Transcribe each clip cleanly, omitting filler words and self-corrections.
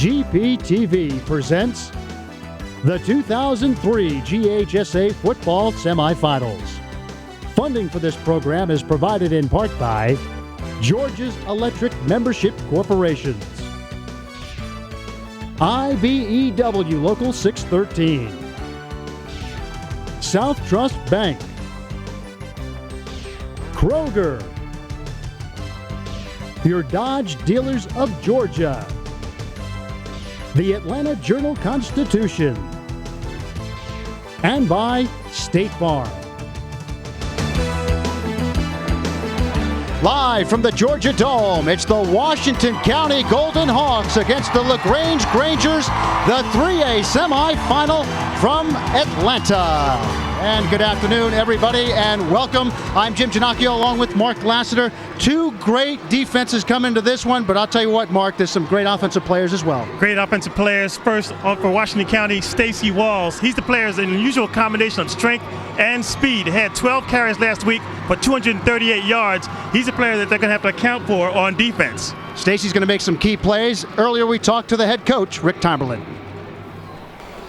GPTV presents the 2003 GHSA Football Semifinals. Funding for this program is provided in part by Georgia's Electric Membership Corporations, IBEW Local 613, South Trust Bank, Kroger, your Dodge Dealers of Georgia, the Atlanta Journal-Constitution, and by State Farm. Live from the Georgia Dome, it's the Washington County Golden Hawks against the LaGrange Grangers, the 3A semifinal from Atlanta. And good afternoon, everybody, and welcome. I'm Jim Ginocchio along with Mark Lassiter. Two great defenses come into this one, but I'll tell you what, Mark, there's some great offensive players as well. Great offensive players. First, for Washington County, Stacey Walls. He's the player, an unusual combination of strength and speed. He had 12 carries last week for 238 yards. He's a player that they're going to have to account for on defense. Stacey's going to make some key plays. Earlier we talked to the head coach, Rick Timberland.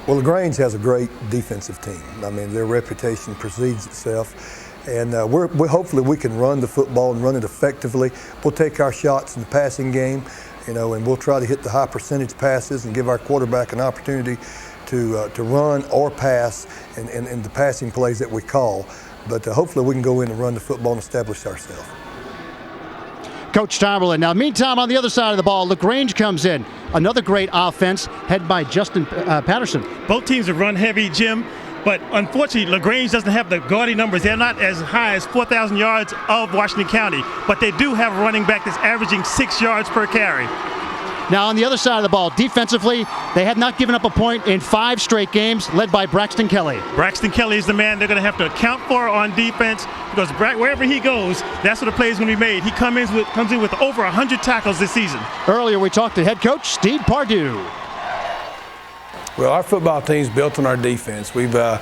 Well, LaGrange has a great defensive team. I mean, their reputation precedes itself. And hopefully we can run the football and run it effectively. We'll take our shots in the passing game, and we'll try to hit the high percentage passes and give our quarterback an opportunity to run or pass in the passing plays that we call. But hopefully we can go in and run the football and establish ourselves. Coach Timberland. Now, meantime, on the other side of the ball, LaGrange comes in. Another great offense, headed by Justin Patterson. Both teams have run heavy, Jim, but unfortunately, LaGrange doesn't have the gaudy numbers. They're not as high as 4,000 yards of Washington County, but they do have a running back that's averaging 6 yards per carry. Now, on the other side of the ball, defensively, they have not given up a point in 5 straight games, led by Braxton Kelly. Braxton Kelly is the man they're going to have to account for on defense because wherever he goes, that's where the play is going to be made. He comes in with over 100 tackles this season. Earlier, we talked to head coach Steve Pardue. Well, our football team's built on our defense. We've had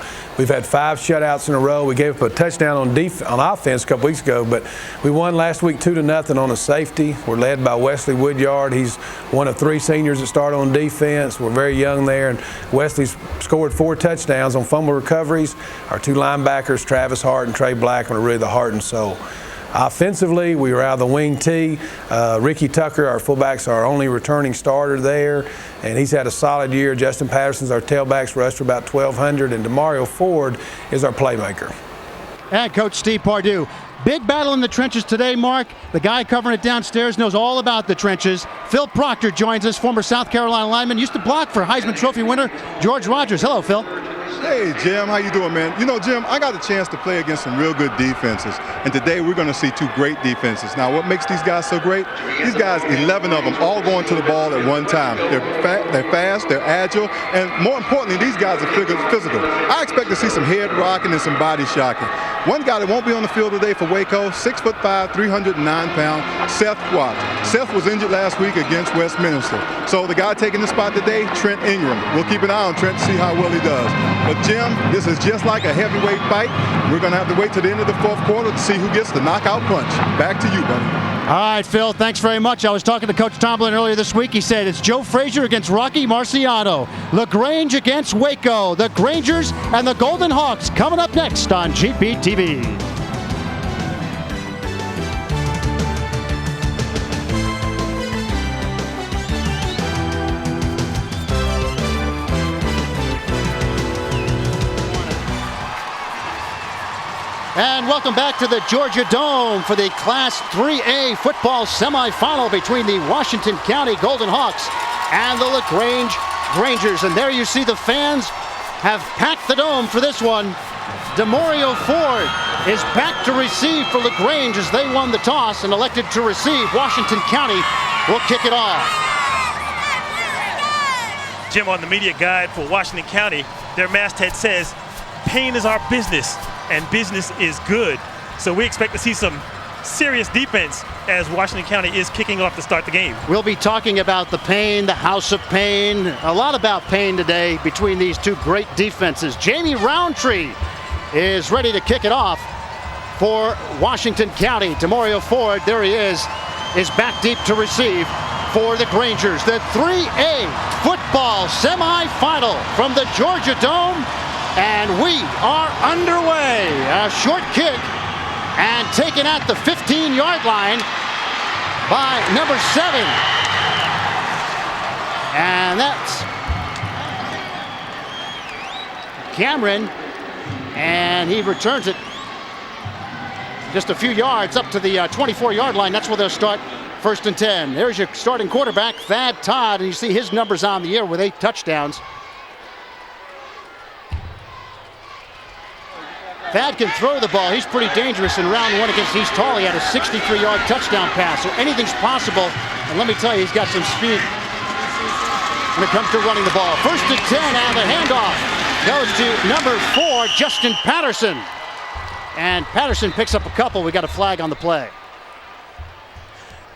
5 shutouts in a row. We gave up a touchdown on offense a couple weeks ago, but we won last week 2-0 on a safety. We're led by Wesley Woodyard. He's one of 3 seniors that start on defense. We're very young there, and Wesley's scored 4 touchdowns on fumble recoveries. Our 2 linebackers, Travis Hart and Trey Blackman, are really the heart and soul. Offensively, we were out of the wing T. Ricky Tucker, our fullback's our only returning starter there, and he's had a solid year. Justin Patterson's our tailbacks rushed for about 1,200, and Demario Ford is our playmaker. And Coach Steve Pardue. Big battle in the trenches today, Mark. The guy covering it downstairs knows all about the trenches. Phil Proctor joins us, former South Carolina lineman, used to block for Heisman Trophy winner George Rogers. Hello, Phil. Hey, Jim, how you doing, man? You know, Jim, I got a chance to play against some real good defenses, and today we're going to see 2 great defenses. Now, what makes these guys so great? These guys, 11 of them, all going to the ball at one time. They're fast, they're agile, and more importantly, these guys are physical. I expect to see some head rocking and some body shocking. One guy that won't be on the field today for Waco, 6'5", 309-pound, Seth Watts. Seth was injured last week against Westminster. So the guy taking the spot today, Trent Ingram. We'll keep an eye on Trent to see how well he does. But Jim, this is just like a heavyweight fight. We're going to have to wait to the end of the 4th quarter to see who gets the knockout punch. Back to you, buddy. All right, Phil, thanks very much. I was talking to Coach Tomlin earlier this week. He said it's Joe Frazier against Rocky Marciano. LaGrange against Waco. The Grangers and the Golden Hawks coming up next on GPTV. And welcome back to the Georgia Dome for the Class 3A football semifinal between the Washington County Golden Hawks and the LaGrange Grangers. And there you see the fans have packed the dome for this one. Demario Ford is back to receive for LaGrange as they won the toss and elected to receive. Washington County will kick it off. Jim, on the media guide for Washington County, their masthead says, "Pain is our business, and business is good." So we expect to see some serious defense as Washington County is kicking off to start the game. We'll be talking about the pain, the house of pain, a lot about pain today between these 2 great defenses. Jamie Roundtree is ready to kick it off for Washington County. Demario Ford, there he is back deep to receive for the Grangers. The 3A football semifinal from the Georgia Dome, and we are underway. A short kick and taken at the 15-yard line by number 7. And that's Cameron, and he returns it just a few yards up to the 24-yard line. That's where they'll start 1st and 10. There's your starting quarterback, Thad Todd, and you see his numbers on the year with 8 touchdowns. Thad can throw the ball. He's pretty dangerous in round 1 against East Hall. He had a 63-yard touchdown pass, so anything's possible. And let me tell you, he's got some speed when it comes to running the ball. 1st and 10, and the handoff goes to number 4, Justin Patterson. And Patterson picks up a couple. We got a flag on the play.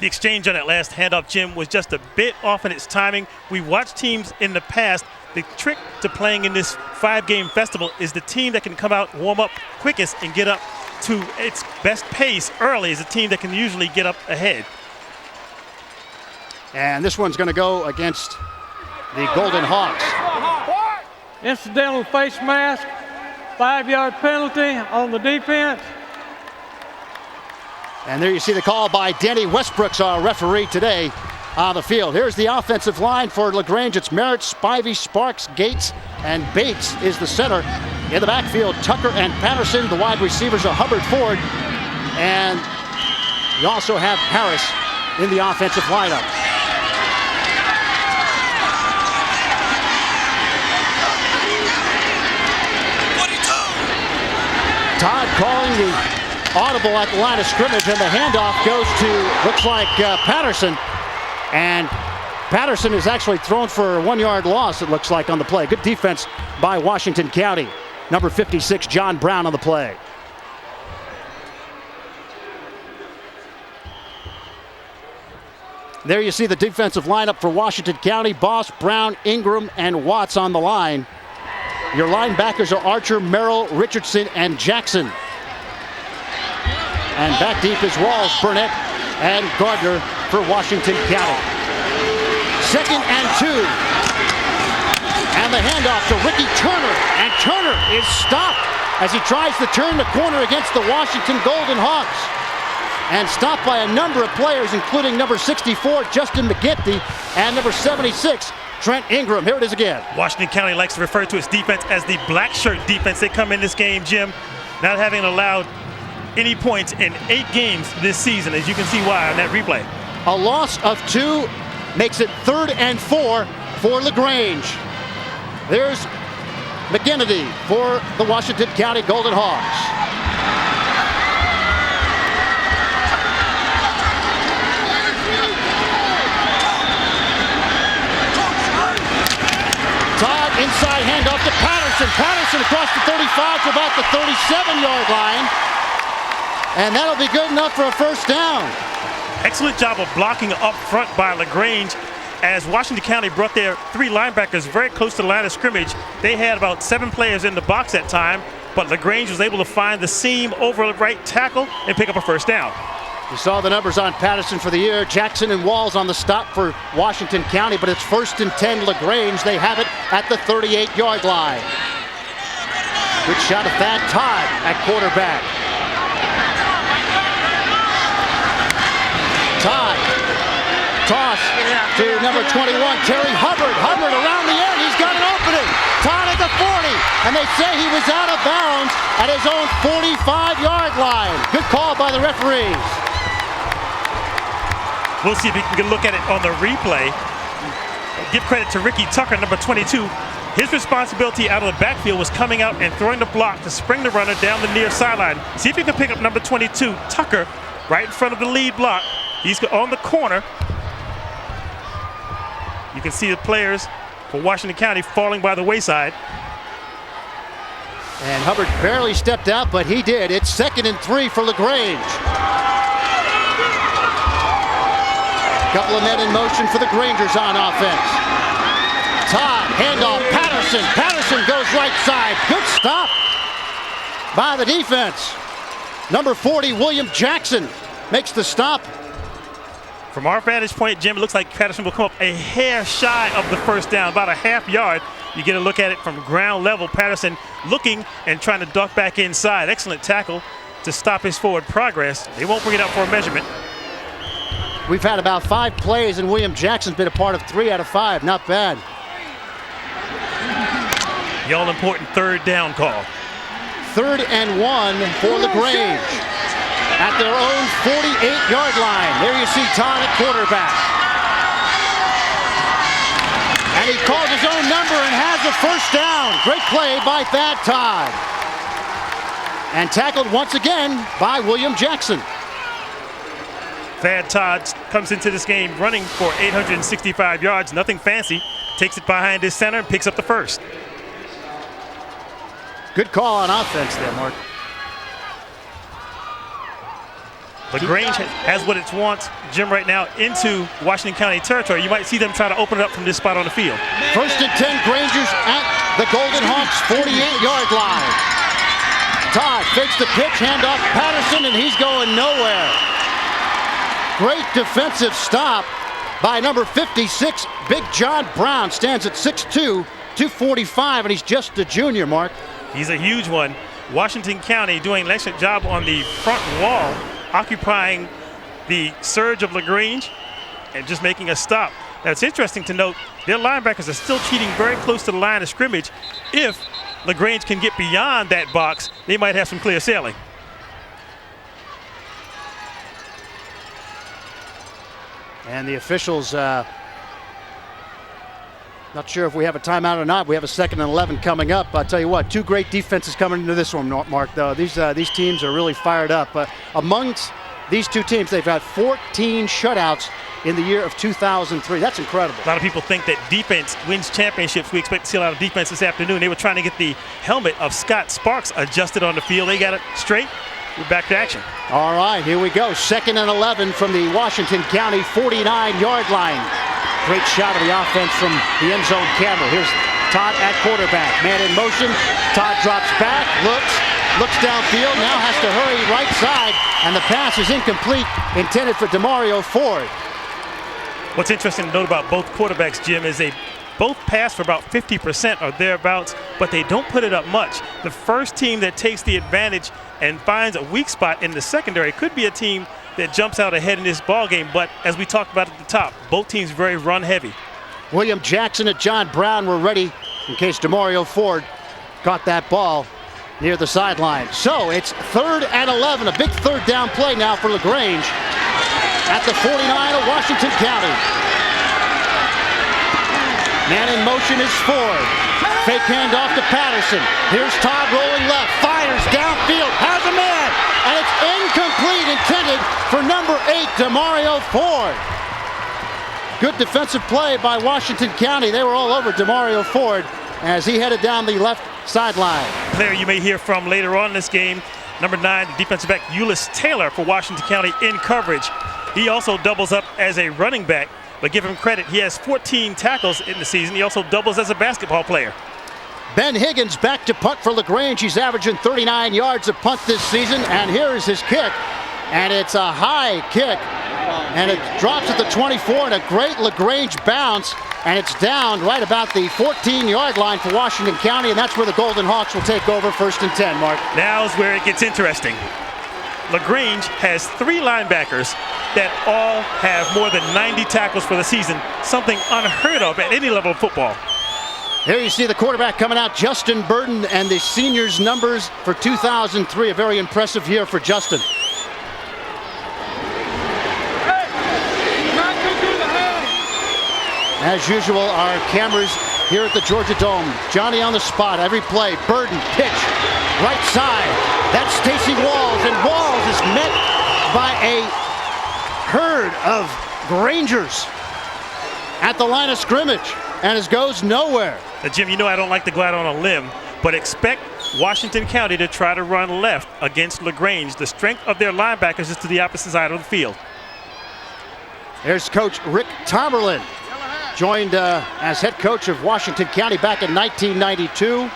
The exchange on that last handoff, Jim, was just a bit off in its timing. We watched teams in the past. The trick to playing in this 5-game festival is the team that can come out, warm up quickest, and get up to its best pace early is a team that can usually get up ahead. And this one's going to go against the Golden Hawks. Incidental face mask, 5-yard penalty on the defense. And there you see the call by Danny Westbrooks, our referee today on the field. Here's the offensive line for LaGrange. It's Merritt, Spivey, Sparks, Gates, and Bates is the center. In the backfield, Tucker and Patterson. The wide receivers are Hubbard, Ford, and you also have Harris in the offensive lineup. Todd calling the audible at the line of scrimmage, and the handoff goes to, looks like, Patterson. And Patterson is actually thrown for a 1-yard loss, it looks like, on the play. Good defense by Washington County. Number 56, John Brown on the play. There you see the defensive lineup for Washington County. Boss, Brown, Ingram, and Watts on the line. Your linebackers are Archer, Merrill, Richardson, and Jackson. And back deep is Walls, Burnett, and Gardner for Washington County. 2nd and 2. And the handoff to Ricky Turner. And Turner is stopped as he tries to turn the corner against the Washington Golden Hawks. And stopped by a number of players, including number 64, Justin McGinty, and number 76, Trent Ingram. Here it is again. Washington County likes to refer to its defense as the black shirt defense. They come in this game, Jim, not having allowed any points in 8 games this season, as you can see why on that replay. A loss of 2 makes it 3rd and 4 for LaGrange. There's McGinnity for the Washington County Golden Hawks. Todd inside handoff to Patterson. Patterson across the 35 to about the 37-yard line. And that'll be good enough for a 1st down. Excellent job of blocking up front by LaGrange as Washington County brought their 3 linebackers very close to the line of scrimmage. They had about 7 players in the box that time, but LaGrange was able to find the seam over the right tackle and pick up a 1st down. You saw the numbers on Patterson for the year. Jackson and Walls on the stop for Washington County, but it's 1st and 10 LaGrange. They have it at the 38-yard line. Good shot of Thad Todd at quarterback. Todd, toss to number 21, Terry Hubbard. Hubbard around the end, he's got an opening. Todd at the 40, and they say he was out of bounds at his own 45-yard line. Good call by the referees. We'll see if we can look at it on the replay. Give credit to Ricky Tucker, number 22. His responsibility out of the backfield was coming out and throwing the block to spring the runner down the near sideline. See if you can pick up number 22, Tucker, right in front of the lead block. He's on the corner. You can see the players for Washington County falling by the wayside. And Hubbard barely stepped out, but he did. It's 2nd and 3 for LaGrange. Couple of men in motion for the Grangers on offense. Todd, handoff, Patterson. Patterson goes right side. Good stop by the defense. Number 40, William Jackson, makes the stop From our vantage point, Jim, it looks like Patterson will come up a hair shy of the first down, about a half yard. You get a look at it from ground level. Patterson looking and trying to duck back inside. Excellent tackle to stop his forward progress. They won't bring it up for a measurement. We've had about 5 plays, and William Jackson's been a part of 3 out of 5. Not bad. The all-important third down call. 3rd and 1 for LaGrange. At their own 48-yard line. There you see Todd at quarterback. And he calls his own number and has the first down. Great play by Thad Todd. And tackled once again by William Jackson. Thad Todd comes into this game running for 865 yards. Nothing fancy. Takes it behind his center and picks up the first. Good call on offense there, Mark. LaGrange has what it wants, Jim, right now into Washington County territory. You might see them try to open it up from this spot on the field. 1st and 10, Grangers at the Golden Hawks 48-yard line. Todd fakes the pitch, handoff Patterson, and he's going nowhere. Great defensive stop by number 56, Big John Brown. Stands at 6'2", 245, and he's just a junior, Mark. He's a huge one. Washington County doing an excellent job on the front wall, occupying the surge of LaGrange and just making a stop. Now, it's interesting to note their linebackers are still cheating very close to the line of scrimmage. If LaGrange can get beyond that box, they might have some clear sailing. And the officials, not sure if we have a timeout or not. We have a 2nd and 11 coming up. I'll tell you what, 2 great defenses coming into this one, Mark, though. These teams are really fired up. Amongst these 2 teams, they've had 14 shutouts in the year of 2003. That's incredible. A lot of people think that defense wins championships. We expect to see a lot of defense this afternoon. They were trying to get the helmet of Scott Sparks adjusted on the field. They got it straight. We're back to action. All right, here we go. 2nd and 11 from the Washington County 49-yard line. Great shot of the offense from the end zone camera. Here's Todd at quarterback. Man in motion. Todd drops back, looks downfield, now has to hurry right side, and the pass is incomplete, intended for Demario Ford. What's interesting to note about both quarterbacks, Jim, is they both pass for about 50% or thereabouts, but they don't put it up much. The first team that takes the advantage and finds a weak spot in the secondary could be a team that jumps out ahead in this ball game. But as we talked about at the top, both teams very run heavy. William Jackson and John Brown were ready in case Demario Ford caught that ball near the sideline. So it's 3rd and 11, a big 3rd down play now for LaGrange at the 49 of Washington County. Man in motion is Ford. Fake handoff to Patterson. Here's Todd rolling left, fires downfield, has a man, and it's incomplete, intended for number 8, Demario Ford. Good defensive play by Washington County. They were all over Demario Ford as he headed down the left sideline. Player you may hear from later on in this game, number 9, the defensive back Ulyss Taylor for Washington County in coverage. He also doubles up as a running back, but give him credit, he has 14 tackles in the season. He also doubles as a basketball player. Ben Higgins back to punt for LaGrange. He's averaging 39 yards a punt this season, and here is his kick. And it's a high kick, and it drops at the 24, and a great LaGrange bounce, and it's down right about the 14-yard line for Washington County, and that's where the Golden Hawks will take over 1st and 10, Mark. Now's where it gets interesting. LaGrange has 3 linebackers that all have more than 90 tackles for the season, something unheard of at any level of football. Here you see the quarterback coming out, Justin Burton, and the seniors' numbers for 2003. A very impressive year for Justin. As usual, our cameras here at the Georgia Dome. Johnny on the spot, every play. Burton, pitch, right side. That's Stacy Walls, and Walls is met by a herd of Grangers at the line of scrimmage, and it goes nowhere. Now, Jim, you know I don't like to go out on a limb, but expect Washington County to try to run left against LaGrange. The strength of their linebackers is to the opposite side of the field. There's Coach Rick Tomerlin, joined as head coach of Washington County back in 1992.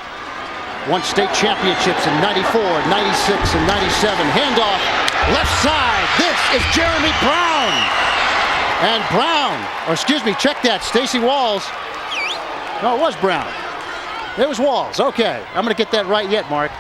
Won state championships in 94, 96, and 97. Handoff, left side. This is Jeremy Brown. And Brown, or excuse me, check that, Stacey Walls. No, it was Brown. It was Walls. Okay, I'm going to get that right yet, Mark.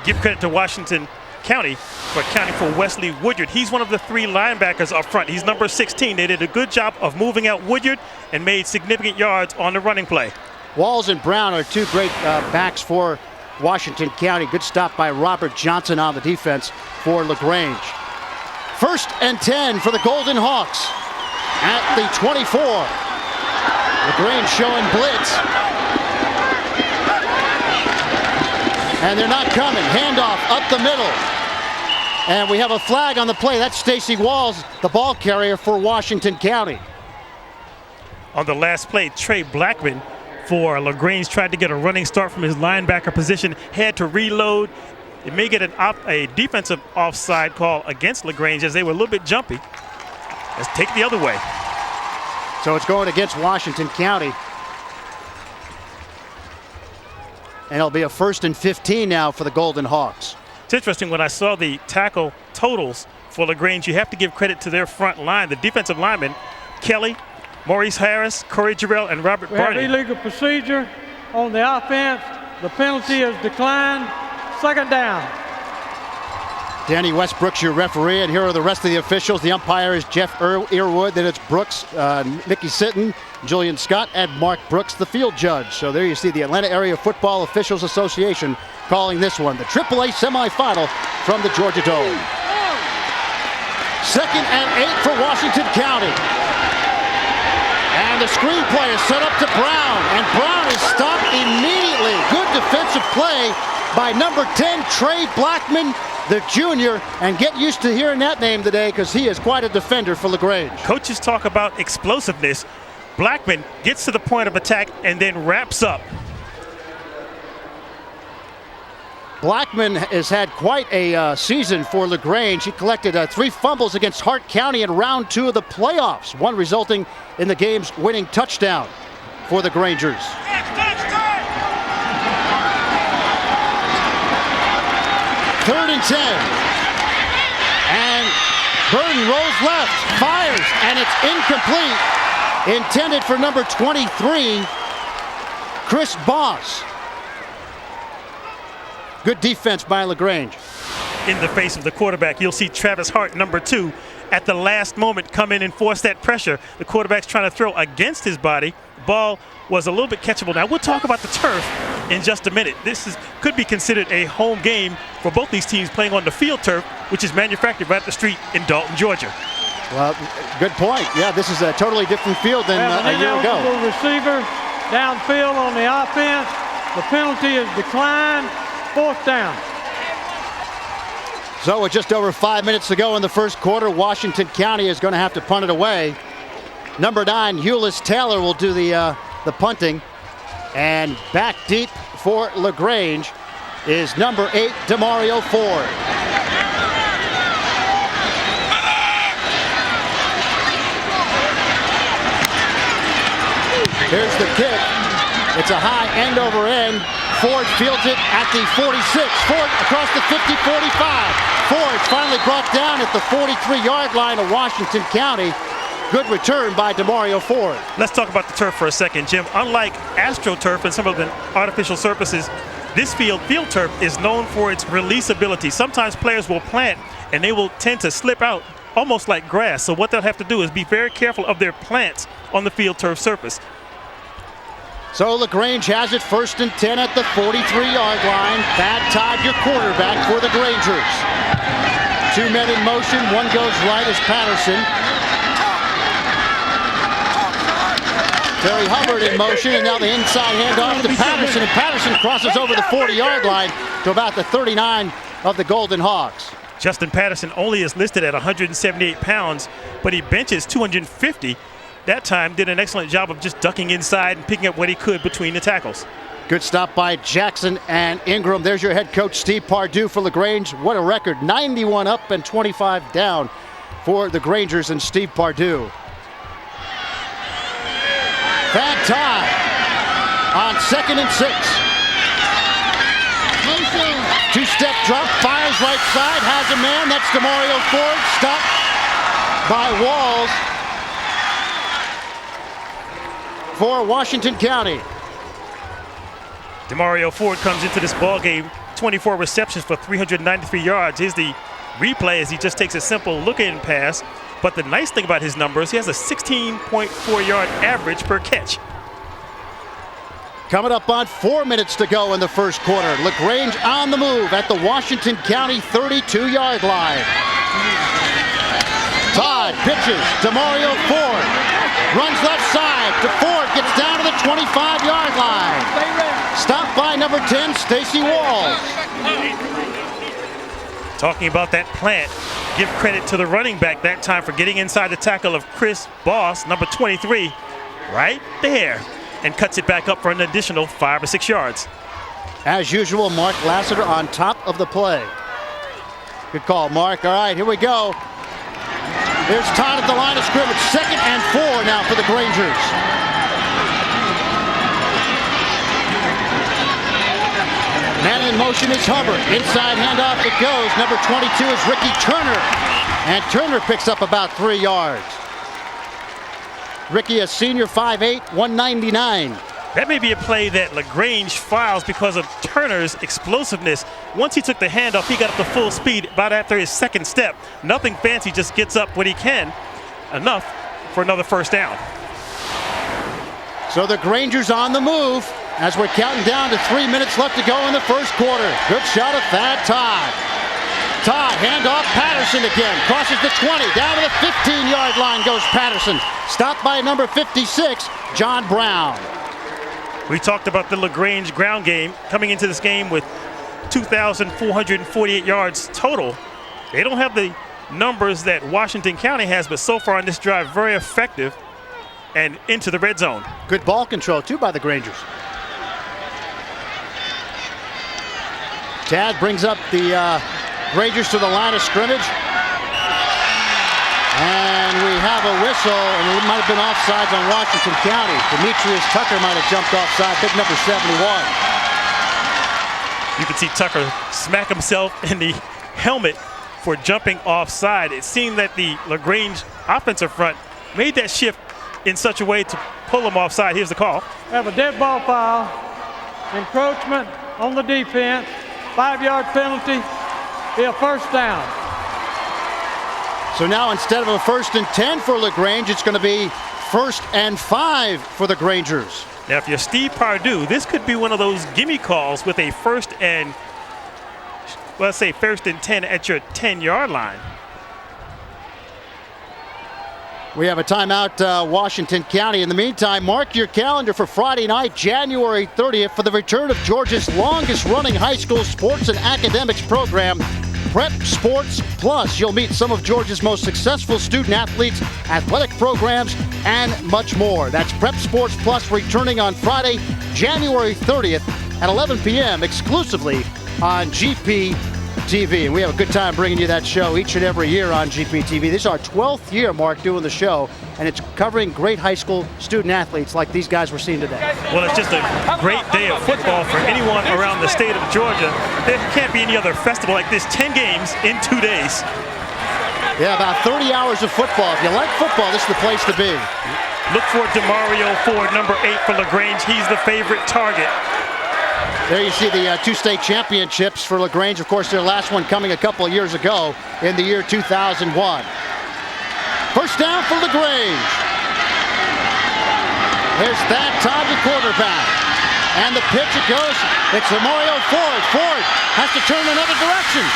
Give credit to Washington County for accounting for Wesley Woodyard. He's one of the 3 linebackers up front. He's number 16. They did a good job of moving out Woodyard and made significant yards on the running play. Walls and Brown are 2 great backs for Washington County. Good stop by Robert Johnson on the defense for LaGrange. 1st and 10 for the Golden Hawks at the 24. LaGrange showing blitz. And they're not coming. Handoff up the middle. And we have a flag on the play. That's Stacey Walls, the ball carrier for Washington County. On the last play, Trey Blackman for LaGrange tried to get a running start from his linebacker position, had to reload. It may get a defensive offside call against LaGrange as they were a little bit jumpy. Let's take it the other way. So it's going against Washington County. And it'll be a 1st and 15 now for the Golden Hawks. It's interesting, when I saw the tackle totals for LaGrange, you have to give credit to their front line. The defensive linemen, Kelly, Maurice Harris, Corey Jarrell, and Robert Barney. We have illegal procedure on the offense. The penalty is declined. 2nd down. Danny Westbrook's your referee, and here are the rest of the officials. The umpire is Jeff Earwood, then it's Brooks, Mickey Sitton, Julian Scott, and Mark Brooks, the field judge. So there you see the Atlanta Area Football Officials Association calling this one, the AAA semifinal from the Georgia Dome. 2nd and 8 for Washington County. And the screenplay is set up to Brown, and Brown is stopped immediately. Good defensive play by number 10, Trey Blackman, the junior, and get used to hearing that name today because he is quite a defender for LaGrange. Coaches talk about explosiveness. Blackman gets to the point of attack and then wraps up. Blackman has had quite a season for LaGrange. He collected 3 fumbles against Hart County in round 2 of the playoffs, one resulting in the game's winning touchdown for the Grangers. 3rd and 10. And Burton rolls left, fires, and it's incomplete. Intended for number 23, Chris Boss. Good defense by LaGrange. In the face of the quarterback, you'll see Travis Hart, number 2, at the last moment come in and force that pressure. The quarterback's trying to throw against his body. Ball was a little bit catchable. Now, we'll talk about the turf in just a minute. This could be considered a home game for both these teams playing on the field turf, which is manufactured right up the street in Dalton, Georgia. Well, good point. Yeah, this is a totally different field than a year ago. Receiver downfield on the offense. The penalty is declined. 4th down. So with just over 5 minutes to go in the first quarter, Washington County is going to have to punt it away. Number 9, Hewlett Taylor will do the punting. And back deep for LaGrange is number 8, Demario Ford. Here's the kick. It's a high end over end. Ford fields it at the 46. Ford across the 50, 45. Ford finally brought down at the 43-yard line of Washington County. Good return by Demario Ford. Let's talk about the turf for a second, Jim. Unlike AstroTurf and some of the artificial surfaces, this field turf is known for its releasability. Sometimes players will plant and they will tend to slip out almost like grass. So what they'll have to do is be very careful of their plants on the field turf surface. So LaGrange has it 1st and 10 at the 43-yard line. Thad Todd, your quarterback for the Grangers. 2 men in motion. One goes right as Patterson. Terry Hubbard in motion, and now the inside handoff to Patterson, and Patterson crosses over the 40-yard line to about the 39 of the Golden Hawks. Justin Patterson only is listed at 178 pounds, but he benches 250. That time did an excellent job of just ducking inside and picking up what he could between the tackles. Good stop by Jackson and Ingram. There's your head coach, Steve Pardue, for LaGrange. What a record, 91 up and 25 down for the Grangers and Steve Pardue. Thad Todd on 2nd and 6. Two-step drop, fires right side, has a man. That's Demario Ford. Stopped by Walls for Washington County. Demario Ford comes into this ball game, 24 receptions for 393 yards. Here's the replay as he just takes a simple look-in pass. But the nice thing about his numbers, he has a 16.4 yard average per catch. Coming up on 4 minutes to go in the first quarter. LaGrange on the move at the Washington County 32-yard line. Todd pitches. Demario Ford runs left side to Ford. Gets down to the 25-yard line. Stopped by number 10, Stacy Walls. Talking about that plant, give credit to the running back that time for getting inside the tackle of Chris Boss, number 23, right there, and cuts it back up for an additional 5 or 6 yards. As usual, Mark Lassiter on top of the play. Good call, Mark. All right, here we go. There's Todd at the line of scrimmage. 2nd and 4 now for the Grangers. Man in motion is Hubbard. Inside handoff it goes. Number 22 is Ricky Turner. And Turner picks up about 3 yards. Ricky, a senior, 5'8", 199. That may be a play that LaGrange files because of Turner's explosiveness. Once he took the handoff, he got up to full speed about after his 2nd step. Nothing fancy, just gets up when he can. Enough for another first down. So the Grangers on the move as we're counting down to 3 minutes left to go in the first quarter. Good shot of Thad Todd. Todd, handoff, Patterson again. Crosses the 20, down to the 15-yard line goes Patterson. Stopped by number 56, John Brown. We talked about the LaGrange ground game coming into this game with 2,448 yards total. They don't have the numbers that Washington County has, but so far on this drive, very effective and into the red zone. Good ball control, too, by the Grangers. Tad brings up the Grangers to the line of scrimmage. And we have a whistle, and it might have been offsides on Washington County. Demetrius Tucker might have jumped offside, big number 71. You can see Tucker smack himself in the helmet for jumping offside. It seemed that the LaGrange offensive front made that shift in such a way to pull him offside. Here's the call. We have a dead ball foul, encroachment on the defense, 5-yard penalty, be a first down. So now instead of a 1st and 10 for LaGrange, it's going to be 1st and 5 for the Grangers. Now, if you're Steve Pardue, this could be one of those gimme calls with a 1st and, well, let's say 1st and 10 at your 10-yard line. We have a timeout, Washington County. In the meantime, mark your calendar for Friday night, January 30th, for the return of Georgia's longest-running high school sports and academics program, Prep Sports Plus. You'll meet some of Georgia's most successful student athletes, athletic programs, and much more. That's Prep Sports Plus returning on Friday, January 30th at 11 p.m. exclusively on GP TV. And we have a good time bringing you that show each and every year on GP TV. This is our 12th year, Mark, doing the show, and it's covering great high school student athletes like these guys we're seeing today. Well, it's just a great day of football for anyone around the state of Georgia. There can't be any other festival like this. 10 games in 2 days. Yeah, about 30 hours of football. If you like football, this is the place to be. Look for Demario Ford, number 8 for LaGrange. He's the favorite target. There you see the 2 state championships for LaGrange. Of course, their last one coming a couple of years ago in the year 2001. First down for LaGrange. There's Thad Todd, the quarterback. And the pitch it goes. It's Demario Ford. Ford has to turn another direction.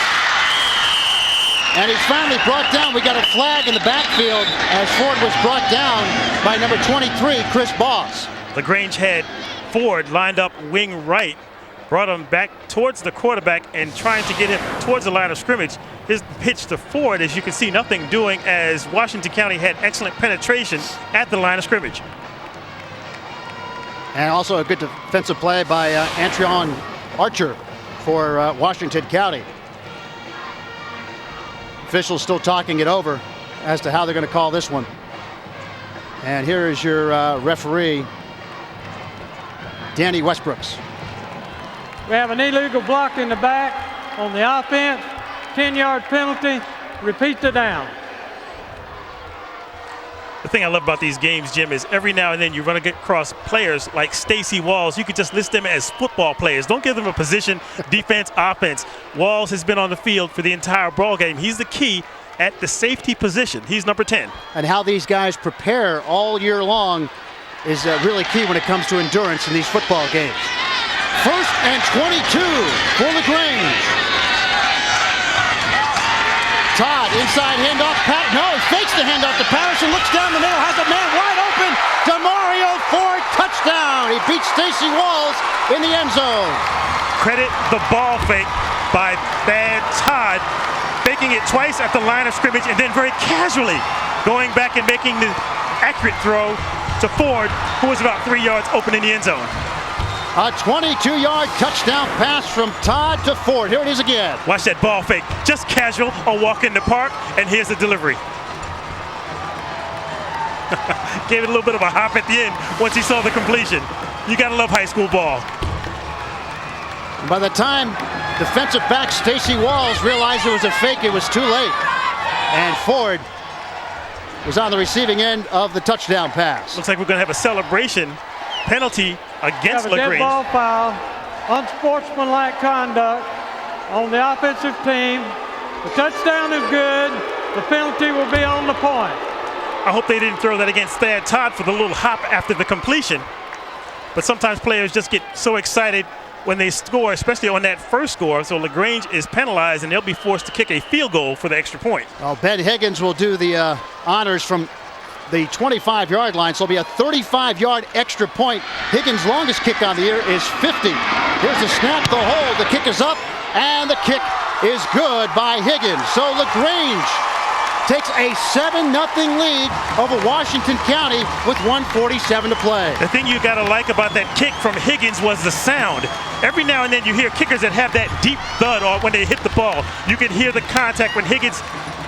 And he's finally brought down. We got a flag in the backfield as Ford was brought down by number 23, Chris Boss. LaGrange had Ford lined up wing right, brought him back towards the quarterback and trying to get him towards the line of scrimmage. His pitch to Ford, as you can see, nothing doing, as Washington County had excellent penetration at the line of scrimmage. And also a good defensive play by Antreon Archer for Washington County. Officials still talking it over as to how they're going to call this one. And here is your referee, Danny Westbrooks. We have an illegal block in the back on the offense, 10-yard penalty, repeat the down. The thing I love about these games, Jim, is every now and then you run across players like Stacey Walls. You could just list them as football players. Don't give them a position, defense, offense. Walls has been on the field for the entire ball game. He's the key at the safety position. He's number 10. And how these guys prepare all year long is really key when it comes to endurance in these football games. 1st and 22 for LaGrange. Todd, inside handoff. He fakes the handoff to Patterson, looks down the middle, has a man wide open. Demario Ford, touchdown. He beats Stacey Walls in the end zone. Credit the ball fake by Thad Todd, faking it twice at the line of scrimmage and then very casually going back and making the accurate throw to Ford, who was about 3 yards open in the end zone. A 22-yard touchdown pass from Todd to Ford. Here it is again. Watch that ball fake. Just casual, a walk in the park, and here's the delivery. Gave it a little bit of a hop at the end once he saw the completion. You gotta love high school ball. By the time defensive back Stacey Walls realized it was a fake, it was too late. And Ford was on the receiving end of the touchdown pass. Looks like we're gonna have a celebration penalty against Dead LaGrange. ball foul, unsportsmanlike conduct on the offensive team. The touchdown is good. The penalty will be on the point. I hope they didn't throw that against Thad Todd for the little hop after the completion. But sometimes players just get so excited when they score, especially on that first score. So LaGrange is penalized, and they'll be forced to kick a field goal for the extra point. Well, Ben Higgins will do the honors from the 25-yard line, so it'll be a 35-yard extra point. Higgins' longest kick on the year is 50. Here's the snap, the hold, the kick is up, and the kick is good by Higgins. So LaGrange takes a 7-0 lead over Washington County with 1:47 to play. The thing you gotta like about that kick from Higgins was the sound. Every now and then you hear kickers that have that deep thud or when they hit the ball. You can hear the contact when Higgins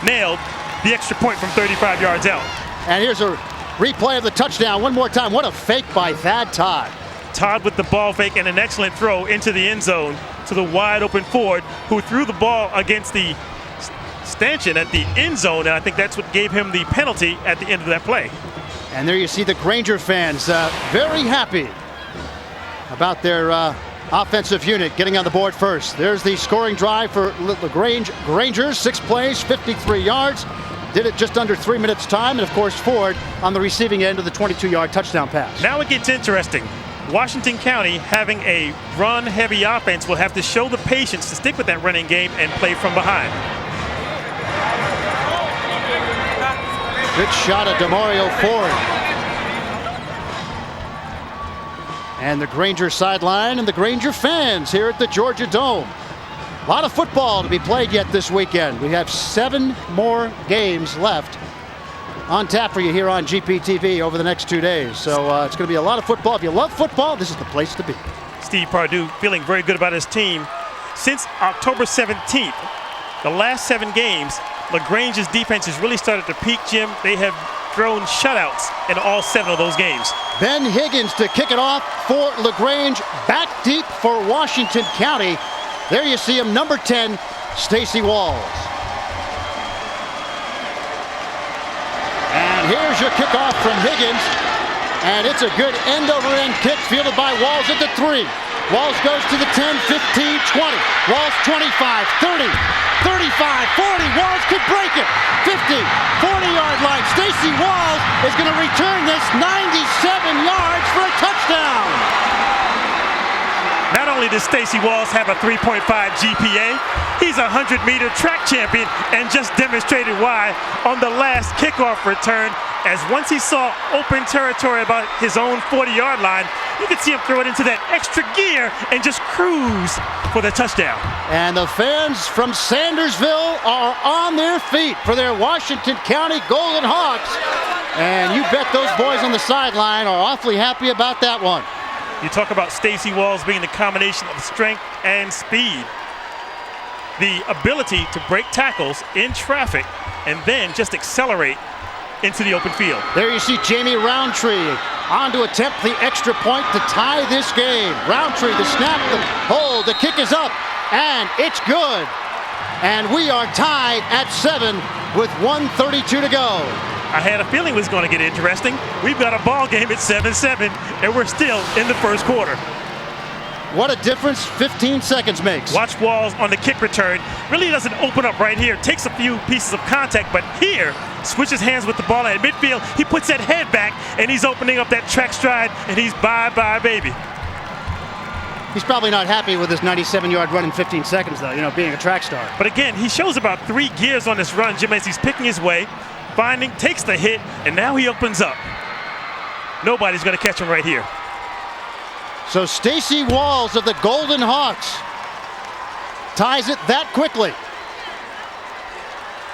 nailed the extra point from 35 yards out. And here's a replay of the touchdown one more time. What a fake by Thad Todd. Todd with the ball fake and an excellent throw into the end zone to the wide open Ford, who threw the ball against the stanchion at the end zone, and I think that's what gave him the penalty at the end of that play. And there you see the Granger fans very happy about their offensive unit getting on the board first. There's the scoring drive for LaGrange Grangers, 6 plays, 53 yards. Did it just under 3 minutes time, and of course Ford on the receiving end of the 22-yard touchdown pass. Now it gets interesting. Washington County, having a run-heavy offense, will have to show the patience to stick with that running game and play from behind. Good shot of Demario Ford. And the Granger sideline and the Granger fans here at the Georgia Dome. A lot of football to be played yet this weekend. We have 7 more games left on tap for you here on GPTV over the next 2 days. So it's going to be a lot of football. If you love football, this is the place to be. Steve Pardue feeling very good about his team. Since October 17th, the last 7 games, LaGrange's defense has really started to peak, Jim. They have thrown shutouts in all 7 of those games. Ben Higgins to kick it off for LaGrange. Back deep for Washington County. There you see him, number 10, Stacey Walls. And here's your kickoff from Higgins. And it's a good end-over-end kick fielded by Walls at the 3. Walls goes to the 10, 15, 20. Walls 25, 30, 35, 40. Walls could break it. 50, 40-yard line. Stacey Walls is going to return this 97 yards for a touchdown. Not only does Stacey Walls have a 3.5 GPA, he's a 100-meter track champion and just demonstrated why on the last kickoff return, as once he saw open territory about his own 40-yard line, you could see him throw it into that extra gear and just cruise for the touchdown. And the fans from Sandersville are on their feet for their Washington County Golden Hawks. And you bet those boys on the sideline are awfully happy about that one. You talk about Stacey Walls being the combination of strength and speed. The ability to break tackles in traffic and then just accelerate into the open field. There you see Jamie Roundtree on to attempt the extra point to tie this game. Roundtree, the snap, the hold, the kick is up, and it's good. And we are tied at 7 with 1:32 to go. I had a feeling it was going to get interesting. We've got a ball game at 7-7, and we're still in the first quarter. What a difference 15 seconds makes. Watch Walls on the kick return. Really doesn't open up right here. Takes a few pieces of contact, but here switches hands with the ball at midfield. He puts that head back, and he's opening up that track stride, and he's bye-bye, baby. He's probably not happy with his 97-yard run in 15 seconds, though, being a track star. But again, he shows about 3 gears on this run, Jim, as he's picking his way, finding, takes the hit, and now he opens up. Nobody's going to catch him right here. So Stacey Walls of the Golden Hawks ties it that quickly.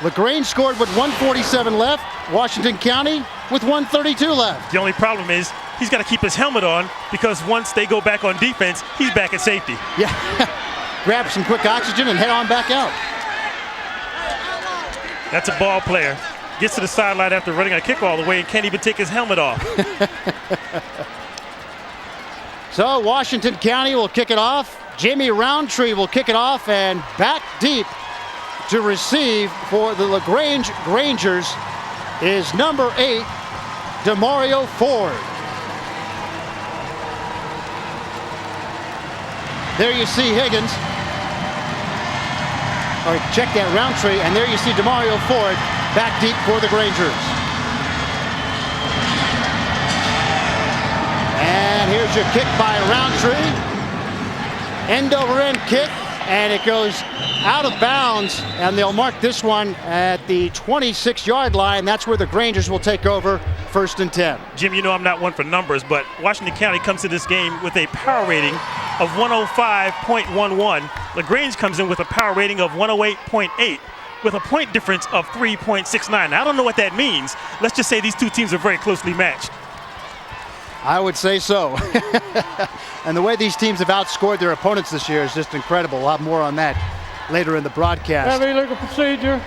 LaGrange scored with 1:47 left. Washington County with 1:32 left. The only problem is he's got to keep his helmet on because once they go back on defense, he's back at safety. Yeah, grab some quick oxygen and head on back out. That's a ball player. Gets to the sideline after running a kick all the way and can't even take his helmet off. So Washington County will kick it off. Jamie Roundtree will kick it off, and back deep to receive for the LaGrange Grangers is number 8, Demario Ford. There you see Higgins. Or check that Roundtree, and there you see Demario Ford back deep for the Grangers. And here's your kick by Roundtree. End over end kick, and it goes out of bounds, and they'll mark this one at the 26-yard line. That's where the Grangers will take over, 1st and 10. Jim, you know I'm not one for numbers, but Washington County comes to this game with a power rating of 105.11. LaGrange comes in with a power rating of 108.8 with a point difference of 3.69. Now, I don't know what that means. Let's just say these two teams are very closely matched. I would say so. And the way these teams have outscored their opponents this year is just incredible. We'll have more on that later in the broadcast. Heavy legal procedure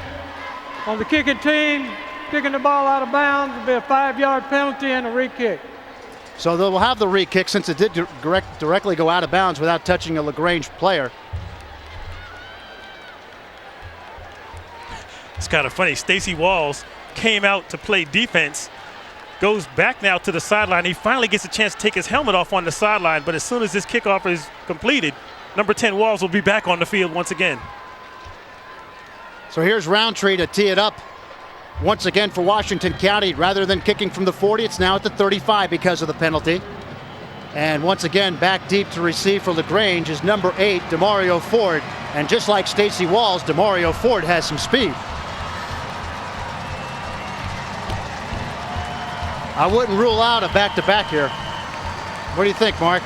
on the kicking team. Kicking the ball out of bounds will be a 5-yard penalty and a re-kick. So they'll have the re-kick since it did directly go out of bounds without touching a LaGrange player. It's kind of funny. Stacey Walls came out to play defense, goes back now to the sideline. He finally gets a chance to take his helmet off on the sideline, but as soon as this kickoff is completed, number 10 Walls will be back on the field once again. So here's Roundtree to tee it up once again for Washington County. Rather than kicking from the 40, it's now at the 35 because of the penalty. And once again, back deep to receive for LaGrange is number 8, Demario Ford. And just like Stacey Walls, Demario Ford has some speed. I wouldn't rule out a back-to-back here. What do you think, Mark?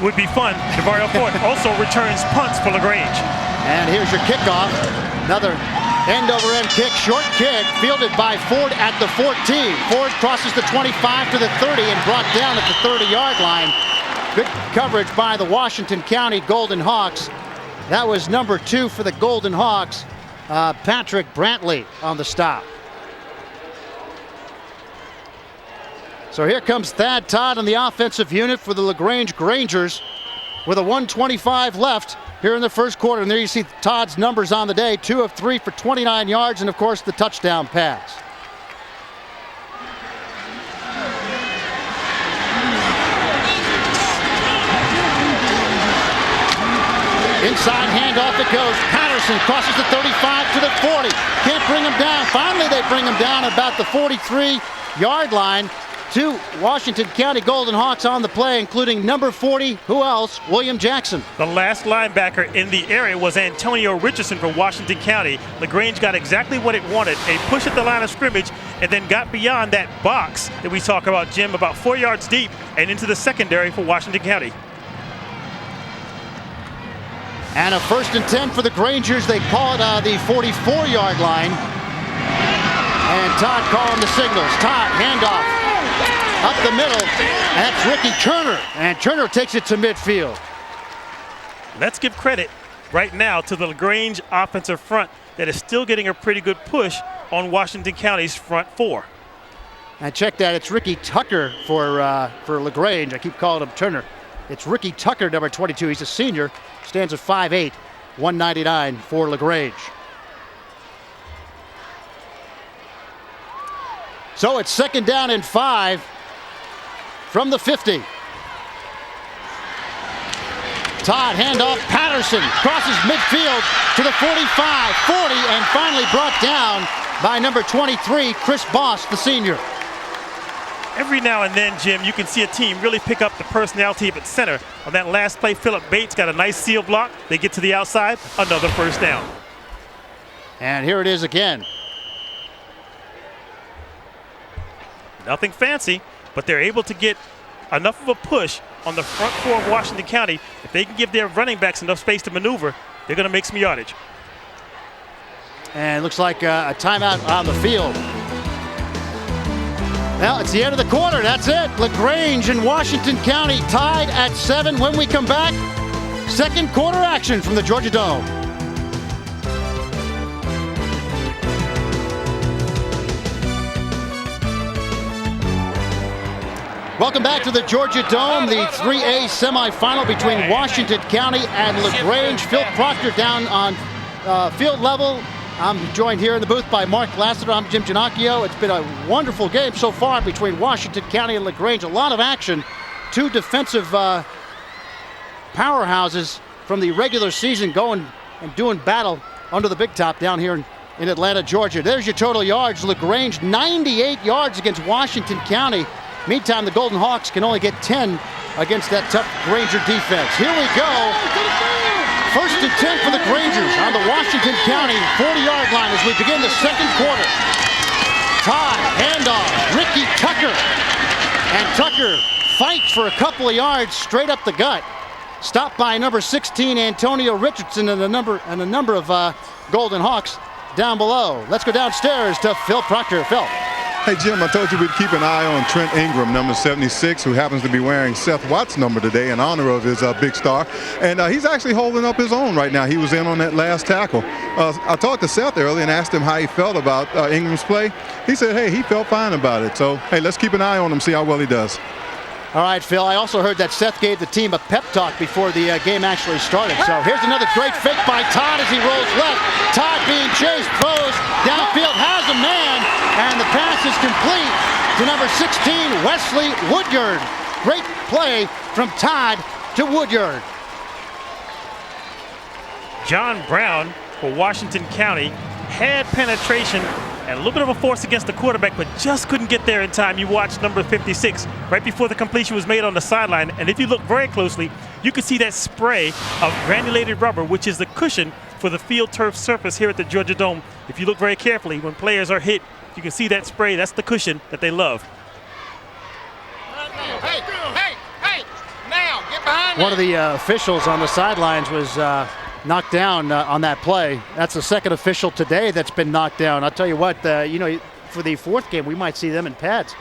Would be fun. Demario Ford also returns punts for LaGrange. And here's your kickoff. Another end-over-end kick, short kick, fielded by Ford at the 14. Ford crosses the 25 to the 30 and brought down at the 30-yard line. Good coverage by the Washington County Golden Hawks. That was number 2 for the Golden Hawks, Patrick Brantley on the stop. So here comes Thad Todd on the offensive unit for the LaGrange Grangers with a 1:25 left here in the first quarter. And there you see Todd's numbers on the day, 2 of 3 for 29 yards, and of course the touchdown pass. Inside handoff it goes. Patterson crosses the 35 to the 40. Can't bring him down. Finally they bring him down about the 43-yard line. 2 Washington County Golden Hawks on the play, including number 40, who else? William Jackson. The last linebacker in the area was Antonio Richardson from Washington County. LaGrange got exactly what it wanted, a push at the line of scrimmage, and then got beyond that box that we talk about, Jim, about 4 yards deep and into the secondary for Washington County. And a 1st and 10 for the Grangers. They call it the 44-yard line. And Todd calling the signals. Todd, handoff. Up the middle, and that's Ricky Turner, and Turner takes it to midfield. Let's give credit right now to the LaGrange offensive front that is still getting a pretty good push on Washington County's front 4. And check that, it's Ricky Tucker for LaGrange. I keep calling him Turner. It's Ricky Tucker, number 22. He's a senior, stands at 5'8", 199 for LaGrange. So it's 2nd down and 5 from the 50. Todd, handoff, Patterson crosses midfield to the 45, 40, and finally brought down by number 23, Chris Boss, the senior. Every now and then, Jim, you can see a team really pick up the personality of its center. On that last play, Philip Bates got a nice seal block. They get to the outside, another first down. And here it is again. Nothing fancy, but they're able to get enough of a push on the front four of Washington County. If they can give their running backs enough space to maneuver, they're going to make some yardage. And looks like a timeout on the field. Well, it's the end of the quarter. That's it. LaGrange and Washington County tied at 7. When we come back, 2nd quarter action from the Georgia Dome. Welcome back to the Georgia Dome, the 3A semifinal between Washington County and LaGrange. Phil Proctor down on field level. I'm joined here in the booth by Mark Lassiter. I'm Jim Ginocchio. It's been a wonderful game so far between Washington County and LaGrange. A lot of action. 2 defensive powerhouses from the regular season going and doing battle under the big top down here in Atlanta, Georgia. There's your total yards. LaGrange 98 yards against Washington County. Meantime, the Golden Hawks can only get 10 against that tough Granger defense. Here we go. 1st and 10 for the Grangers on the Washington County 40-yard line as we begin the 2nd quarter. Todd, handoff, Ricky Tucker. And Tucker fights for a couple of yards straight up the gut. Stopped by number 16, Antonio Richardson, and a number of Golden Hawks down below. Let's go downstairs to Phil Proctor. Phil. Hey, Jim, I told you we'd keep an eye on Trent Ingram, number 76, who happens to be wearing Seth Watt's number today in honor of his big star. And he's actually holding up his own right now. He was in on that last tackle. I talked to Seth earlier and asked him how he felt about Ingram's play. He said, hey, he felt fine about it. So, hey, let's keep an eye on him, see how well he does. All right, Phil, I also heard that Seth gave the team a pep talk before the game actually started. So here's another great fake by Todd as he rolls left. Todd being chased, throws, downfield, has a man, and the pass is complete to number 16, Wesley Woodyard. Great play from Todd to Woodyard. John Brown for Washington County had penetration and a little bit of a force against the quarterback, but just couldn't get there in time. You watch number 56 right before the completion was made on the sideline, and if you look very closely, you can see that spray of granulated rubber, which is the cushion for the field turf surface here at the Georgia Dome. If you look very carefully, when players are hit, you can see that spray. That's the cushion that they love. Hey, now, get behind me. One of the officials on the sidelines was knocked down on that play. That's the 2nd official today that's been knocked down. I'll tell you what, for the 4th game, we might see them in pads.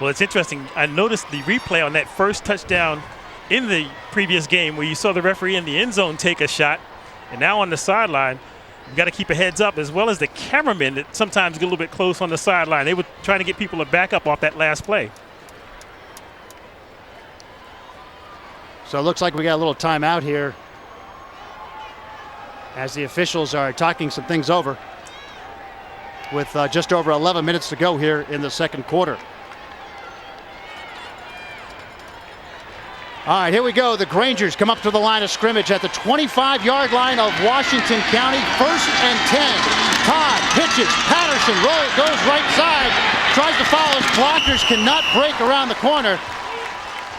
Well, it's interesting. I noticed the replay on that first touchdown in the previous game where you saw the referee in the end zone take a shot, and now on the sideline, you've got to keep a heads up, as well as the cameramen that sometimes get a little bit close on the sideline. They were trying to get people to back up off that last play. So it looks like we got a little timeout here as the officials are talking some things over with just over 11 minutes to go here in the 2nd quarter. All right, here we go. The Grangers come up to the line of scrimmage at the 25-yard line of Washington County. 1st and 10. Todd pitches. Patterson goes right side. Tries to follow his blockers. Cannot break around the corner.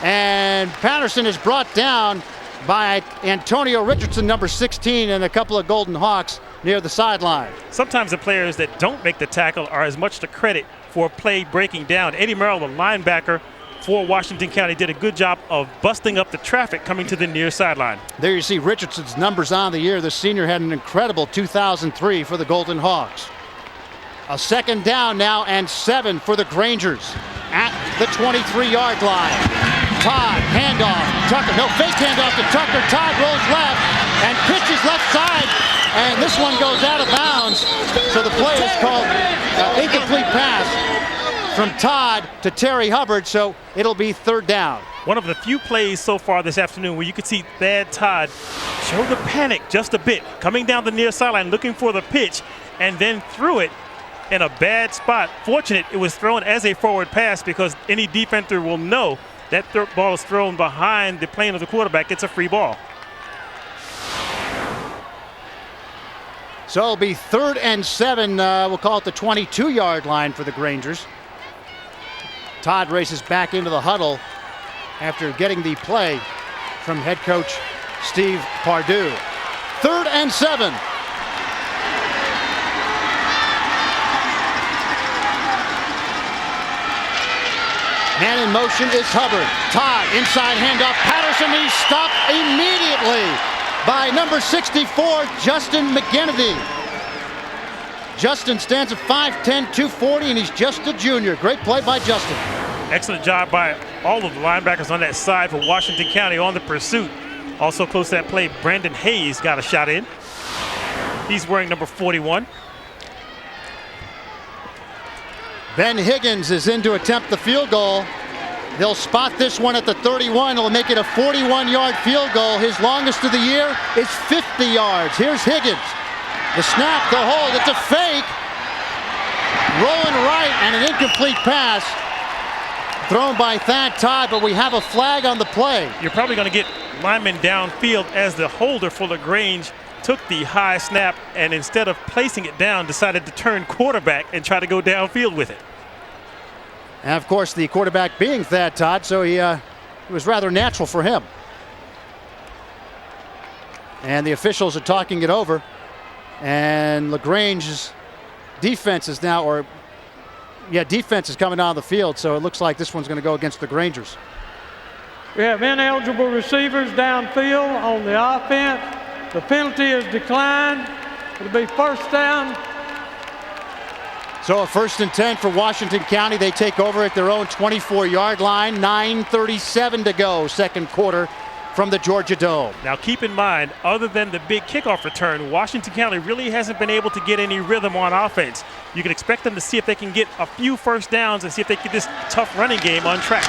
And Patterson is brought down by Antonio Richardson, number 16, and a couple of Golden Hawks near the sideline. Sometimes the players that don't make the tackle are as much to credit for a play breaking down. Eddie Merrill, the linebacker for Washington County, did a good job of busting up the traffic coming to the near sideline. There you see Richardson's numbers on the year. The senior had an incredible 2003 for the Golden Hawks. A 2nd down now and 7 for the Grangers at the 23-yard line. Todd, handoff, Tucker, no, fake handoff to Tucker. Todd rolls left and pitches left side, and this one goes out of bounds. So the play is called incomplete pass from Todd to Terry Hubbard, so it'll be 3rd down. One of the few plays so far this afternoon where you could see Thad Todd show the panic just a bit, coming down the near sideline looking for the pitch, and then threw it in a bad spot. Fortunate it was thrown as a forward pass because any defender will know that ball is thrown behind the plane of the quarterback. It's a free ball. So it'll be 3rd and 7. We'll call it the 22-yard line for the Grangers. Todd races back into the huddle after getting the play from head coach Steve Pardue. 3rd and 7. Man in motion is Hubbard. Todd, inside handoff. Patterson, he's stopped immediately by number 64, Justin McGinnity. Justin stands at 5'10", 240, and he's just a junior. Great play by Justin. Excellent job by all of the linebackers on that side for Washington County on the pursuit. Also close to that play, Brandon Hayes got a shot in. He's wearing number 41. Ben Higgins is in to attempt the field goal. They'll spot this one at the 31. It'll make it a 41-yard field goal. His longest of the year is 50 yards. Here's Higgins. The snap, the hold, it's a fake. Rolling right and an incomplete pass thrown by Thad Todd, but we have a flag on the play. You're probably going to get linemen downfield as the holder for LaGrange took the high snap and instead of placing it down, decided to turn quarterback and try to go downfield with it. And of course, the quarterback being Thad Todd, so it was rather natural for him. And the officials are talking it over. And LaGrange's defense is now, defense is coming on the field, so it looks like this one's going to go against the Grangers. We have ineligible receivers downfield on the offense. The penalty is declined. It'll be first down. So a 1st and 10 for Washington County. They take over at their own 24-yard line. 9:37 to go, second quarter from the Georgia Dome. Now keep in mind, other than the big kickoff return, Washington County really hasn't been able to get any rhythm on offense. You can expect them to see if they can get a few first downs and see if they can get this tough running game on track.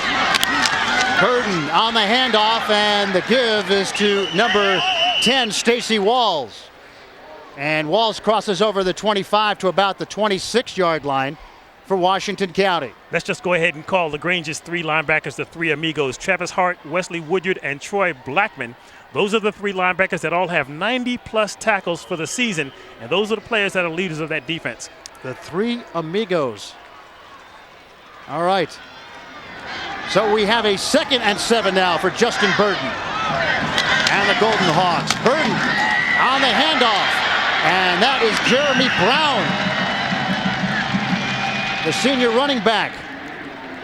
Burden on the handoff, and the give is to number 10, Stacy Walls. And Walls crosses over the 25 to about the 26-yard line for Washington County. Let's just go ahead and call LaGrange's 3 linebackers the 3 amigos. Travis Hart, Wesley Woodyard, and Troy Blackman. Those are the 3 linebackers that all have 90-plus tackles for the season, and those are the players that are leaders of that defense. The 3 amigos. All right. So we have a 2nd and 7 now for Justin Burden and the Golden Hawks. Burden on the handoff, and that is Jeremy Brown. The senior running back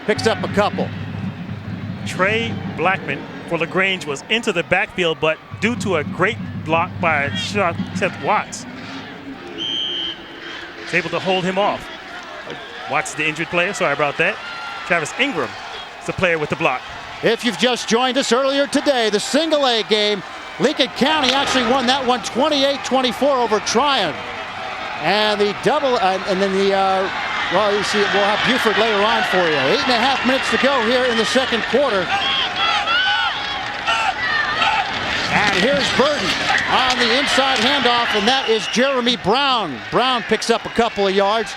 picks up a couple. Trey Blackman for LaGrange was into the backfield, but due to a great block by Seth Watts, was able to hold him off. Watts, the injured player, sorry about that. Travis Ingram is the player with the block. If you've just joined us earlier today, the single A game, Lincoln County actually won that one 28-24 over Tryon. And the double, and then the, well, you see, we'll have Buford later on for you. 8.5 minutes to go here in the second quarter. And here's Burden on the inside handoff, and that is Jeremy Brown. Brown picks up a couple of yards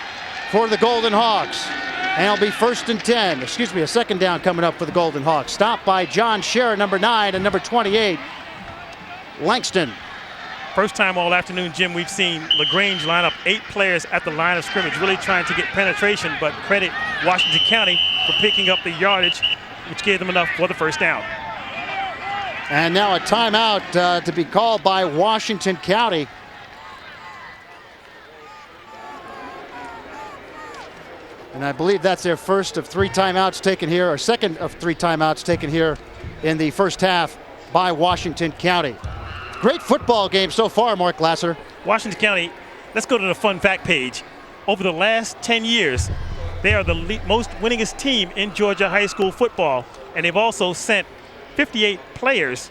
for the Golden Hawks. And it'll be 1st and 10. Excuse me, a 2nd down coming up for the Golden Hawks. Stopped by John Scherer, number 9, and number 28, Langston. First time all afternoon, Jim, we've seen LaGrange line up 8 players at the line of scrimmage, really trying to get penetration, but credit Washington County for picking up the yardage, which gave them enough for the first down. And now a timeout to be called by Washington County. And I believe that's their first of 3 timeouts taken here, or second of 3 timeouts taken here in the first half by Washington County. Great football game so far, Mark Glasser. Washington County, let's go to the fun fact page. Over the last 10 years, they are the most winningest team in Georgia high school football, and they've also sent 58 players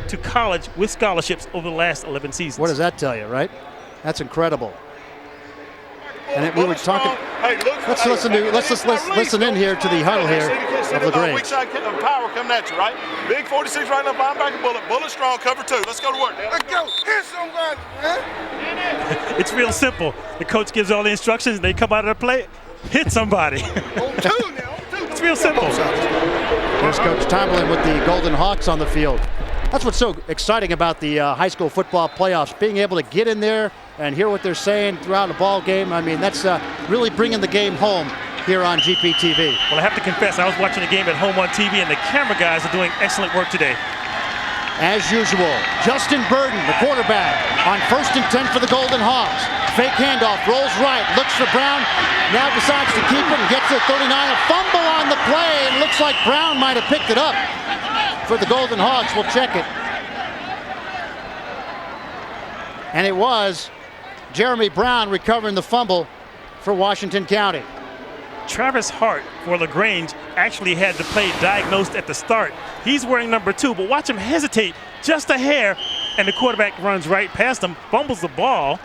to college with scholarships over the last 11 seasons. What does that tell you, right? That's incredible. And we were talking. Let's listen in here to the huddle here of LaGrange. Weak side power coming at you, right? Big 46 right now, linebacker Bullet. Bullet strong, cover 2. Let's go to work. Let's go. Hit somebody, man. It's real simple. The coach gives all the instructions. They come out of the play, hit somebody. It's real simple. Here's Coach Tomlin with the Golden Hawks on the field. That's what's so exciting about the high school football playoffs, being able to get in there and hear what they're saying throughout the ball game. I mean, that's really bringing the game home here on GPTV. Well, I have to confess, I was watching the game at home on TV, and the camera guys are doing excellent work today. As usual, Justin Burden, the quarterback, on 1st and 10 for the Golden Hawks. Fake handoff, rolls right, looks for Brown, now decides to keep it and gets to 39. A fumble on the play, and looks like Brown might have picked it up for the Golden Hawks. We'll check it. And it was Jeremy Brown recovering the fumble for Washington County. Travis Hart for LaGrange actually had the play diagnosed at the start. He's wearing number 2, but watch him hesitate just a hair, and the quarterback runs right past him, fumbles the ball,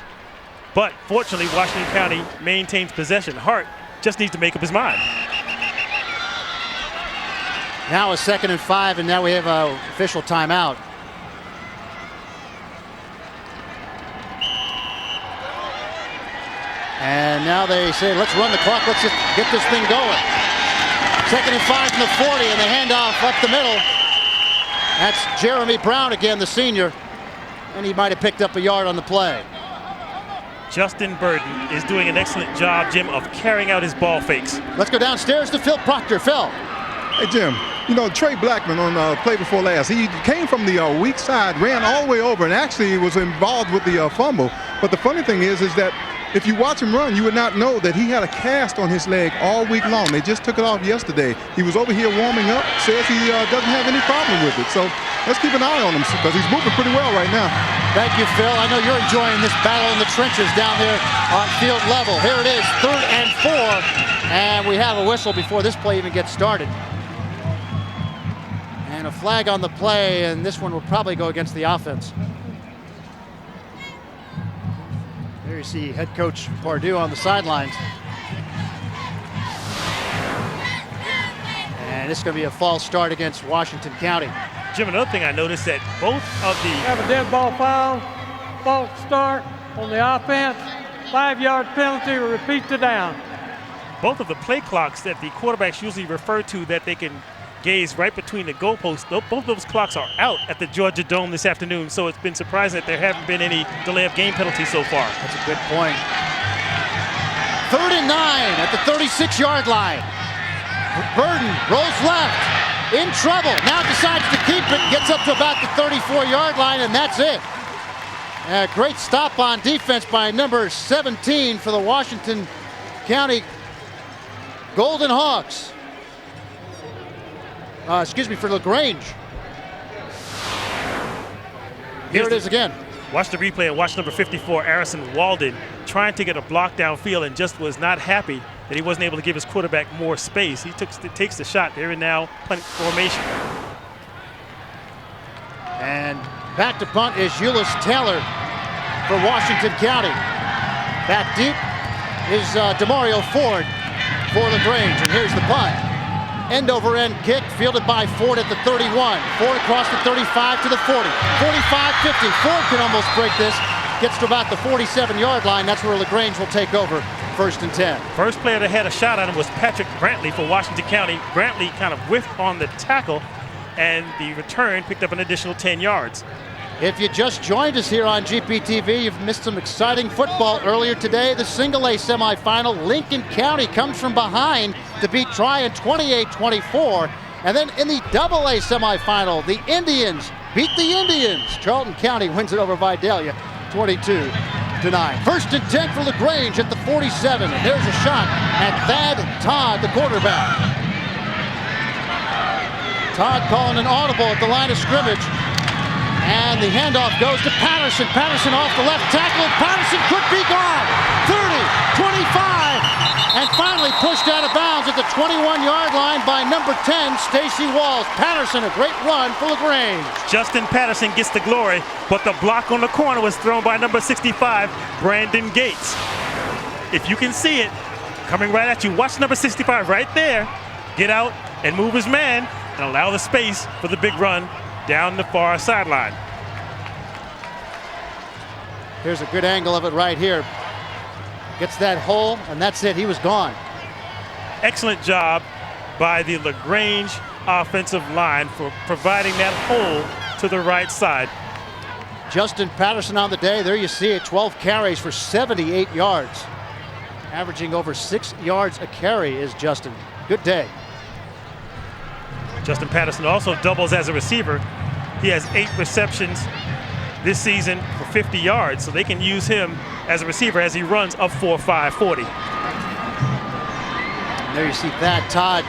but fortunately Washington County maintains possession. Hart just needs to make up his mind. Now a 2nd and 5, and now we have an official timeout. And now they say, let's run the clock, let's just get this thing going. 2nd and 5 from the 40, and the handoff up the middle. That's Jeremy Brown again, the senior, and he might have picked up a yard on the play. Justin Burden is doing an excellent job, Jim, of carrying out his ball fakes. Let's go downstairs to Phil Proctor. Phil. Hey, Jim, you know, Trey Blackman on play before last, he came from the weak side, ran all the way over, and actually was involved with the fumble. But the funny thing is that if you watch him run, you would not know that he had a cast on his leg all week long. They just took it off yesterday. He was over here warming up, says he doesn't have any problem with it. So let's keep an eye on him because he's moving pretty well right now. Thank you, Phil. I know you're enjoying this battle in the trenches down there on field level. Here it is, 3rd and 4, and we have a whistle before this play even gets started. And a flag on the play, and this one will probably go against the offense. There you see head coach Pardue on the sidelines. And this is going to be a false start against Washington County. Jim, another thing I noticed that both of the... Have a dead ball foul, false start on the offense, 5-yard penalty, repeat the down. Both of the play clocks that the quarterbacks usually refer to that they can gaze right between the goalposts, both of those clocks are out at the Georgia Dome this afternoon, so it's been surprising that there haven't been any delay of game penalties so far. That's a good point. 3rd and 9 at the 36-yard line. Burden rolls left, in trouble, now decides to keep it, gets up to about the 34-yard line, and that's it. A great stop on defense by number 17 for the Washington County Golden Hawks. For LaGrange. Here it is again. Watch the replay and watch number 54, Arison Walden, trying to get a block downfield and just was not happy that he wasn't able to give his quarterback more space. He takes the shot. They're in now punt formation. And back to punt is Euless Taylor for Washington County. Back deep is Demario Ford for LaGrange, and here's the punt. End-over-end kick fielded by Ford at the 31. Ford across the 35 to the 40. 45-50. Ford can almost break this. Gets to about the 47-yard line. That's where LaGrange will take over 1st and 10. First player that had a shot on him was Patrick Brantley for Washington County. Brantley kind of whiffed on the tackle, and the return picked up an additional 10 yards. If you just joined us here on GPTV, you've missed some exciting football earlier today. The single A semifinal, Lincoln County comes from behind to beat Tryon 28-24. And then in the double A semifinal, the Indians beat the Indians. Charlton County wins it over Vidalia 22-9. 1st and 10 for LaGrange at the 47. And there's a shot at Thad Todd, the quarterback. Todd calling an audible at the line of scrimmage. And the handoff goes to Patterson. Patterson off the left tackle. Patterson could be gone. 30, 25, and finally pushed out of bounds at the 21-yard line by number 10, Stacy Walls. Patterson, a great run for LaGrange. Justin Patterson gets the glory, but the block on the corner was thrown by number 65, Brandon Gates. if you can see it coming right at you, watch number 65 right there. Get out and move his man and allow the space for the big run down the far sideline. Here's a good angle of it right here. Gets that hole, and that's it. He was gone. Excellent job by the LaGrange offensive line for providing that hole to the right side. Justin Patterson on the day. There you see it. 12 carries for 78 yards. Averaging over 6 yards a carry is Justin. Good day. Justin Patterson also doubles as a receiver. He has 8 receptions this season for 50 yards, so they can use him as a receiver as he runs up 4.5 40. There you see Thad Todd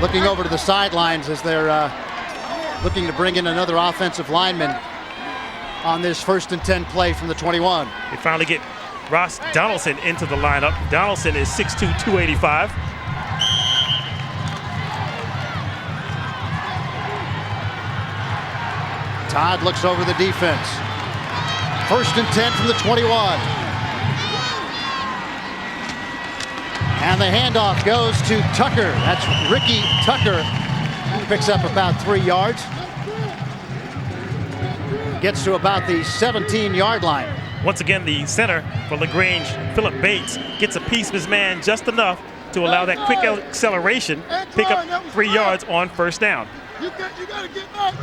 looking over to the sidelines as they're looking to bring in another offensive lineman on this 1st and 10 play from the 21. They finally get Ross Donaldson into the lineup. Donaldson is 6'2", 285. Todd looks over the defense. 1st and 10 from the 21. And the handoff goes to Tucker. That's Ricky Tucker. He picks up about 3 yards. Gets to about the 17-yard line. Once again, the center for LaGrange, Philip Bates, gets a piece of his man just enough to allow that quick acceleration, pick up 3 yards on 1st down. You gotta get back.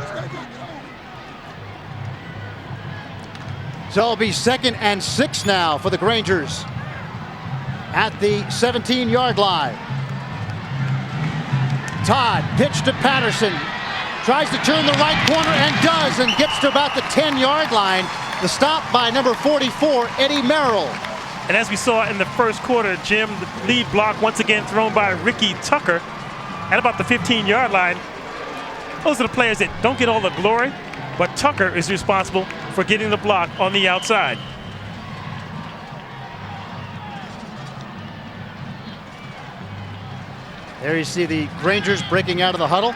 So it'll be 2nd and 6 now for the Grangers at the 17-yard line. Todd pitched to Patterson. Tries to turn the right corner and does, and gets to about the 10-yard line. The stop by number 44, Eddie Merrill. And as we saw in the 1st quarter, Jim, the lead block once again thrown by Ricky Tucker at about the 15-yard line. Those are the players that don't get all the glory, but Tucker is responsible for getting the block on the outside. There you see the Grangers breaking out of the huddle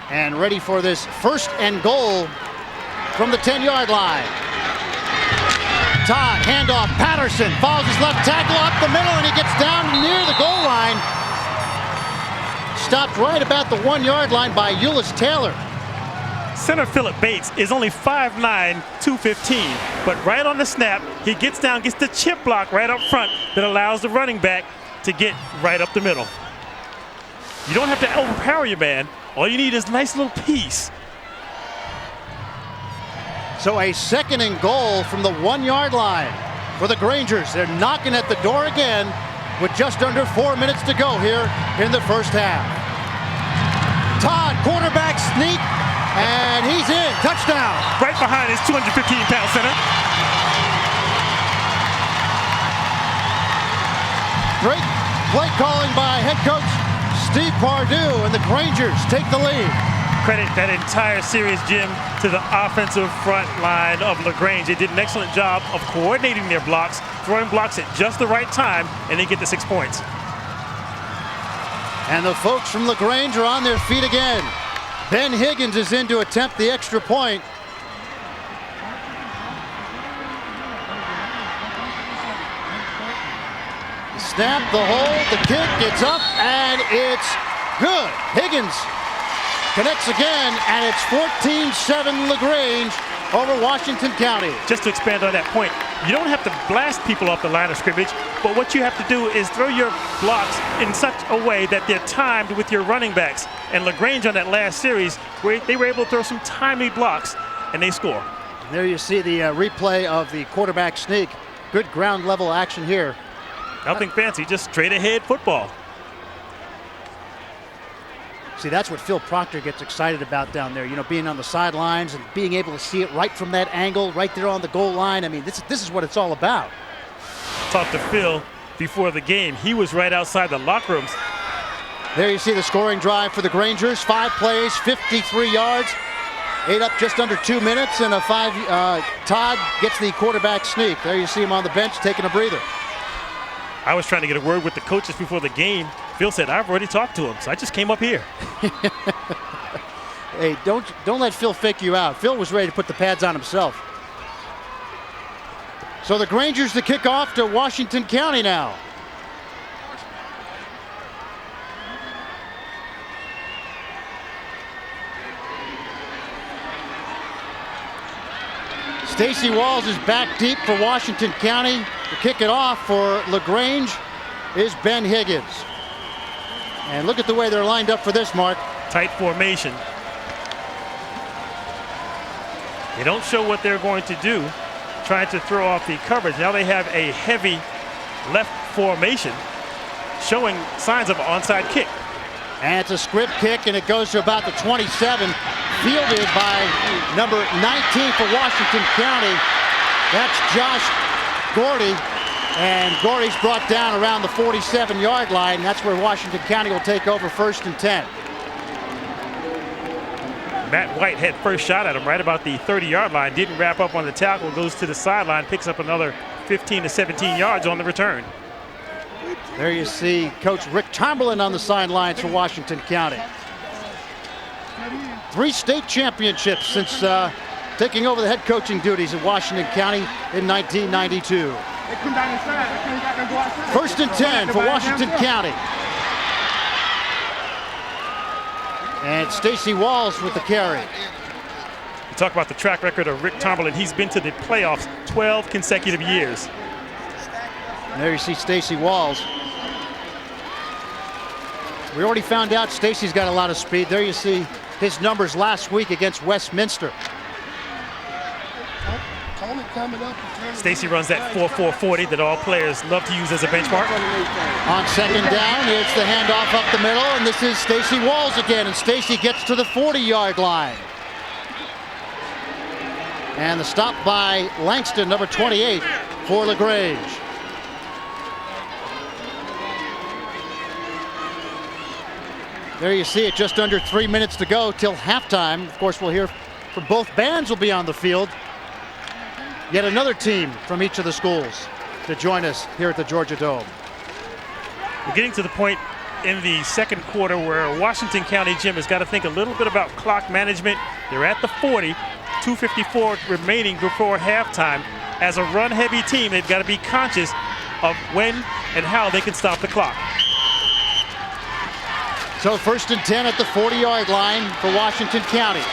and ready for this 1st and goal from the 10-yard line. Todd, handoff, Patterson follows his left tackle up the middle, and he gets down near the goal line. Stopped right about the 1-yard line by Ulyss Taylor. Center Philip Bates is only 5'9", 215, but right on the snap, he gets down, gets the chip block right up front that allows the running back to get right up the middle. You don't have to overpower your man. All you need is a nice little piece. So a 2nd and goal from the 1-yard line for the Grangers. They're knocking at the door again with just under 4 minutes to go here in the 1st half. Todd, quarterback sneak, and he's in. Touchdown. Right behind his 215-pound center. Great play calling by head coach Steve Pardue, and the Grangers take the lead. Credit that entire series, Jim, to the offensive front line of LaGrange. They did an excellent job of coordinating their blocks, throwing blocks at just the right time, and they get the 6 points. And the folks from LaGrange are on their feet again. Ben Higgins is in to attempt the extra point. Snap, the hold, the kick, it's up, and it's good. Higgins connects again, and it's 14-7 LaGrange over Washington County. Just to expand on that point, you don't have to blast people off the line of scrimmage, but what you have to do is throw your blocks in such a way that they're timed with your running backs. And LaGrange on that last series, they were able to throw some timely blocks, and they score. There you see the replay of the quarterback sneak. Good ground level action here. Nothing fancy, just straight ahead football. See, that's what Phil Proctor gets excited about down there, you know, being on the sidelines and being able to see it right from that angle, right there on the goal line. I mean, this is what it's all about. Talked to Phil before the game. He was right outside the locker rooms. There you see the scoring drive for the Grangers. 5 plays, 53 yards, 8 up just under 2 minutes, and a 5. Todd gets the quarterback sneak. There you see him on the bench taking a breather. I was trying to get a word with the coaches before the game. Phil said, I've already talked to him, so I just came up here. Hey, don't let Phil fake you out. Phil was ready to put the pads on himself. So the Grangers to kick off to Washington County now. Stacy Walls is back deep for Washington County. To kick it off for LaGrange is Ben Higgins. And look at the way they're lined up for this, Mark. Tight formation. They don't show what they're going to do, trying to throw off the coverage. Now they have a heavy left formation, showing signs of an onside kick. And it's a squib kick, and it goes to about the 27, fielded by number 19 for Washington County. That's Josh Gordy, and Gordy's brought down around the 47-yard line. That's where Washington County will take over 1st and 10. Matt White had first shot at him right about the 30-yard line, didn't wrap up on the tackle, goes to the sideline, picks up another 15 to 17 yards on the return. There you see Coach Rick Tomberlin on the sidelines for Washington County. 3 state championships since taking over the head coaching duties at Washington County in 1992. 1st and 10 for Washington County. And Stacy Walls with the carry. You talk about the track record of Rick Tomberlin. He's been to the playoffs 12 consecutive years. And there you see Stacy Walls. We already found out Stacy's got a lot of speed. There you see his numbers last week against Westminster. Stacy runs that 4.440 that all players love to use as a benchmark. On 2nd down, it's the handoff up the middle, and this is Stacy Walls again, and Stacy gets to the 40-yard line. And the stop by Langston, number 28, for LaGrange. There you see it, just under 3 minutes to go till halftime. Of course, we'll hear from both bands will be on the field. Yet another team from each of the schools to join us here at the Georgia Dome. We're getting to the point in the second quarter where Washington County, Jim, has got to think a little bit about clock management. They're at the 40, 2:54 remaining before halftime. As a run-heavy team, they've got to be conscious of when and how they can stop the clock. So 1st and 10 at the 40-yard line for Washington County.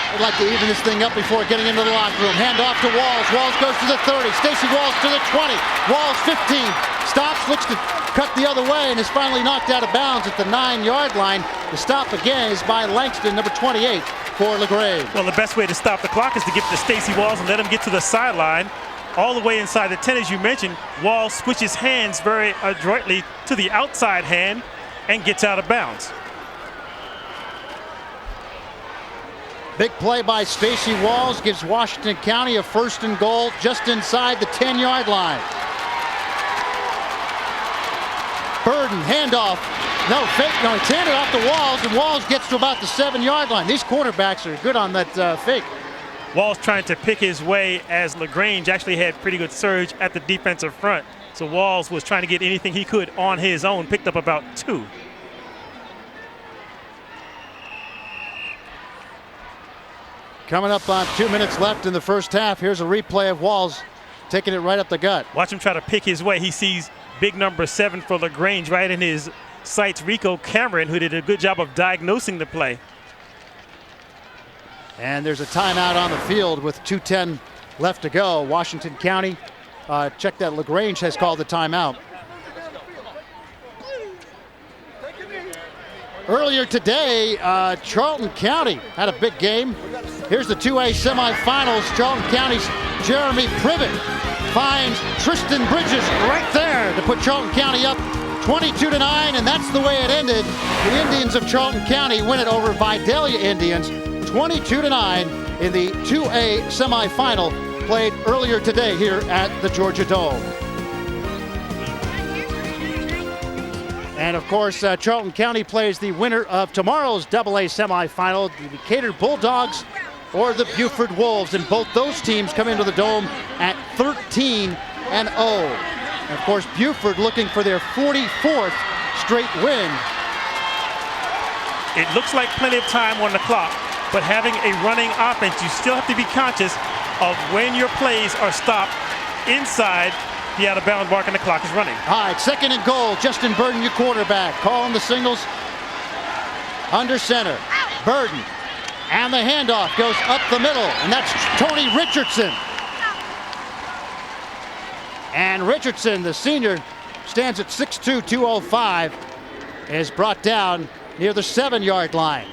I'd like to even this thing up before getting into the locker room. Hand off to Walls. Walls goes to the 30. Stacy Walls to the 20. Walls 15. Stops, looks to cut the other way, and is finally knocked out of bounds at the 9-yard line. The stop again is by Langston, number 28, for LaGrange. Well, the best way to stop the clock is to get to Stacy Walls and let him get to the sideline. All the way inside the 10, as you mentioned, Walls switches hands very adroitly to the outside hand and gets out of bounds. Big play by Stacy Walls gives Washington County a 1st and goal just inside the 10-yard line. Burden, handoff. No, fake. No, it's handed off to Walls, and Walls gets to about the 7-yard line. These quarterbacks are good on that fake. Walls trying to pick his way as LaGrange actually had pretty good surge at the defensive front. So Walls was trying to get anything he could on his own, picked up about 2. Coming up on 2 minutes left in the first half. Here's a replay of Walls taking it right up the gut. Watch him try to pick his way. He sees big number 7 for LaGrange right in his sights, Rico Cameron, who did a good job of diagnosing the play. And there's a timeout on the field with 2:10 left to go. Washington County, check that, LaGrange has called the timeout. Earlier today, Charlton County had a big game. Here's the 2A semifinals. Charlton County's Jeremy Privet finds Tristan Bridges right there to put Charlton County up 22-9, and that's the way it ended. The Indians of Charlton County win it over Vidalia Indians 22-9 in the 2A semifinal played earlier today here at the Georgia Dome. And of course, Charlton County plays the winner of tomorrow's AA semifinal, the Decatur Bulldogs or the Buford Wolves. And both those teams come into the Dome at 13-0. And of course, Buford looking for their 44th straight win. It looks like plenty of time on the clock, but having a running offense, you still have to be conscious of when your plays are stopped inside the out-of-bounds mark, and the clock is running. All right, 2nd and goal. Justin Burden, your quarterback. Calling the singles. Under center. Burden. And the handoff goes up the middle, and that's Tony Richardson. And Richardson, the senior, stands at 6'2", 205, is brought down near the 7-yard line.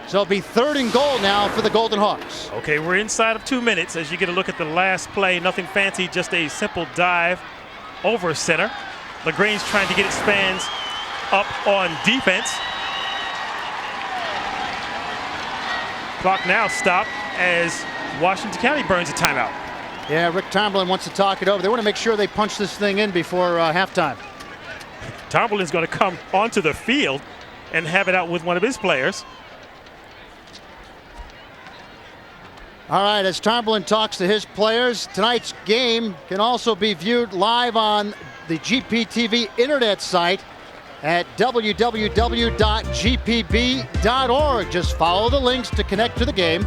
So it'll be 3rd and goal now for the Golden Hawks. Okay, we're inside of 2 minutes as you get a look at the last play. Nothing fancy, just a simple dive over center. LaGrange trying to get its fans up on defense. Clock now stopped as Washington County burns a timeout. Yeah, Rick Tomlin wants to talk it over. They want to make sure they punch this thing in before halftime. Tomlin's going to come onto the field and have it out with one of his players. All right, as Tomlin talks to his players, tonight's game can also be viewed live on the GPTV internet site at www.gpb.org. Just follow the links to connect to the game.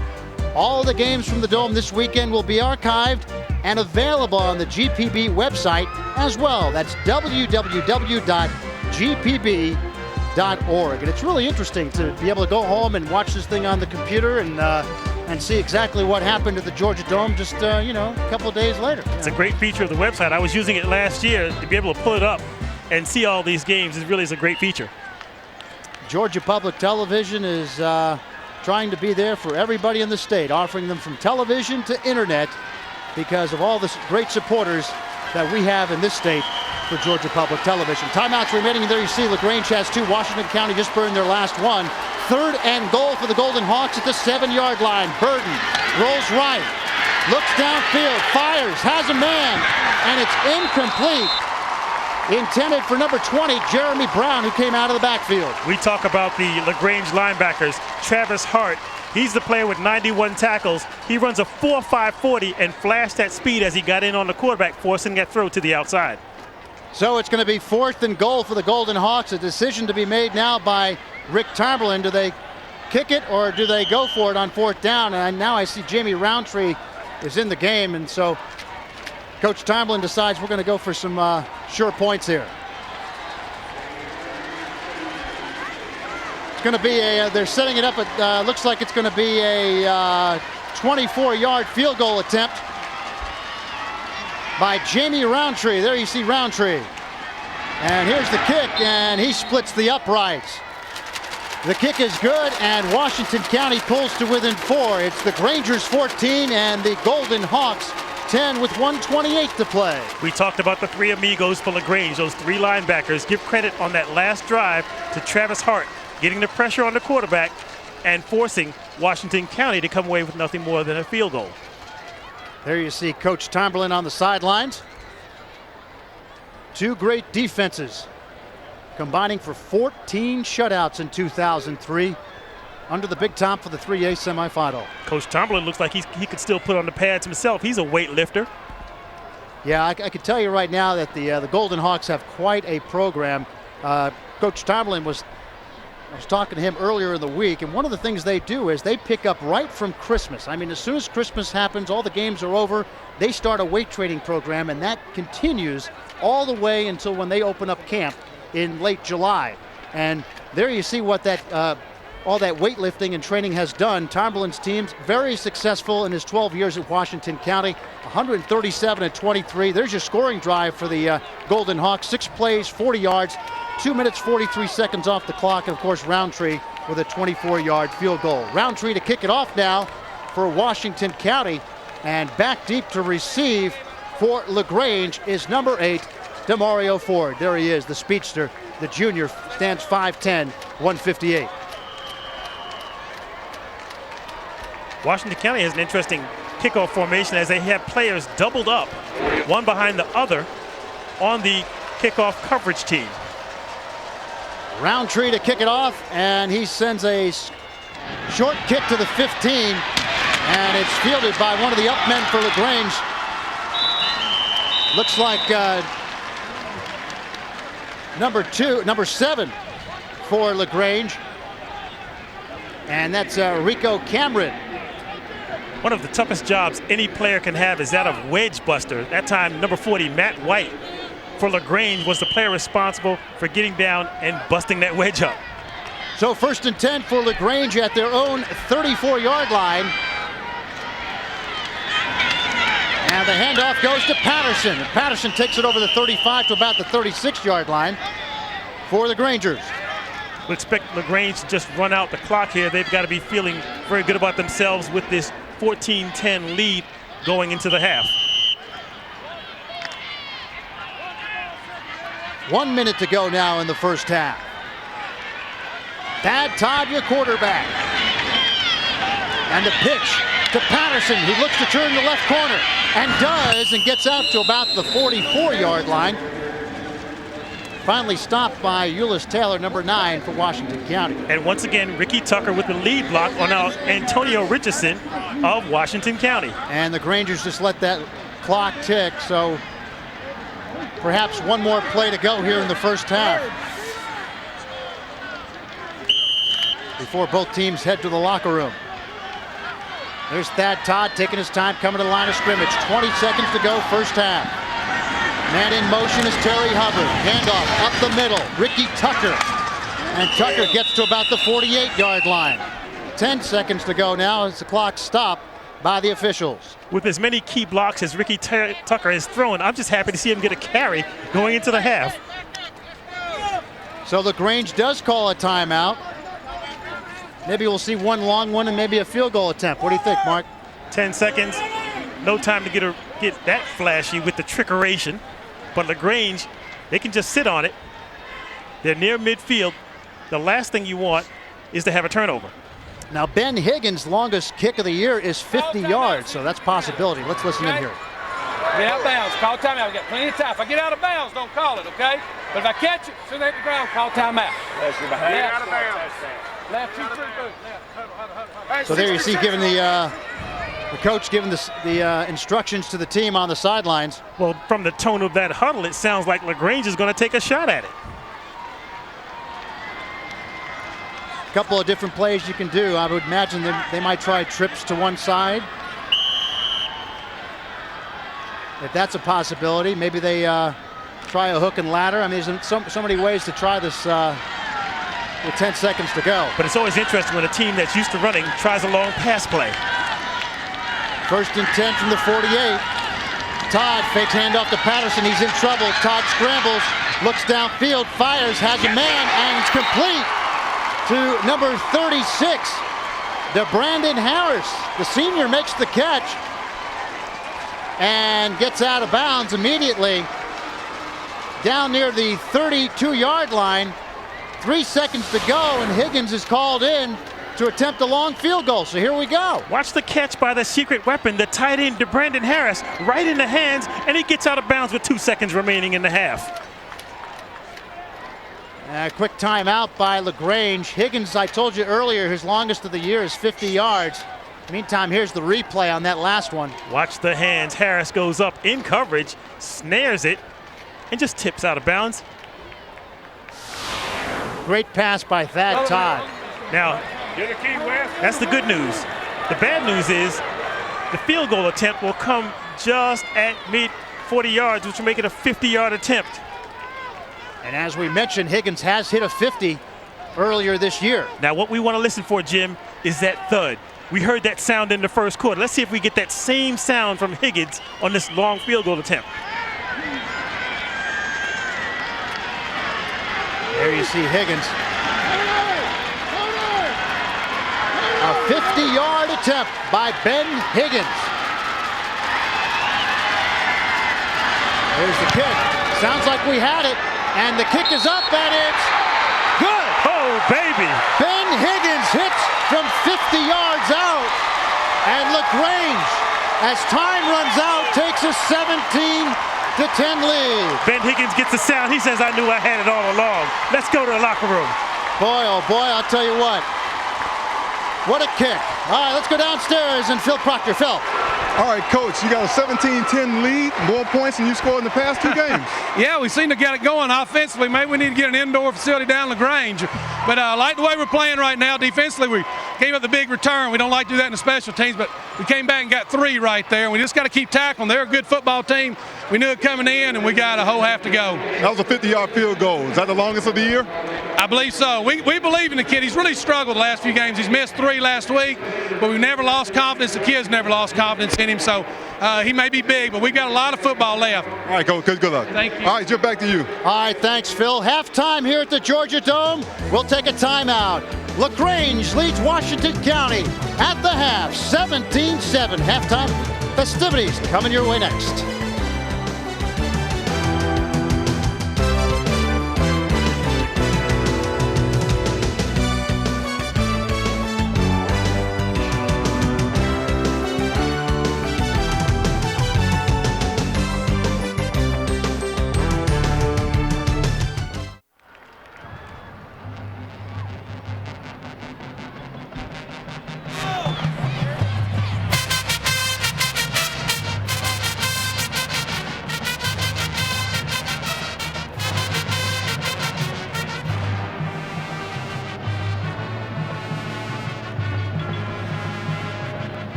All the games from the Dome this weekend will be archived and available on the GPB website as well. That's www.gpb.org. And it's really interesting to be able to go home and watch this thing on the computer and see exactly what happened at the Georgia Dome just, a couple of days later. It's a great feature of the website. I was using it last year to be able to pull it up and see all these games. It really is a great feature. Georgia Public Television is trying to be there for everybody in the state, offering them from television to internet because of all the great supporters that we have in this state for Georgia Public Television. Timeouts remaining. There you see LaGrange has 2. Washington County just burned their last one. 3rd and goal for the Golden Hawks at the 7-yard line. Burden rolls right, looks downfield, fires, has a man, and it's incomplete. Intended for number 20, Jeremy Brown, who came out of the backfield. We talk about the LaGrange linebackers. Travis Hart, he's the player with 91 tackles. He runs a 4.5 40 and flashed that speed as he got in on the quarterback, forcing that throw to the outside. So it's going to be 4th and goal for the Golden Hawks. A decision to be made now by Rick Tomlin. Do they kick it or do they go for it on 4th down? And now I see Jamie Roundtree is in the game, and so Coach Tomlin decides we're going to go for some sure points here. It's going to be they're setting it up at, looks like it's going to be a 24-yard field goal attempt by Jamie Roundtree. There you see Roundtree. And here's the kick, and he splits the uprights. The kick is good, and Washington County pulls to within 4. It's the Grangers 14 and the Golden Hawks 10 with 1:28 to play. We talked about the 3 amigos for LaGrange, those 3 linebackers. Give credit on that last drive to Travis Hart, getting the pressure on the quarterback and forcing Washington County to come away with nothing more than a field goal. There you see Coach Tomlin on the sidelines. 2 great defenses combining for 14 shutouts in 2003 under the big top for the 3A semifinal. Coach Tomlin looks like he could still put on the pads himself. He's a weightlifter. Yeah, I can tell you right now that the Golden Hawks have quite a program. Coach Tomlin I was talking to him earlier in the week, and one of the things they do is they pick up right from Christmas. I mean, as soon as Christmas happens, all the games are over, they start a weight training program, and that continues all the way until when they open up camp in late July. And there you see what that all that weightlifting and training has done. Tomlin's team's very successful in his 12 years at Washington County, 137-23. There's your scoring drive for the Golden Hawks. 6 plays, 40 yards, 2 minutes, 43 seconds off the clock. And of course, Roundtree with a 24-yard field goal. Roundtree to kick it off now for Washington County. And back deep to receive for LaGrange is number 8, Demario Ford. There he is, the speedster. The junior stands 5'10", 158. Washington County has an interesting kickoff formation as they have players doubled up, one behind the other, on the kickoff coverage team. Roundtree to kick it off, and he sends a short kick to the 15, and it's fielded by one of the up men for LaGrange. Looks like number 7 for LaGrange, and that's Rico Cameron. One of the toughest jobs any player can have is that of wedge buster. That time, number 40, Matt White, for LaGrange, was the player responsible for getting down and busting that wedge up. So 1st and 10 for LaGrange at their own 34-yard line. And the handoff goes to Patterson. And Patterson takes it over the 35 to about the 36-yard line for the Grangers. We expect LaGrange to just run out the clock here. They've got to be feeling very good about themselves with this 14-10 lead going into the half. 1 minute to go now in the first half. Thad Todd, your quarterback. And the pitch to Patterson. He looks to turn the left corner and does, and gets out to about the 44-yard line. Finally stopped by Euless Taylor, number 9 for Washington County. And once again, Ricky Tucker with the lead block on Antonio Richardson of Washington County. And the Grangers just let that clock tick, so perhaps one more play to go here in the first half before both teams head to the locker room. There's Thad Todd taking his time, coming to the line of scrimmage. 20 seconds to go, first half. Man in motion is Terry Hubbard. Handoff up the middle, Ricky Tucker. And Tucker gets to about the 48-yard line. 10 seconds to go now as the clock stopped by the officials. With as many key blocks as Ricky Tucker has thrown, I'm just happy to see him get a carry going into the half. So LaGrange does call a timeout. Maybe we'll see one long one and maybe a field goal attempt. What do you think, Mark? 10 seconds. No time to get that flashy with the trickeration. But LaGrange, they can just sit on it. They're near midfield. The last thing you want is to have a turnover. Now, Ben Higgins' longest kick of the year is 50 yards, so that's a possibility. Let's listen in here. Get out of bounds, call timeout. We got plenty of time. If I get out of bounds, don't call it, okay? But if I catch it, soon as I hit the ground, call timeout. Get out of bounds. Left, 2, 3, boom. So there you see, giving the coach giving the instructions to the team on the sidelines. Well, from the tone of that huddle, it sounds like LaGrange is going to take a shot at it. A couple of different plays you can do. I would imagine they might try trips to one side. If that's a possibility, maybe they try a hook and ladder. I mean, there's so many ways to try this with 10 seconds to go. But it's always interesting when a team that's used to running tries a long pass play. 1st and 10 from the 48. Todd fakes handoff to Patterson. He's in trouble. Todd scrambles, looks downfield, fires, has a man, and it's complete to number 36, DeBrandon Harris. The senior makes the catch and gets out of bounds immediately down near the 32-yard line. 3 seconds to go, and Higgins is called in to attempt a long field goal. So here we go. Watch the catch by the secret weapon, the tight end, DeBrandon Harris, right in the hands, and he gets out of bounds with 2 seconds remaining in the half. A quick timeout by LaGrange. Higgins, I told you earlier, his longest of the year is 50 yards. Meantime, here's the replay on that last one. Watch the hands. Harris goes up in coverage, snares it, and just tips out of bounds. Great pass by Thad Todd. Now, that's the good news. The bad news is the field goal attempt will come just at mid 40 yards, which will make it a 50-yard attempt. And as we mentioned, Higgins has hit a 50 earlier this year. Now, what we want to listen for, Jim, is that thud. We heard that sound in the first quarter. Let's see if we get that same sound from Higgins on this long field goal attempt. There you see Higgins. A 50-yard attempt by Ben Higgins. There's the kick. Sounds like we had it. And the kick is up, and it's good. Oh, baby. Ben Higgins hits from 50 yards out. And LaGrange, as time runs out, takes a 17-10 lead. Ben Higgins gets the sound. He says, I knew I had it all along. Let's go to the locker room. Boy, oh boy, I'll tell you what. What a kick. All right, let's go downstairs and Phil Proctor. Phil. All right, Coach, you got a 17-10 lead, more points than you scored in the past 2 games. Yeah, we seem to get it going offensively. Maybe we need to get an indoor facility down LaGrange. But I like the way we're playing right now. Defensively, we gave up the big return. We don't like to do that in the special teams, but we came back and got 3 right there. And we just got to keep tackling. They're a good football team. We knew it coming in, and we got a whole half to go. That was a 50-yard field goal. Is that the longest of the year? I believe so. We believe in the kid. He's really struggled the last few games. He's missed 3 last week, but we've never lost confidence. The kid's never lost confidence in him. So he may be big, but we've got a lot of football left. All right, Coach. Good luck. Thank you. All right, Jim, back to you. All right, thanks, Phil. Halftime here at the Georgia Dome. We'll take a timeout. LaGrange leads Washington County at the half, 17-7. Halftime festivities coming your way next.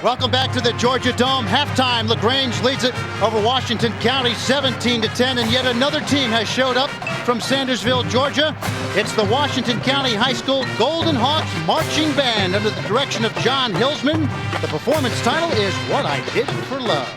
Welcome back to the Georgia Dome. Halftime, LaGrange leads it over Washington County 17-10, and yet another team has showed up from Sandersville, Georgia. It's the Washington County High School Golden Hawks Marching Band under the direction of John Hilsman. The performance title is What I Did for Love.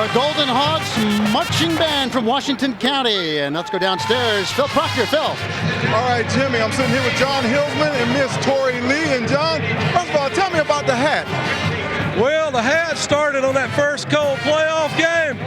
The Golden Hawks marching band from Washington County. And let's go downstairs. Phil Proctor. Phil. All right, Jimmy, I'm sitting here with John Hillsman and Miss Tori Lee. And John, first of all, tell me about the hat. Well, the hat started on that first Cole playoff game,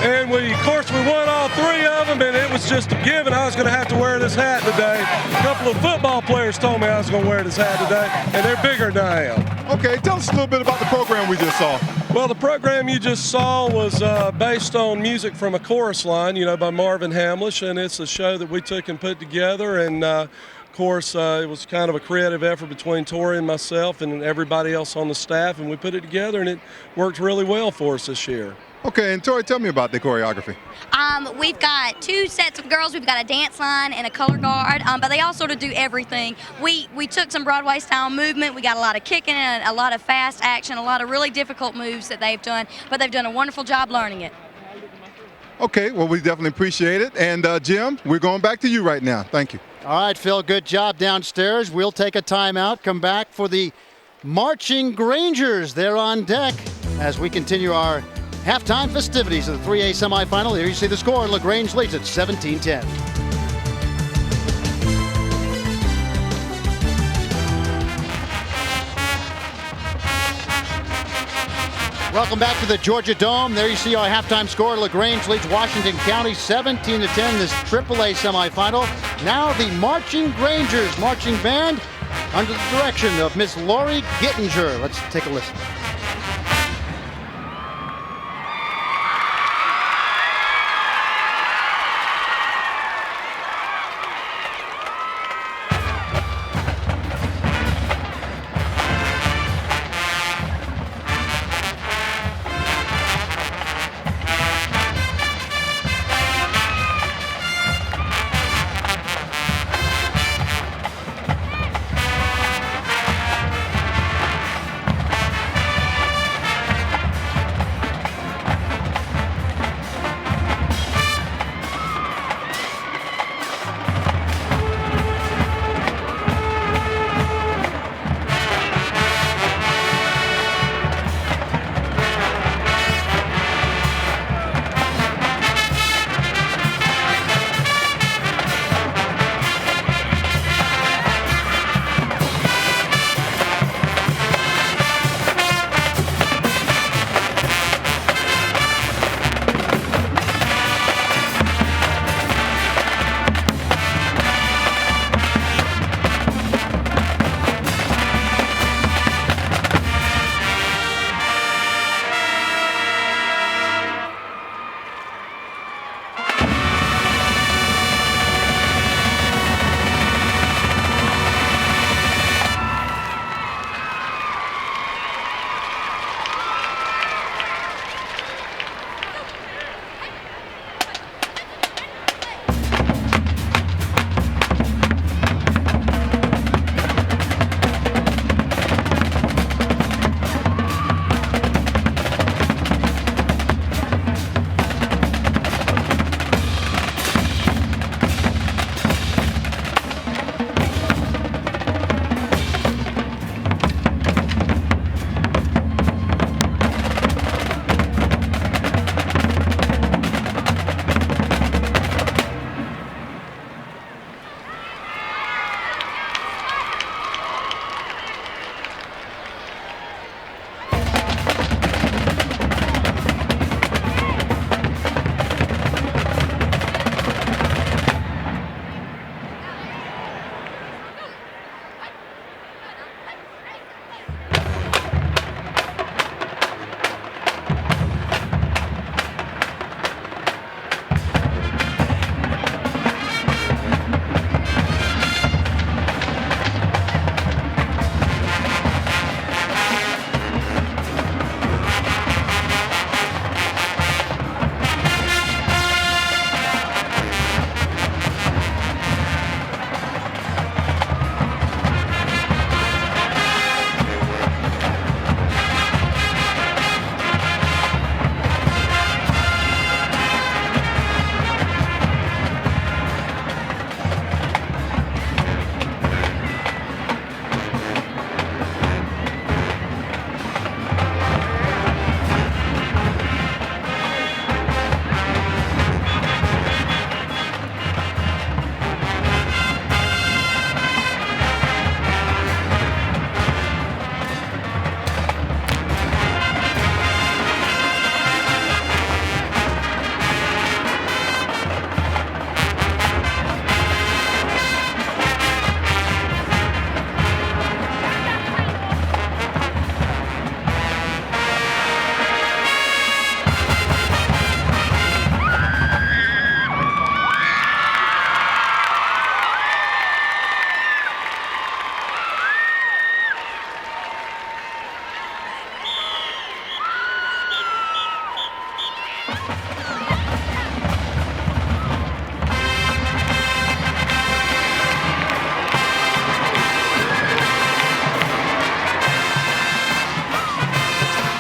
and of course, we won all 3 of them, and it was just a given I was going to have to wear this hat today. A couple of football players told me I was going to wear this hat today, and they're bigger than I am. Okay, tell us a little bit about the program we just saw. Well, the program you just saw was based on music from A Chorus Line, by Marvin Hamlish, and it's a show that we took and put together, and of course, it was kind of a creative effort between Tori and myself and everybody else on the staff, and we put it together, and it worked really well for us this year. Okay, and Tori, tell me about the choreography. We've got 2 sets of girls. We've got a dance line and a color guard, but they all sort of do everything. We took some Broadway-style movement. We got a lot of kicking and a lot of fast action, a lot of really difficult moves that they've done, but they've done a wonderful job learning it. Okay, well, we definitely appreciate it. And, Jim, we're going back to you right now. Thank you. All right, Phil, good job downstairs. We'll take a timeout, come back for the Marching Grangers. They're on deck as we continue our halftime festivities of the 3A semifinal. Here you see the score. LaGrange leads at 17-10. Welcome back to the Georgia Dome. There you see our halftime score. LaGrange leads Washington County 17-10, this AAA semifinal. Now the Marching Grangers marching band under the direction of Miss Lori Gittinger. Let's take a listen.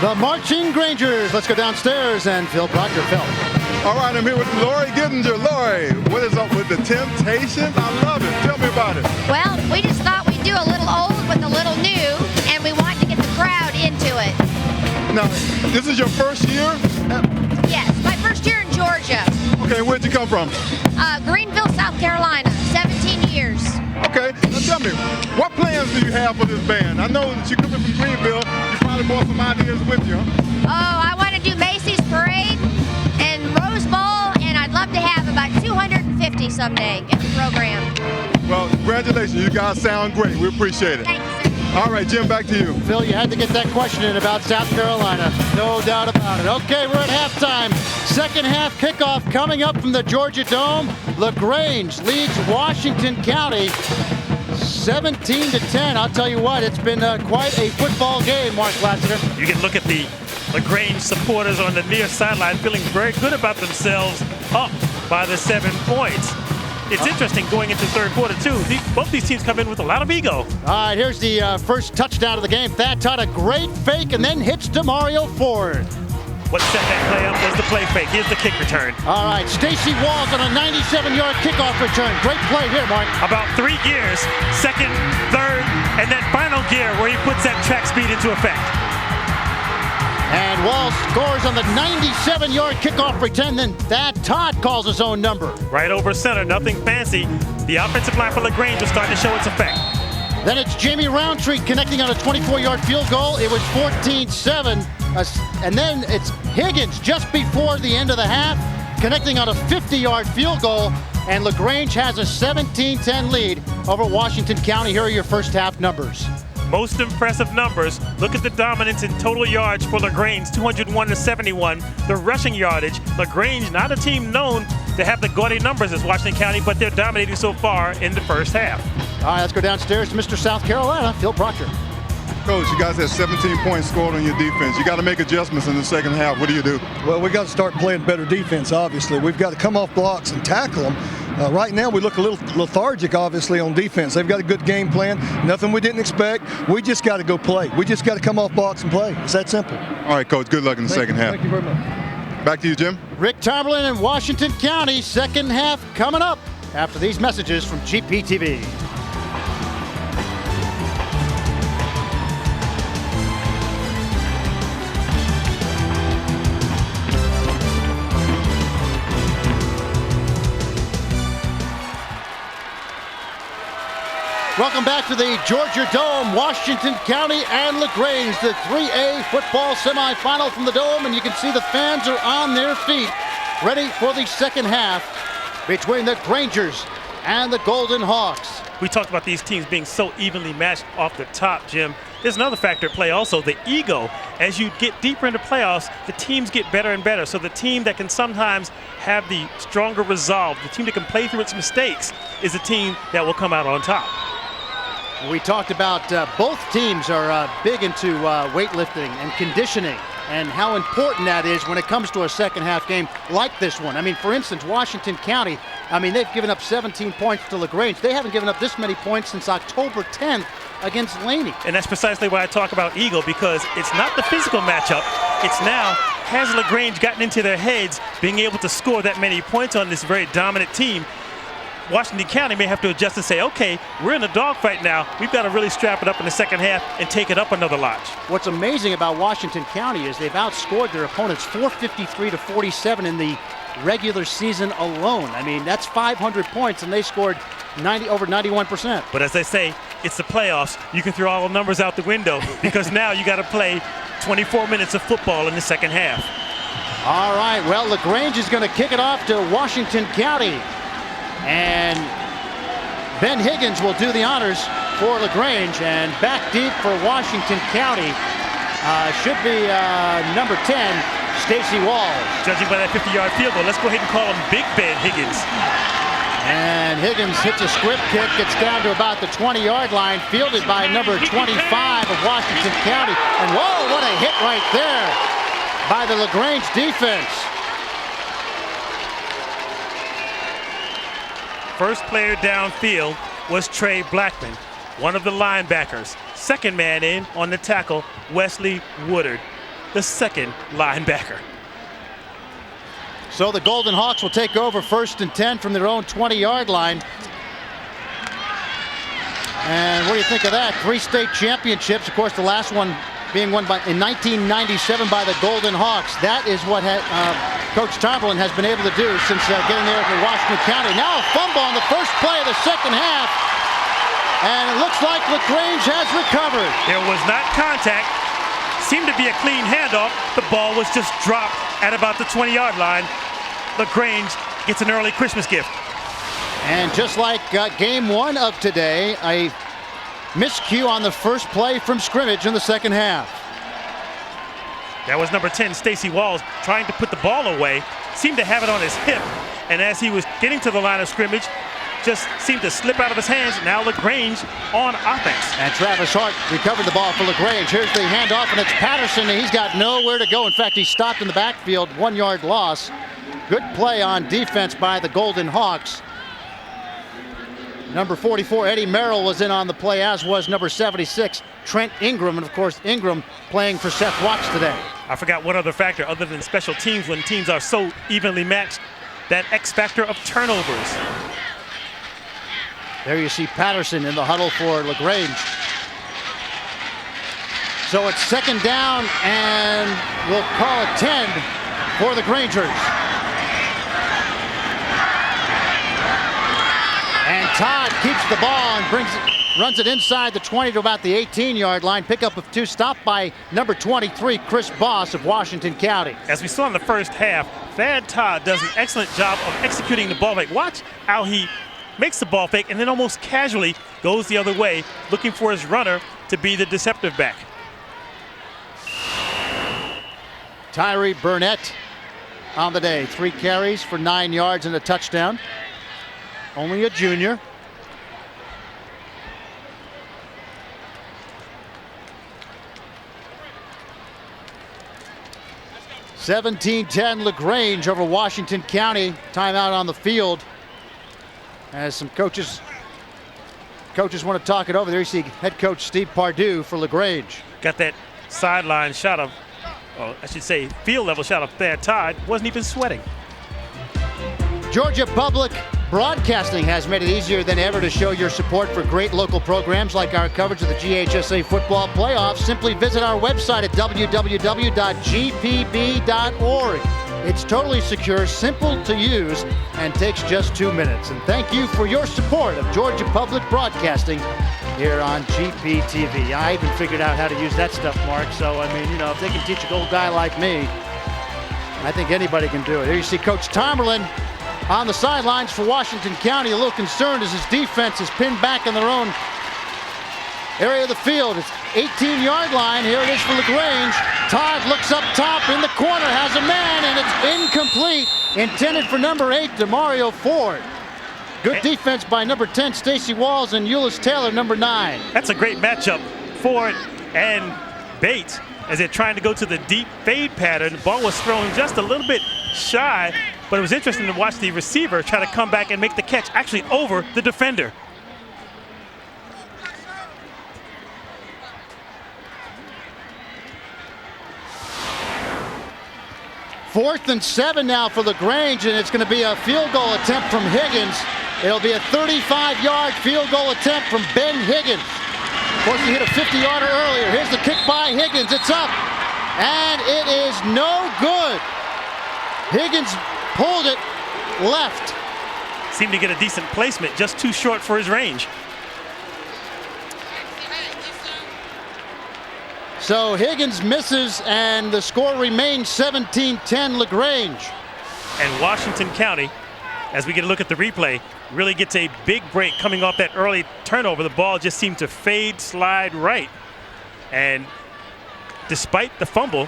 The Marching Grangers. Let's go downstairs and Phil Proctor. Phil. All right, I'm here with Lori Gittinger. Lori, what is up with the Temptations? I love it. Tell me about it. Well, we just thought we'd do a little old with a little new, and we wanted to get the crowd into it. Now, this is your first year? Yes, my first year in Georgia. Okay, where'd you come from? Greenville, South Carolina, 17 years. Okay, now tell me, what plans do you have for this band? I know that you're coming from Greenville. You probably brought some ideas with you, huh? Oh, I want to do Macy's Parade and Rose Bowl, and I'd love to have about 250 someday in the program. Well, congratulations. You guys sound great. We appreciate it. Thank you, sir. All right, Jim, back to you. Phil, you had to get that question in about South Carolina. No doubt about it. Okay, we're at halftime. Second half kickoff coming up from the Georgia Dome. LaGrange leads Washington County 17-10. I'll tell you what, it's been quite a football game, Mark Lassiter. You can look at the LaGrange supporters on the near sideline feeling very good about themselves, up by the 7 points. It's interesting going into third quarter, too. Both these teams come in with a lot of ego. All right, here's the first touchdown of the game. Thad Todd, a great fake and then hits DeMario Ford. What set that play up was the play fake. Here's the kick return. All right, Stacy Walls on a 97-yard kickoff return. Great play here, Mark. About 3 gears, second, third, and then final gear where he puts that track speed into effect. And Walls scores on the 97-yard kickoff return. Then Thad Todd calls his own number. Right over center, nothing fancy. The offensive line for LaGrange will start to show its effect. Then it's Jamie Roundtree connecting on a 24-yard field goal. It was 14-7. And then it's Higgins just before the end of the half, connecting on a 50-yard field goal. And LaGrange has a 17-10 lead over Washington County. Here are your first half numbers. Most impressive numbers. Look at the dominance in total yards for LaGrange, 201-71. The rushing yardage, LaGrange, not a team known to have the gaudy numbers as Washington County, but they're dominating so far in the first half. All right, let's go downstairs to Mr. South Carolina, Phil Proctor. Coach, you guys had 17 points scored on your defense. You got to make adjustments in the second half. What do you do? Well, we got to start playing better defense, obviously. We've got to come off blocks and tackle them. Right now, we look a little lethargic, obviously, on defense. They've got a good game plan, nothing we didn't expect. We just got to go play. We just got to come off blocks and play. It's that simple. All right, Coach, good luck in the second half. Thank you very much. Back to you, Jim. Rick Tomberlin in Washington County, second half coming up after these messages from GPTV. Welcome back to the Georgia Dome, Washington County and LaGrange, the 3A football semifinal from the Dome, and you can see the fans are on their feet, ready for the second half between the Grangers and the Golden Hawks. We talked about these teams being so evenly matched off the top, Jim. There's another factor at play also, the ego. As you get deeper into playoffs, the teams get better and better. So the team that can sometimes have the stronger resolve, the team that can play through its mistakes, is the team that will come out on top. We talked about both teams are big into weightlifting and conditioning and how important that is when it comes to a second half game like this one. I mean, for instance, Washington County, I mean, they've given up 17 points to LaGrange. They haven't given up this many points since October 10th against Laney. And that's precisely why I talk about ego, because it's not the physical matchup. It's now, has LaGrange gotten into their heads being able to score that many points on this very dominant team? Washington County may have to adjust and say, okay, we're in a dogfight now. We've got to really strap it up in the second half and take it up another notch. What's amazing about Washington County is they've outscored their opponents 453-47 in the regular season alone. I mean, that's 500 points, and they scored over 91%. But as they say, it's the playoffs. You can throw all the numbers out the window because now you got to play 24 minutes of football in the second half. All right, well, LaGrange is going to kick it off to Washington County. And Ben Higgins will do the honors for LaGrange, and back deep for Washington County should be number 10, Stacy Walls. Judging by that 50-yard field goal, let's go ahead and call him Big Ben Higgins. And Higgins hits a squib kick, gets down to about the 20-yard line, fielded by number 25 of Washington County. And whoa, what a hit right there by the LaGrange defense. First player downfield was Trey Blackman, one of the linebackers. Second man in on the tackle, Wesley Woodard. the second linebacker. So the Golden Hawks will take over 1st and 10 from their own 20-yard line. And what do you think of that? 3 state championships. Of course, the last one being won in 1997 by the Golden Hawks. That is what Coach Tomlin has been able to do since getting there for Washington County. Now a fumble on the first play of the second half. And it looks like LaGrange has recovered. There was not contact. Seemed to be a clean handoff. The ball was just dropped at about the 20-yard line. LaGrange gets an early Christmas gift. And just like game 1 of today, a miscue on the first play from scrimmage in the second half. That was number 10, Stacy Walls, trying to put the ball away. Seemed to have it on his hip. And as he was getting to the line of scrimmage, just seemed to slip out of his hands. Now LaGrange on offense. And Travis Hart recovered the ball for LaGrange. Here's the handoff, and it's Patterson, and he's got nowhere to go. In fact, he stopped in the backfield, 1-yard loss. Good play on defense by the Golden Hawks. Number 44, Eddie Merrill, was in on the play, as was number 76, Trent Ingram. And of course, Ingram playing for Seth Watts today. I forgot one other factor other than special teams when teams are so evenly matched. That X factor of turnovers. There you see Patterson in the huddle for LaGrange. So it's 2nd down, and we'll call it 10 for the Grangers. And Todd keeps the ball and runs it inside the 20 to about the 18-yard line. Pickup of 2, stopped by number 23, Chris Boss of Washington County. As we saw in the first half, Thad Todd does an excellent job of executing the ball fake. Watch how he makes the ball fake and then almost casually goes the other way, looking for his runner to be the deceptive back. Tyree Burnett on the day. 3 carries for 9 yards and a touchdown. Only a junior. (17-10) LaGrange over Washington County. Timeout on the field. As some coaches want to talk it over there. You see head coach Steve Pardue for LaGrange. Got that sideline shot of, oh, I should say field level shot of Thad Todd. Wasn't even sweating. Georgia Public Broadcasting has made it easier than ever to show your support for great local programs like our coverage of the GHSA football playoffs. Simply visit our website at www.gpb.org. It's totally secure, simple to use, and takes just 2 minutes. And thank you for your support of Georgia Public Broadcasting here on GPTV. I even figured out how to use that stuff, Mark. So, I mean, you know, if they can teach a old guy like me, I think anybody can do it. Here you see Coach Tomberlin on the sidelines for Washington County, a little concerned as his defense is pinned back in their own area of the field. It's 18-yard line. Here it is for LaGrange. Todd looks up top in the corner, has a man, and it's incomplete. Intended for number 8, Demario Ford. Good defense by number 10, Stacy Walls, and Euless Taylor, number 9. That's a great matchup. Ford and Bates, as they're trying to go to the deep fade pattern. The ball was thrown just a little bit shy, but it was interesting to watch the receiver try to come back and make the catch, actually over the defender. Fourth and 7 now for LaGrange, and it's going to be a field goal attempt from Higgins. It'll be a 35-yard field goal attempt from Ben Higgins. Of course, he hit a 50-yarder earlier. Here's the kick by Higgins. It's up, and it is no good. Higgins pulled it left. Seemed to get a decent placement, just too short for his range. So Higgins misses, and the score remains 17-10 LaGrange. And Washington County, as we get a look at the replay, really gets a big break coming off that early turnover. The ball just seemed to fade, slide right. And despite the fumble,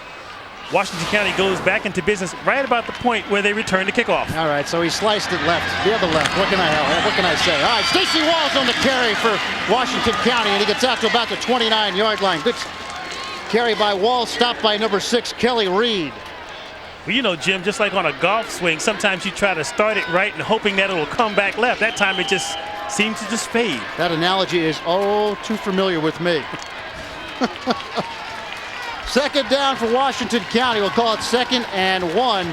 Washington County goes back into business right about the point where they return the kickoff. All right, so he sliced it left, the other left. What can I say? All right, Stacy Walls on the carry for Washington County, and he gets out to about the 29-yard line. Good carry by Walls, stopped by number 6, Kelly Reed. Well, you know, Jim, just like on a golf swing, sometimes you try to start it right and hoping that it'll come back left. That time it just seems to just fade. That analogy is too familiar with me. Second down for Washington County. We'll call it 2nd and 1.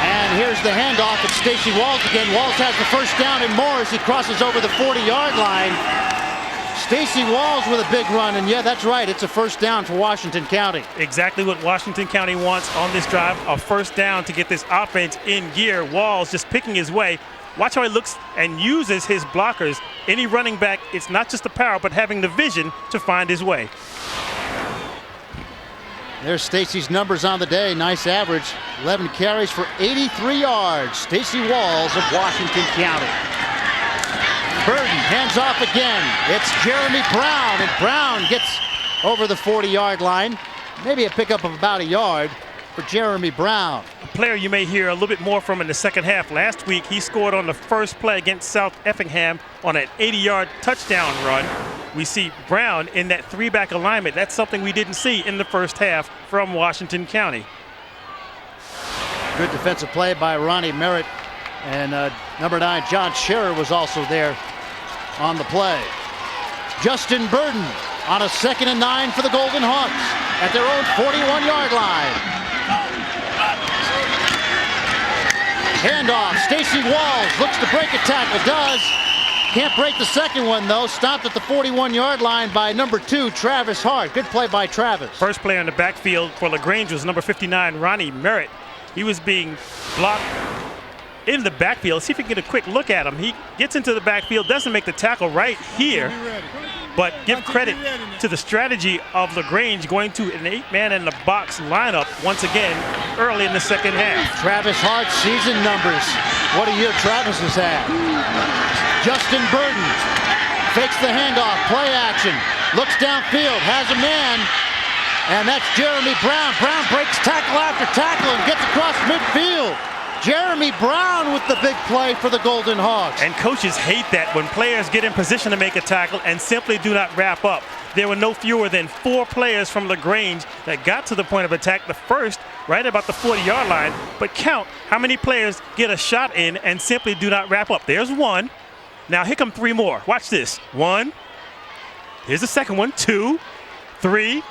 And here's the handoff. It's Stacy Walls again. Walls has the first down and more as he crosses over the 40-yard line. Stacy Walls with a big run, and yeah, that's right. It's a first down for Washington County. Exactly what Washington County wants on this drive, a first down to get this offense in gear. Walls just picking his way. Watch how he looks and uses his blockers. Any running back, it's not just the power, but having the vision to find his way. There's Stacy's numbers on the day. Nice average. 11 carries for 83 yards. Stacy Walls of Washington County. Burden hands off again. It's Jeremy Brown, and Brown gets over the 40-yard line. Maybe a pickup of about a yard for Jeremy Brown. A player you may hear a little bit more from in the second half. Last week, he scored on the first play against South Effingham on an 80-yard touchdown run. We see Brown in that 3-back alignment. That's something we didn't see in the first half from Washington County. Good defensive play by Ronnie Merritt. And number 9, John Scherer, was also there on the play. Justin Burden on a 2nd and 9 for the Golden Hawks at their own 41-yard line. Handoff. Stacy Walls looks to break a tackle. Does. Can't break the second one, though. Stopped at the 41-yard line by number 2, Travis Hart. Good play by Travis. First player in the backfield for LaGrange was number 59, Ronnie Merritt. He was being blocked in the backfield. See if we can get a quick look at him. He gets into the backfield, doesn't make the tackle right here, but give credit to the strategy of LaGrange going to an 8-man in the box lineup once again early in the second half. Travis Hart's season numbers. What a year Travis has had. Justin Burden fakes the handoff, play action, looks downfield, has a man, and that's Jeremy Brown. Brown breaks tackle after tackle and gets across midfield. Jeremy Brown with the big play for the Golden Hawks. And coaches hate that when players get in position to make a tackle and simply do not wrap up. There were no fewer than 4 players from LaGrange that got to the point of attack. The first right about the 40-yard line, but count how many players get a shot in and simply do not wrap up. There's 1. Now here come 3 more. Watch this. 1. Here's the second one. 2, 3.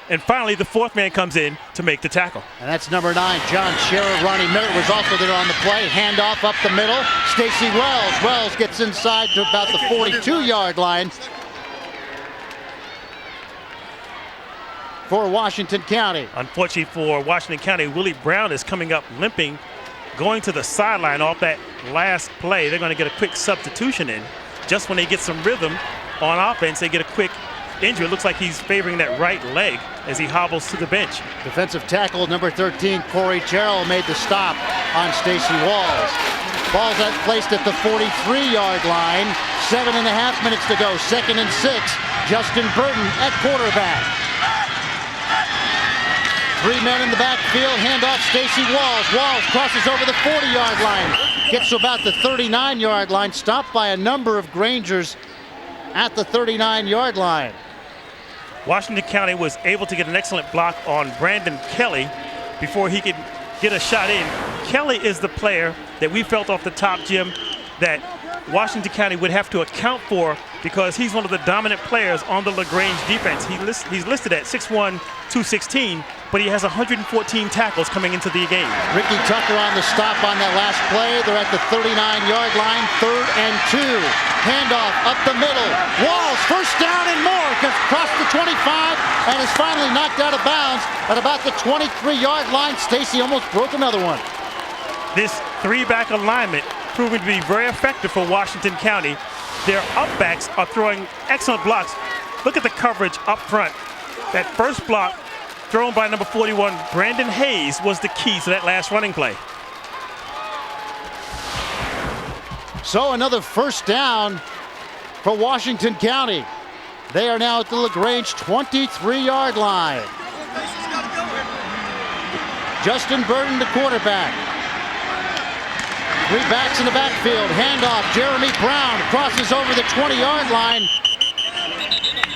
And finally, the 4th man comes in to make the tackle. And that's number 9, John Scherer. Ronnie Merritt was also there on the play. Handoff up the middle. Stacy Wells. Wells gets inside to about the 42-yard line for Washington County. Unfortunately for Washington County, Willie Brown is coming up limping, going to the sideline off that last play. They're going to get a quick substitution in. Just when they get some rhythm on offense, they get a quick injury. It looks like he's favoring that right leg as he hobbles to the bench. Defensive tackle number 13, Corey Terrell, made the stop on Stacy Walls. Ball's placed at the 43-yard line. 7.5 minutes to go. 2nd and 6. Justin Burden at quarterback. 3 men in the backfield. Handoff Stacy Walls. Walls crosses over the 40-yard line. Gets to about the 39-yard line. Stopped by a number of Grangers at the 39-yard line. Washington County was able to get an excellent block on Brandon Kelly before he could get a shot in. Kelly is the player that we felt off the top, Jim, that Washington County would have to account for because he's one of the dominant players on the LaGrange defense. He's listed at 6'1", 216, but he has 114 tackles coming into the game. Ricky Tucker on the stop on that last play. They're at the 39-yard line, 3rd and 2. Handoff up the middle. Walls, first down and more, across the 25 and is finally knocked out of bounds at about the 23-yard line. Stacy almost broke another one. This 3-back alignment proving to be very effective for Washington County. Their upbacks are throwing excellent blocks. Look at the coverage up front. That first block thrown by number 41, Brandon Hayes, was the key to that last running play. So another first down for Washington County. They are now at the LaGrange 23-yard line. Justin Burden, the quarterback. 3 backs in the backfield. Handoff. Jeremy Brown crosses over the 20-yard line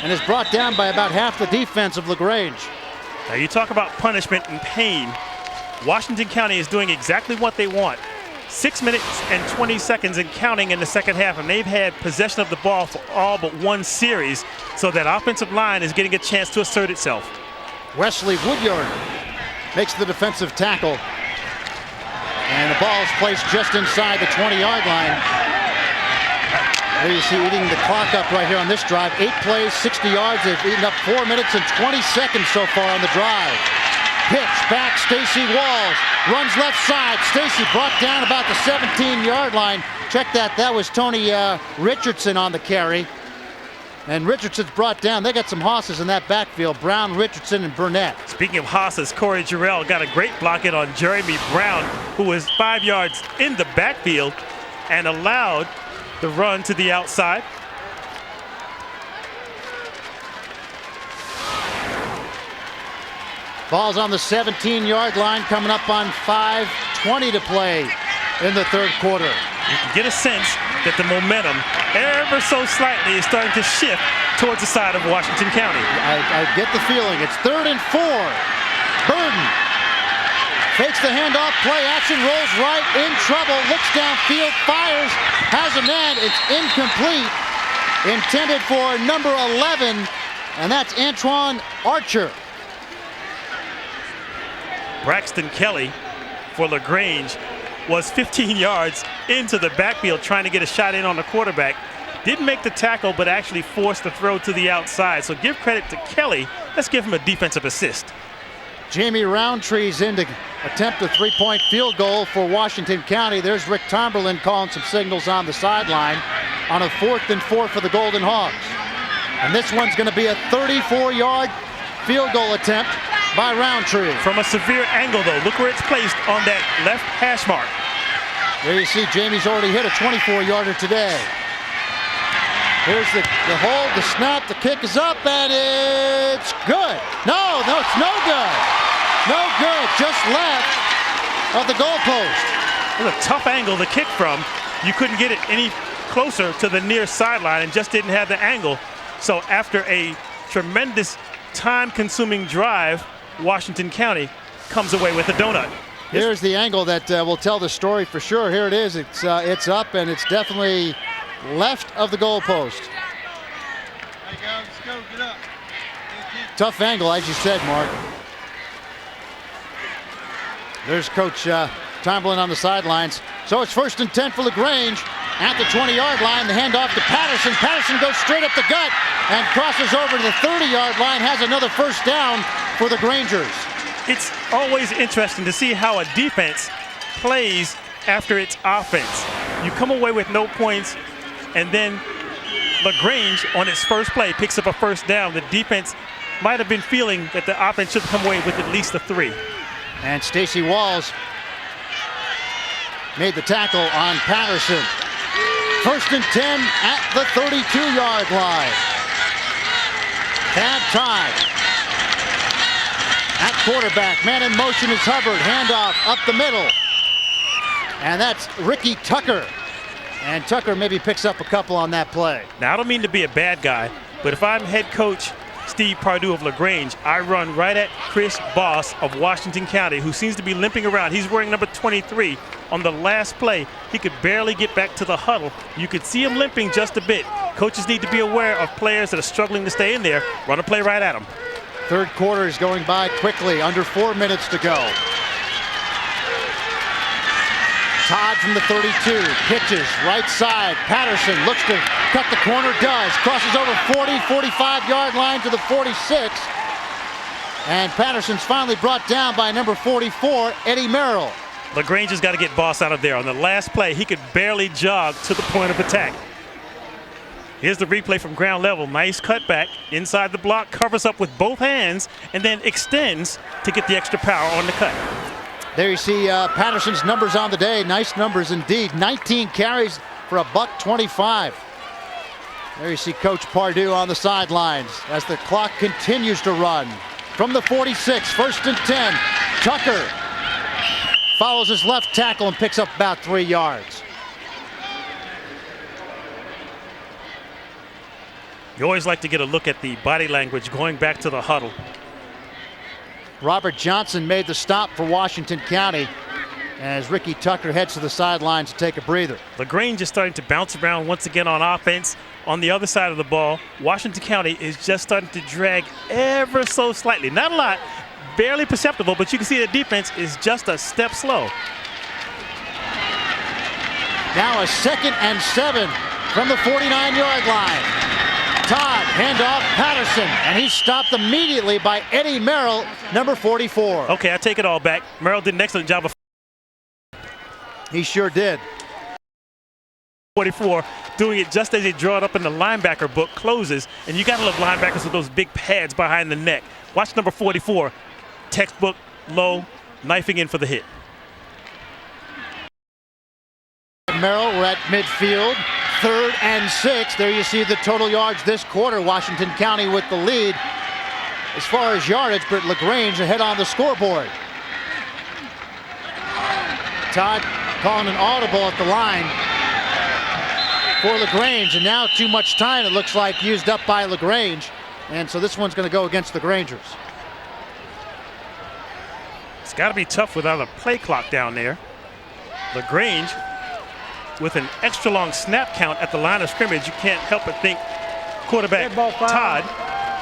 and is brought down by about half the defense of LaGrange. Now you talk about punishment and pain. Washington County is doing exactly what they want. 6 minutes and 20 seconds and counting in the second half, and they've had possession of the ball for all but one series, so that offensive line is getting a chance to assert itself. Wesley Woodyard makes the defensive tackle, and the ball is placed just inside the 20-yard line. There you see eating the clock up right here on this drive. 8 plays, 60 yards. They've eaten up 4 minutes and 20 seconds so far on the drive. Pitch back, Stacy Walls runs left side. Stacy brought down about the 17-yard line. Check that. That was Tony Richardson on the carry. And Richardson's brought down. They got some hosses in that backfield. Brown, Richardson, and Burnett. Speaking of hosses, Corey Jarrell got a great block it on Jeremy Brown, who was 5 yards in the backfield and allowed the run to the outside. Ball's on the 17-yard line, coming up on 5:20 to play in the third quarter. You can get a sense that the momentum, ever so slightly, is starting to shift towards the side of Washington County. I get the feeling. It's 3rd and 4. Burden fakes the handoff, play action, rolls right, in trouble, looks downfield, fires, has a man. It's incomplete. Intended for number 11, and that's Antoine Archer. Braxton Kelly for LaGrange was 15 yards into the backfield trying to get a shot in on the quarterback. Didn't make the tackle, but actually forced the throw to the outside. So give credit to Kelly. Let's give him a defensive assist. Jamie Roundtree's in to attempt a 3-point field goal for Washington County. There's Rick Tomberlin calling some signals on the sideline on a 4th and 4 for the Golden Hawks. And this one's going to be a 34-yard field goal attempt by Roundtree. From a severe angle, though. Look where it's placed on that left hash mark. There you see Jamie's already hit a 24-yarder today. Here's the hold, the snap, the kick is up, and it's good. No, it's no good. No good, just left of the goalpost. It was a tough angle to kick from. You couldn't get it any closer to the near sideline and just didn't have the angle. So after a tremendous time-consuming drive, Washington County comes away with a donut. Here's the angle that will tell the story for sure. Here it is. It's up, and it's definitely left of the goalpost. Hey guys, let's go. Get up. Tough angle, as you said, Mark. There's Coach Tomberlin on the sidelines. So it's 1st and 10 for LaGrange at the 20-yard line. The handoff to Patterson. Patterson goes straight up the gut and crosses over to the 30-yard line. Has another first down for the Grangers. It's always interesting to see how a defense plays after its offense. You come away with no points, and then LaGrange on its first play picks up a first down. The defense might have been feeling that the offense should come away with at least a 3. And Stacy Walls made the tackle on Patterson. 1st and 10 at the 32-yard line. Bad tie. At quarterback, man in motion is Hubbard. Handoff up the middle. And that's Ricky Tucker. And Tucker maybe picks up a couple on that play. Now, I don't mean to be a bad guy, but if I'm head coach Steve Pardue of LaGrange, I run right at Chris Boss of Washington County, who seems to be limping around. He's wearing number 23. On the last play, he could barely get back to the huddle. You could see him limping just a bit. Coaches need to be aware of players that are struggling to stay in there. Run a play right at him. Third quarter is going by quickly, under 4 minutes to go. Todd from the 32, pitches right side. Patterson looks to cut the corner, does. Crosses over 40, 45-yard line to the 46. And Patterson's finally brought down by number 44, Eddie Merrill. LaGrange has got to get Boss out of there. On the last play, he could barely jog to the point of attack. Here's the replay from ground level. Nice cutback inside the block, covers up with both hands, and then extends to get the extra power on the cut. There you see Patterson's numbers on the day. Nice numbers indeed. 19 carries for $125. There you see Coach Pardue on the sidelines as the clock continues to run. From the 46, 1st and 10. Tucker follows his left tackle and picks up about 3 yards. You always like to get a look at the body language going back to the huddle. Robert Johnson made the stop for Washington County. as Ricky Tucker heads to the sidelines to take a breather. LaGrange is starting to bounce around once again on offense. On the other side of the ball, Washington County is just starting to drag ever so slightly. Not a lot, barely perceptible, but you can see the defense is just a step slow. Now a 2nd and 7 from the 49-yard line. Todd, handoff, Patterson, and he's stopped immediately by Eddie Merrill, number 44. Okay, I take it all back. Merrill did an excellent job of. He sure did. 44, doing it just as they draw it up in the linebacker book, closes, and you gotta love linebackers with those big pads behind the neck. Watch number 44, textbook, low, knifing in for the hit. Merrill, we're at midfield, 3rd and 6. There you see the total yards this quarter. Washington County with the lead. As far as yardage, but LaGrange ahead on the scoreboard. Todd calling an audible at the line for LaGrange, and now too much time, it looks like, used up by LaGrange, and so this one's going to go against the Grangers. It's got to be tough without a play clock down there. LaGrange with an extra long snap count at the line of scrimmage. You can't help but think quarterback Todd.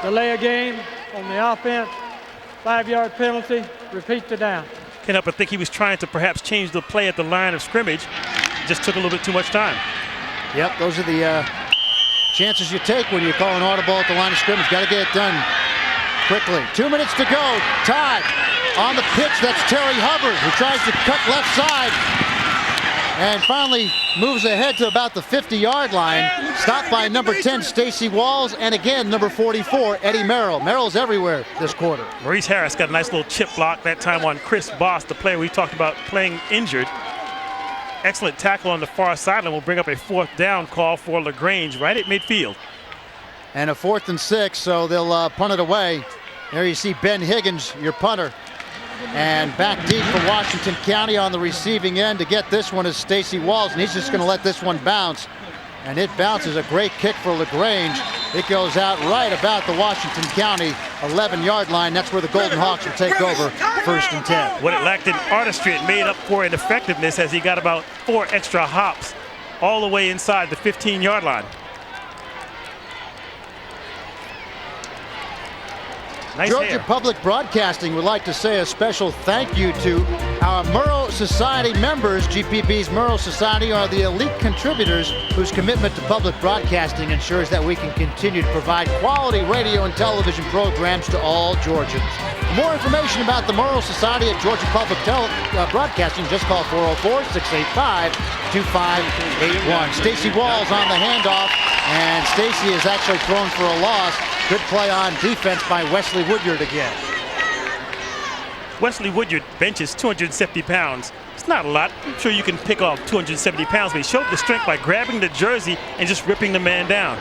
Delay a game on the offense, 5-yard penalty, repeat the down. Can't help but think he was trying to perhaps change the play at the line of scrimmage. Just took a little bit too much time. Yep, those are the chances you take when you call an audible at the line of scrimmage. Got to get it done quickly. 2 minutes to go. Todd on the pitch. That's Terry Hubbard, who tries to cut left side and finally moves ahead to about the 50-yard line. Stopped by number 10, Stacy Walls, and again, number 44, Eddie Merrill. Merrill's everywhere this quarter. Maurice Harris got a nice little chip block that time on Chris Boss, the player we talked about playing injured. Excellent tackle on the far sideline will bring up a 4th down call for LaGrange right at midfield. And a 4th and 6, so they'll punt it away. There you see Ben Higgins, your punter. And back deep for Washington County on the receiving end to get this one is Stacy Walls, and he's just going to let this one bounce. And it bounces, a great kick for LaGrange. It goes out right about the Washington County 11-yard line. That's where the Golden Hawks will take over 1st and 10. What it lacked in artistry, it made up for in effectiveness as he got about 4 extra hops all the way inside the 15-yard line. Nice Georgia hair. Public Broadcasting would like to say a special thank you to our Murrow Society members. GPB's Murrow Society are the elite contributors whose commitment to public broadcasting ensures that we can continue to provide quality radio and television programs to all Georgians. For more information about the Murrow Society at Georgia Public Broadcasting, just call 404-685-2581. Stacy Walls on the handoff, and Stacy is actually thrown for a loss. Good play on defense by Wesley Woodyard again. Wesley Woodyard benches 270 pounds. It's not a lot. I'm sure you can pick off 270 pounds, but he showed the strength by grabbing the jersey and just ripping the man down.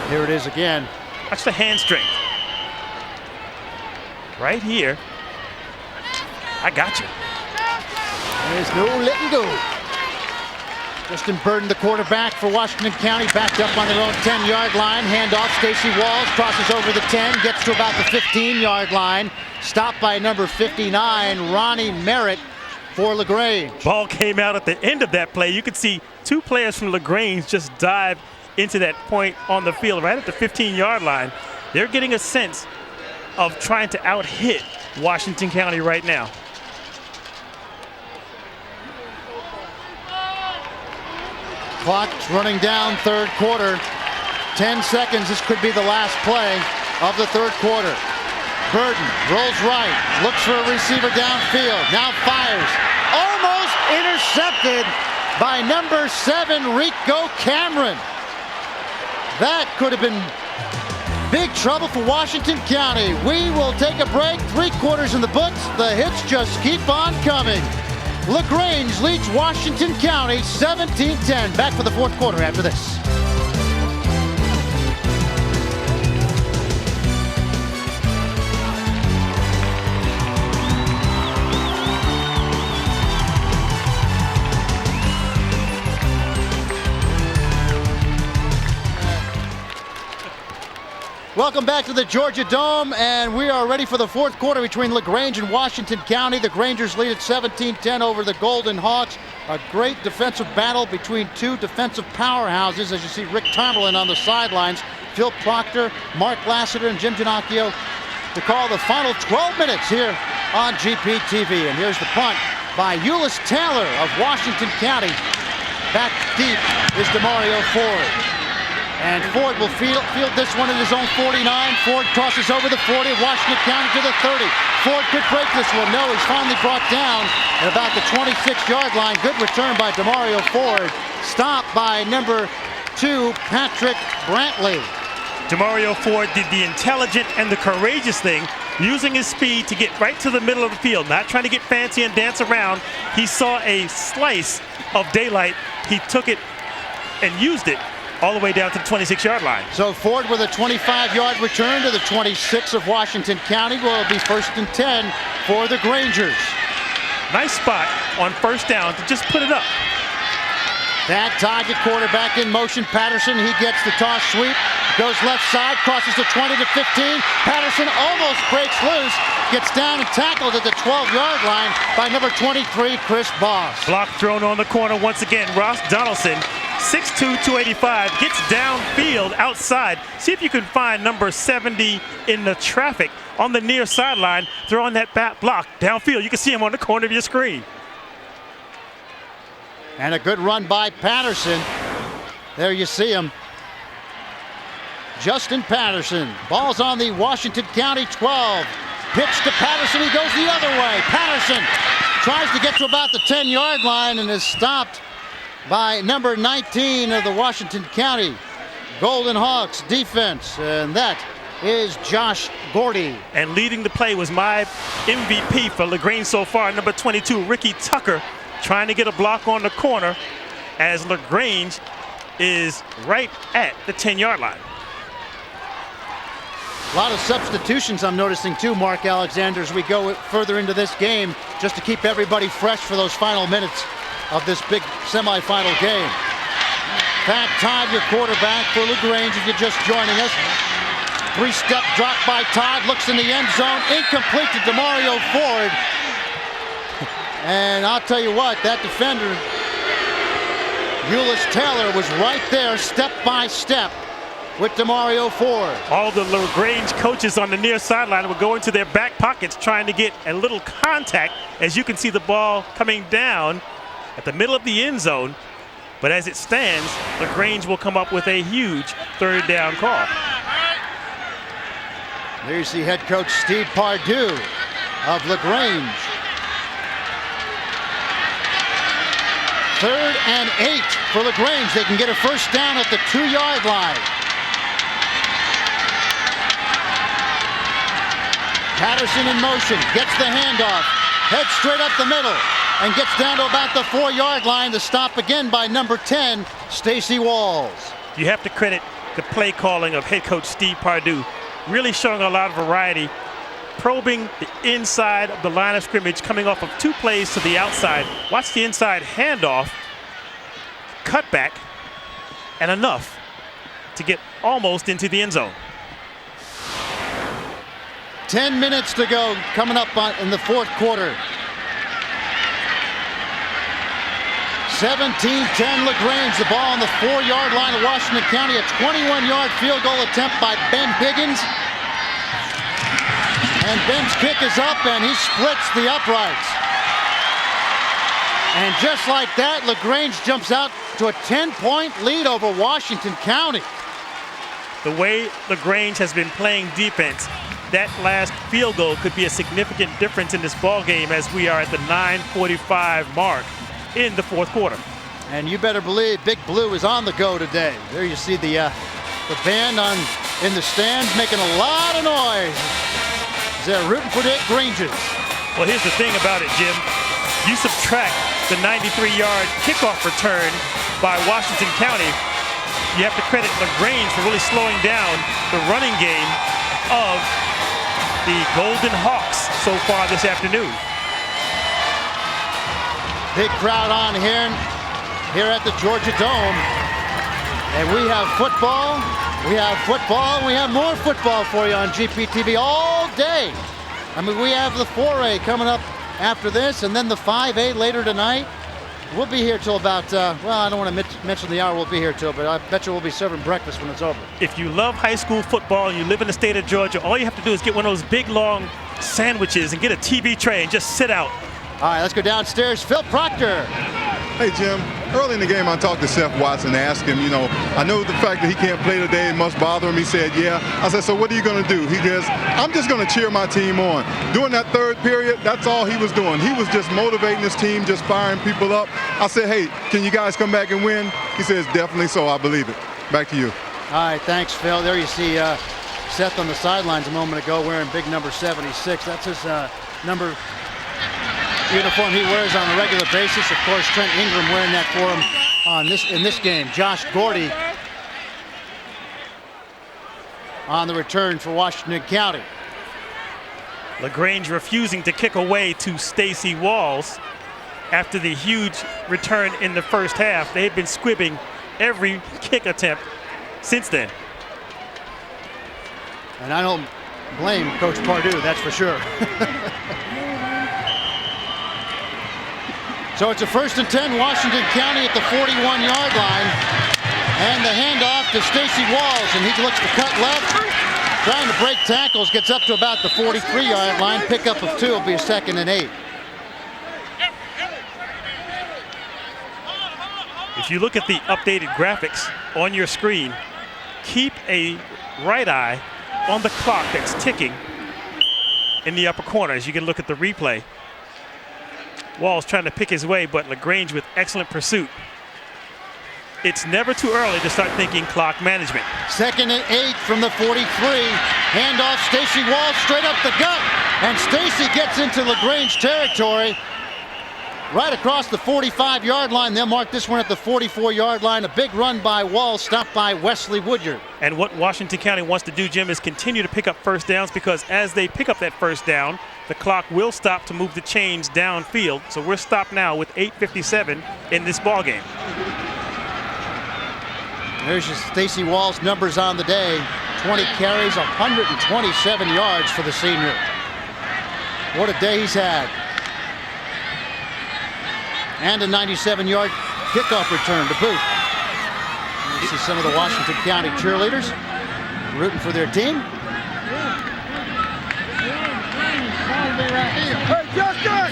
Here it is again. Watch the hand strength. Right here. I got you. There's no letting go. Justin Burden, the quarterback for Washington County, backed up on their own 10-yard line. Handoff, Stacy Walls crosses over the 10, gets to about the 15-yard line. Stopped by number 59, Ronnie Merritt for LaGrange. Ball came out at the end of that play. You could see 2 players from LaGrange just dive into that point on the field right at the 15-yard line. They're getting a sense of trying to out-hit Washington County right now. Clock's running down, 3rd quarter. 10 seconds, this could be the last play of the 3rd quarter. Burden rolls right, looks for a receiver downfield, now fires. Almost intercepted by number 7, Rico Cameron. That could have been big trouble for Washington County. We will take a break, 3 quarters in the books. The hits just keep on coming. LaGrange leads Washington County 17-10. Back for the 4th quarter after this. Welcome back to the Georgia Dome, and we are ready for the fourth quarter between LaGrange and Washington County. The Grangers lead at 17-10 over the Golden Hawks. A great defensive battle between two defensive powerhouses, as you see Rick Tomberlin on the sidelines, Phil Proctor, Mark Lassiter, and Jim Ginocchio to call the final 12 minutes here on GPTV. And here's the punt by Euless Taylor of Washington County. Back deep is DeMario Ford. And Ford will field this one at his own 49. Ford crosses over the 40 of Washington County to the 30. Ford could break this one. No, he's finally brought down at about the 26-yard line. Good return by DeMario Ford. Stopped by number 2, Patrick Brantley. DeMario Ford did the intelligent and the courageous thing, using his speed to get right to the middle of the field, not trying to get fancy and dance around. He saw a slice of daylight. He took it and used it all the way down to the 26-yard line. So Ford with a 25-yard return to the 26 of Washington County. Will be 1st and 10 for the Grangers. Nice spot on 1st down to just put it up. That target quarterback in motion. Patterson, he gets the toss sweep. Goes left side, crosses the 20 to 15. Patterson almost breaks loose. Gets down and tackled at the 12-yard line by number 23, Chris Boss. Block thrown on the corner once again. Ross Donaldson, 6'2", 285, gets downfield outside. See if you can find number 70 in the traffic on the near sideline, throwing that back block downfield. You can see him on the corner of your screen. And a good run by Patterson. There you see him. Justin Patterson. Ball's on the Washington County 12. Pitch to Patterson. He goes the other way. Patterson tries to get to about the 10-yard line and is stopped by number 19 of the Washington County Golden Hawks defense. And that is Josh Gordy. And leading the play was my MVP for LaGrange so far, number 22, Ricky Tucker, trying to get a block on the corner as LaGrange is right at the 10-yard line. A lot of substitutions I'm noticing too, Mark Alexander, as we go further into this game, just to keep everybody fresh for those final minutes of this big semifinal game. Pat Todd, your quarterback for LaGrange, if you're just joining us. 3-step drop by Todd, looks in the end zone, incomplete to DeMario Ford. And I'll tell you what, that defender, Euless Taylor, was right there, step by step, with DeMario Ford. All the LaGrange coaches on the near sideline were going to their back pockets trying to get a little contact. As you can see the ball coming down at the middle of the end zone. But as it stands, LaGrange will come up with a huge 3rd down call. There you see head coach Steve Pardue of LaGrange. 3rd and 8 for LaGrange. They can get a 1st down at the 2-yard line. Patterson in motion, gets the handoff, heads straight up the middle, and gets down to about the 4-yard line. The stop again by number 10, Stacy Walls. You have to credit the play calling of head coach Steve Pardue, really showing a lot of variety, probing the inside of the line of scrimmage, coming off of 2 plays to the outside. Watch the inside handoff, cutback, and enough to get almost into the end zone. 10 minutes to go coming up in the 4th quarter. 17-10 LaGrange, the ball on the 4-yard line of Washington County. A 21-yard field goal attempt by Ben Higgins. And Ben's kick is up and he splits the uprights. And just like that, LaGrange jumps out to a 10-point lead over Washington County. The way LaGrange has been playing defense, that last field goal could be a significant difference in this ball game as we are at the 9:45 mark in the 4th quarter. And you better believe Big Blue is on the go today. There you see the band in the stands making a lot of noise. They're rooting for the Grangers. Well, here's the thing about it, Jim. You subtract the 93-yard kickoff return by Washington County, you have to credit LaGrange for really slowing down the running game of the Golden Hawks so far this afternoon. Big crowd on here at the Georgia Dome. And we have football We have football, and we have more football for you on GPTV all day. I mean, we have the 4A coming up after this, and then the 5A later tonight. We'll be here till about, well, I don't want to mention the hour we'll be here till, but I bet you we'll be serving breakfast when it's over. If you love high school football and you live in the state of Georgia, all you have to do is get one of those big, long sandwiches and get a TV tray and just sit out. All right, let's go downstairs. Phil Proctor. Hey, Jim. Early in the game, I talked to Seth Watson, asked him, I know the fact that he can't play today must bother him. He said, yeah. I said, so what are you going to do? He goes, I'm just going to cheer my team on. During that third period, that's all he was doing. He was just motivating his team, just firing people up. I said, hey, can you guys come back and win? He says, definitely so. I believe it. Back to you. All right, thanks, Phil. There you see Seth on the sidelines a moment ago wearing big number 76. That's his number uniform he wears on a regular basis. Of course, Trent Ingram wearing that for him in this game. Josh Gordy on the return for Washington County. LaGrange refusing to kick away to Stacy Walls after the huge return in the first half. They had been squibbing every kick attempt since then. And I don't blame Coach Pardue, that's for sure. So it's a 1st and 10, Washington County at the 41-yard line. And the handoff to Stacy Walls, and he looks to cut left. Trying to break tackles, gets up to about the 43-yard line. Pickup of 2 will be a 2nd and 8. If you look at the updated graphics on your screen, keep a right eye on the clock that's ticking in the upper corner as you can look at the replay. Walls trying to pick his way, but LaGrange with excellent pursuit. It's never too early to start thinking clock management. 2nd and 8 from the 43. Handoff, Stacy Walls straight up the gut. And Stacy gets into LaGrange territory. Right across the 45-yard line. They'll mark this one at the 44-yard line. A big run by Walls, stopped by Wesley Woodyard. And what Washington County wants to do, Jim, is continue to pick up first downs, because as they pick up that first down, the clock will stop to move the chains downfield. So we're stopped now with 8:57 in this ball game. There's just Stacy Walls' numbers on the day. 20 carries, 127 yards for the senior. What a day he's had. And a 97-yard kickoff return to boot. You see some of the Washington County cheerleaders rooting for their team.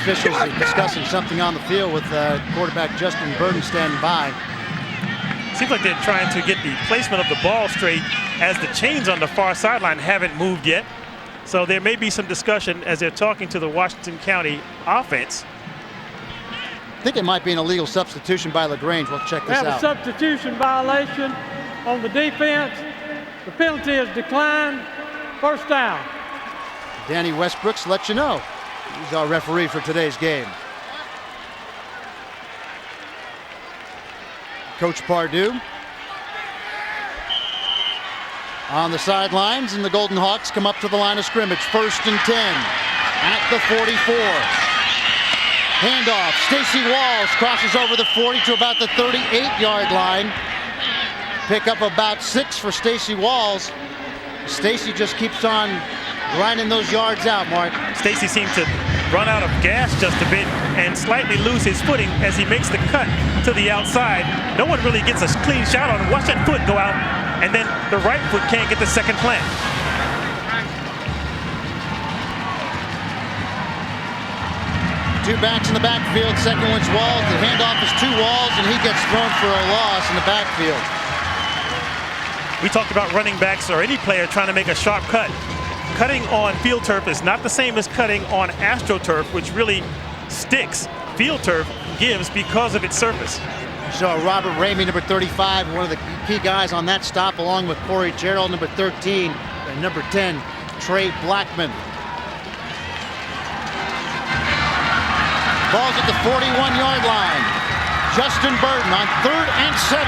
Officials are discussing something on the field with quarterback Justin Burden standing by. Seems like they're trying to get the placement of the ball straight as the chains on the far sideline haven't moved yet. So there may be some discussion as they're talking to the Washington County offense. I think it might be an illegal substitution by LaGrange. We'll check this out. We have a substitution violation on the defense. The penalty is declined. First down. Danny Westbrooks lets you know. He's our referee for today's game. Coach Pardue on the sidelines, and the Golden Hawks come up to the line of scrimmage. 1st and 10 at the 44. Handoff, Stacy Walls crosses over the 40 to about the 38-yard line. Pick up about 6 for Stacy Walls. Stacy just keeps on grinding those yards out, Mark. Stacy seems to run out of gas just a bit and slightly lose his footing as he makes the cut to the outside. No one really gets a clean shot on him. Watch that foot go out, and then the right foot can't get the second plant. Two backs in the backfield. Second one's Walls. The handoff is to Walls, and he gets thrown for a loss in the backfield. We talked about running backs or any player trying to make a sharp cut. Cutting on field turf is not the same as cutting on AstroTurf, which really sticks. Field turf gives because of its surface. So Robert Ramey, number 35, one of the key guys on that stop, along with Corey Gerald, number 13, and number 10, Trey Blackman. Ball's at the 41-yard line. Justin Burden on 3rd and 7.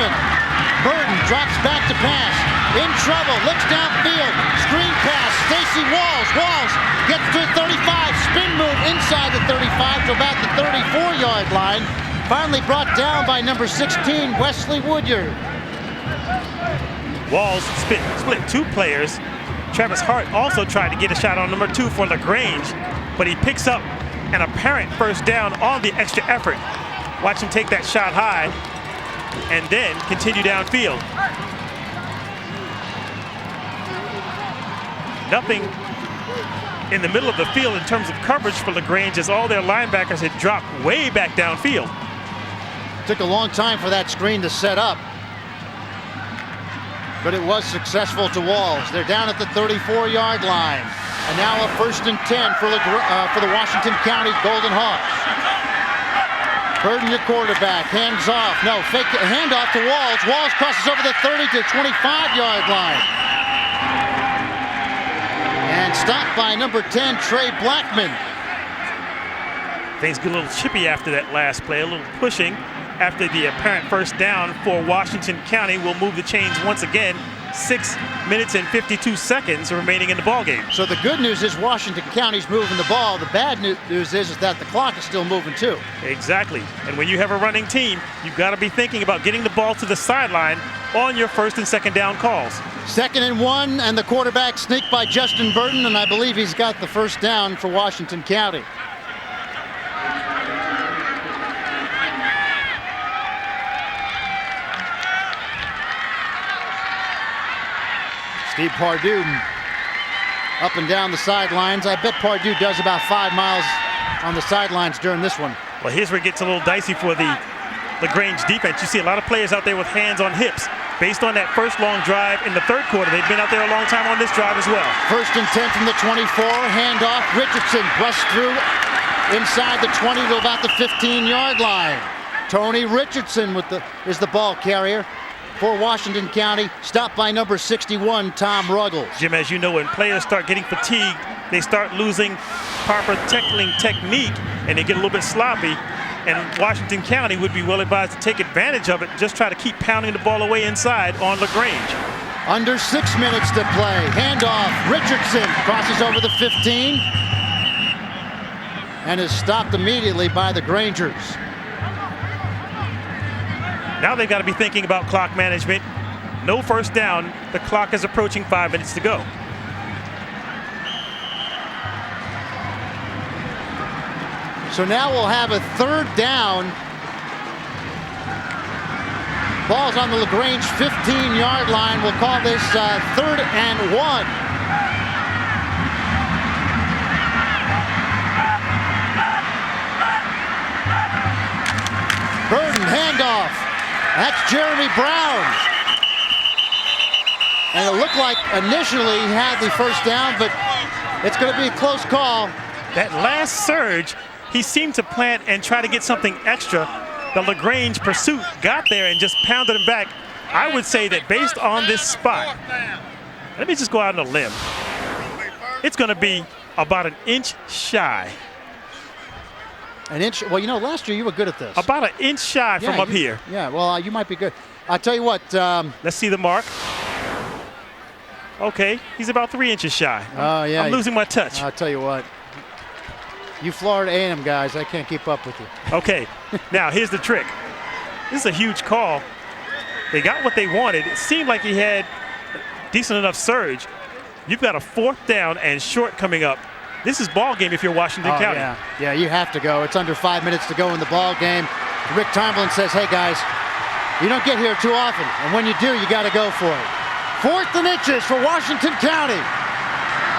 Burden drops back to pass. In trouble, looks downfield. Screen pass, Stacy Walls. Walls gets to the 35. Spin move inside the 35 to about the 34-yard line. Finally brought down by number 16, Wesley Woodyard. Walls split 2 players. Travis Hart also tried to get a shot on number 2 for LaGrange, but he picks up an apparent first down on the extra effort. Watch him take that shot high and then continue downfield. Nothing in the middle of the field in terms of coverage for LaGrange, as all their linebackers had dropped way back downfield. Took a long time for that screen to set up, but it was successful to Walls. They're down at the 34-yard line. And now a 1st and 10 for the Washington County Golden Hawks. Burden, your quarterback, hands off. No, fake handoff to Walls. Walls crosses over the 30 to 25-yard line. And stopped by number 10, Trey Blackman. Things get a little chippy after that last play, a little pushing. After the apparent first down for Washington County, will move the chains once again. 6 minutes and 52 seconds remaining in the ball game. So the good news is Washington County's moving the ball. The bad news is that the clock is still moving too. Exactly. And when you have a running team, you've got to be thinking about getting the ball to the sideline on your 1st and 2nd down calls. 2nd and 1, and the quarterback sneaked by Justin Burton, and I believe he's got the first down for Washington County. Steve Pardue up and down the sidelines. I bet Pardue does about 5 miles on the sidelines during this one. Well, here's where it gets a little dicey for the LaGrange defense. You see a lot of players out there with hands on hips. Based on that first long drive in the 3rd quarter, they've been out there a long time on this drive as well. 1st and 10 from the 24, handoff. Richardson busts through inside the 20 to about the 15-yard line. Tony Richardson is the ball carrier for Washington County, stopped by number 61, Tom Ruggles. Jim, as you know, when players start getting fatigued, they start losing proper tackling technique, and they get a little bit sloppy. And Washington County would be well advised to take advantage of it, just try to keep pounding the ball away inside on LaGrange. Under 6 minutes to play. Handoff, Richardson crosses over the 15 and is stopped immediately by the Grangers. Now they've got to be thinking about clock management. No first down. The clock is approaching 5 minutes to go. So now we'll have a 3rd down. Ball's on the LaGrange 15-yard line. We'll call this 3rd and 1. Burden, handoff. That's Jeremy Brown. And it looked like initially he had the first down, but it's going to be a close call. That last surge, he seemed to plant and try to get something extra. The LaGrange pursuit got there and just pounded him back. I would say that based on this spot, let me just go out on a limb. It's going to be about an inch shy. An inch? Well, you know, last year you were good at this. About an inch shy from up here. Yeah, well, you might be good. I'll tell you what. Let's see the mark. Okay, he's about 3 inches shy. Oh, yeah. I'm losing my touch. I'll tell you what. You Florida A&M guys, I can't keep up with you. Okay, now here's the trick. This is a huge call. They got what they wanted. It seemed like he had decent enough surge. You've got a 4th down and short coming up. This is ball game if you're Washington County. Yeah, you have to go. It's under 5 minutes to go in the ball game. Rick Tomlin says, hey guys, you don't get here too often, and when you do, you got to go for it. 4th and inches for Washington County.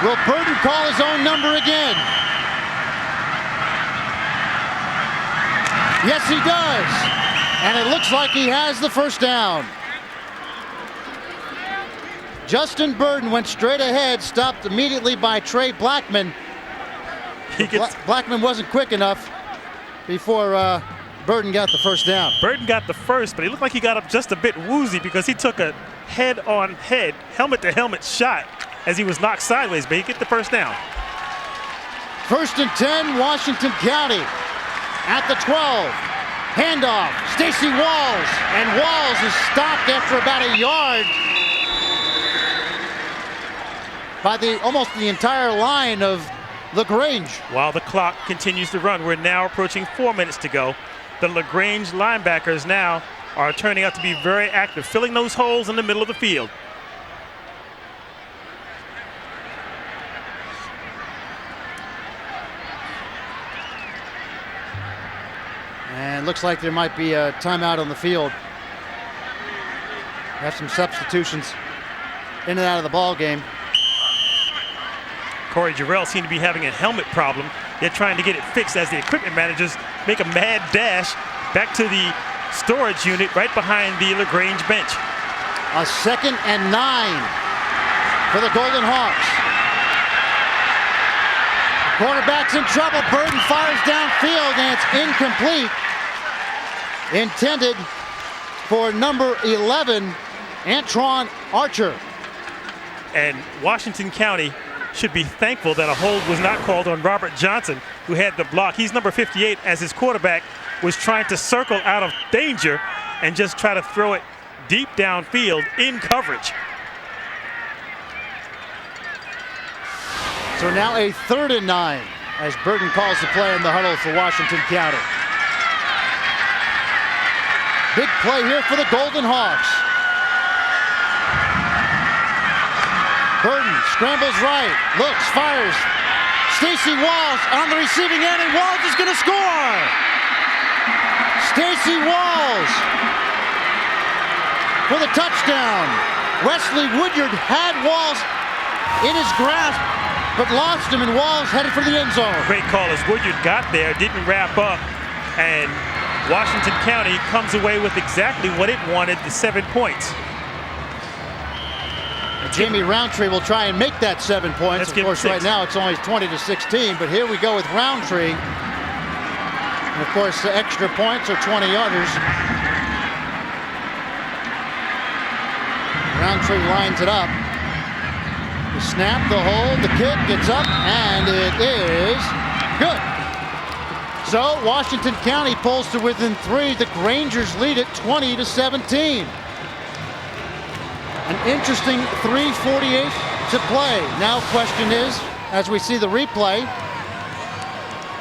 Will Burton call his own number again? Yes, he does. And it looks like he has the first down. Justin Burton went straight ahead, stopped immediately by Trey Blackman. Blackman wasn't quick enough before Burton got the first down. Burton got the first, but he looked like he got up just a bit woozy because he took a head-on-head, helmet-to-helmet shot as he was knocked sideways, but he get the first down. 1st and 10, Washington County at the 12. Handoff, Stacy Walls, and Walls is stopped after about a yard by almost the entire line of LaGrange. While the clock continues to run, we're now approaching 4 minutes to go. The LaGrange linebackers now are turning out to be very active, filling those holes in the middle of the field. And looks like there might be a timeout on the field. Have some substitutions in and out of the ball game. Corey Jarrell seemed to be having a helmet problem. They're trying to get it fixed as the equipment managers make a mad dash back to the storage unit right behind the LaGrange bench. A 2nd and 9 for the Golden Hawks. The quarterback's in trouble. Burden fires downfield and it's incomplete. Intended for number 11, Antron Archer. And Washington County should be thankful that a hold was not called on Robert Johnson, who had the block. He's number 58, as his quarterback was trying to circle out of danger and just try to throw it deep downfield in coverage. So now a 3rd and 9 as Burden calls the play in the huddle for Washington County. Big play here for the Golden Hawks. Burden scrambles right, looks, fires. Stacy Walls on the receiving end, and Walls is going to score. Stacy Walls for the touchdown. Wesley Woodyard had Walls in his grasp, but lost him, and Walls headed for the end zone. Great call as Woodyard got there, didn't wrap up, and Washington County comes away with exactly what it wanted, the 7 points. Jamie Roundtree will try and make that 7 points. Of course, right now it's only 20-16, but here we go with Roundtree. And of course, the extra points are 20-yarders. Roundtree lines it up. The snap, the hold, the kick gets up, and it is good. So Washington County pulls to within 3. The Grangers lead it 20-17. An interesting 3:48 to play. Now question is, as we see the replay,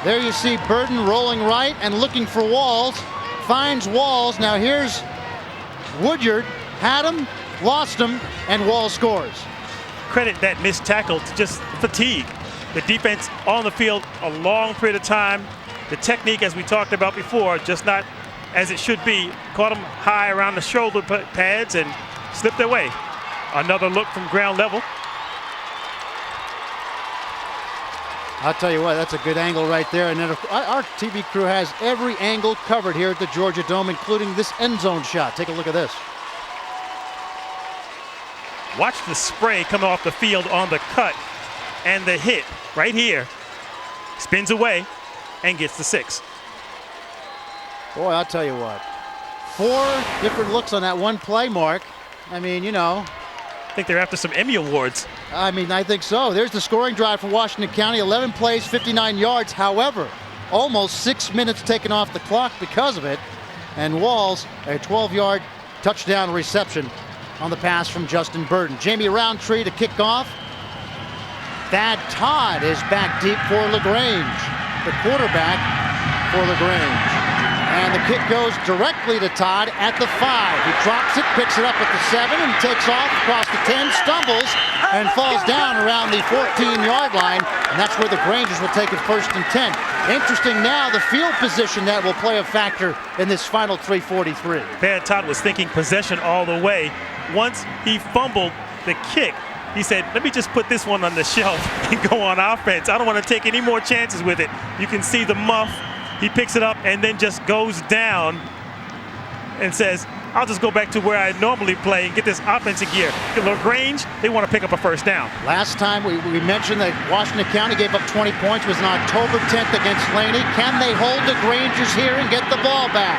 there you see Burden rolling right and looking for Walls, finds Walls. Now here's Woodyard, had him, lost him, and Walls scores. Credit that missed tackle to just fatigue. The defense on the field a long period of time. The technique, as we talked about before, just not as it should be. Caught him high around the shoulder pads and slipped away. Another look from ground level. I'll tell you what, that's a good angle right there. And then our TV crew has every angle covered here at the Georgia Dome, including this end zone shot. Take a look at this. Watch the spray coming off the field on the cut and the hit right here. Spins away and gets the 6. Boy, I'll tell you what. 4 different looks on that one play, Mark. I mean, you know. I think they're after some Emmy Awards. I mean, I think so. There's the scoring drive for Washington County. 11 plays, 59 yards. However, almost 6 minutes taken off the clock because of it. And Walls, a 12-yard touchdown reception on the pass from Justin Burden. Jamie Roundtree to kick off. Thad Todd is back deep for LaGrange, the quarterback for LaGrange. And the kick goes directly to Todd at the 5. He drops it, picks it up at the 7, and takes off across the 10, stumbles, and falls down around the 14-yard line. And that's where the Grangers will take it 1st and 10. Interesting now, the field position that will play a factor in this final 3:43. Thad Todd was thinking possession all the way. Once he fumbled the kick, he said, let me just put this one on the shelf and go on offense. I don't want to take any more chances with it. You can see the muff. He picks it up and then just goes down and says, I'll just go back to where I normally play and get this offensive gear. LaGrange, they want to pick up a 1st down. Last time we mentioned that Washington County gave up 20 points was on October 10th against Laney. Can they hold the Grangers here and get the ball back?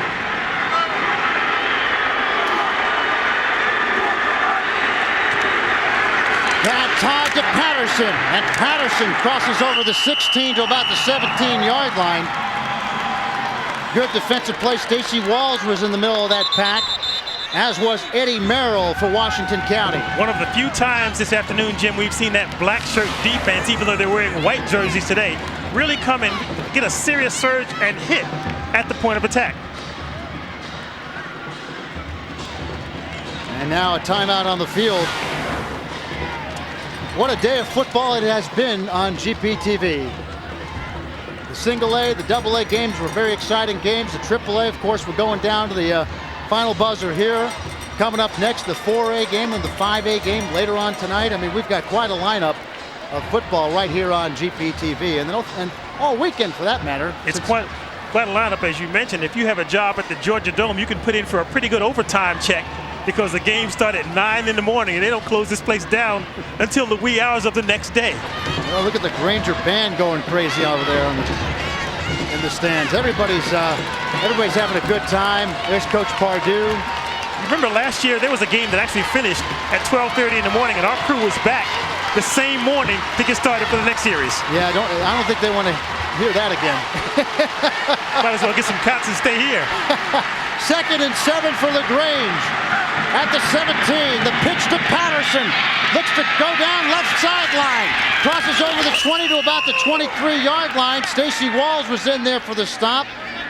That Todd to Patterson, and Patterson crosses over the 16 to about the 17-yard line. Good defensive play. Stacy Walls was in the middle of that pack, as was Eddie Merrill for Washington County. One of the few times this afternoon, Jim, we've seen that black shirt defense, even though they're wearing white jerseys today, really come and get a serious surge and hit at the point of attack. And now a timeout on the field. What a day of football it has been on GPTV. The single A, the double A games were very exciting games. The triple A, of course, we're going down to the final buzzer here. Coming up next, the 4A game and the 5A game later on tonight. I mean, we've got quite a lineup of football right here on GPTV, and all weekend for that matter. It's quite a lineup, as you mentioned. If you have a job at the Georgia Dome, you can put in for a pretty good overtime check, because the game started at 9 in the morning, and they don't close this place down until the wee hours of the next day. Well, look at the Granger band going crazy over there in the stands. Everybody's having a good time. There's Coach Pardue. Remember last year, there was a game that actually finished at 12:30 in the morning, and our crew was back the same morning to get started for the next series. Yeah, I don't think they want to hear that again. Might as well get some cots and stay here. 2nd and 7 for LaGrange. At the 17, the pitch to Patterson. Looks to go down left sideline. Crosses over the 20 to about the 23-yard line. Stacy Walls was in there for the stop,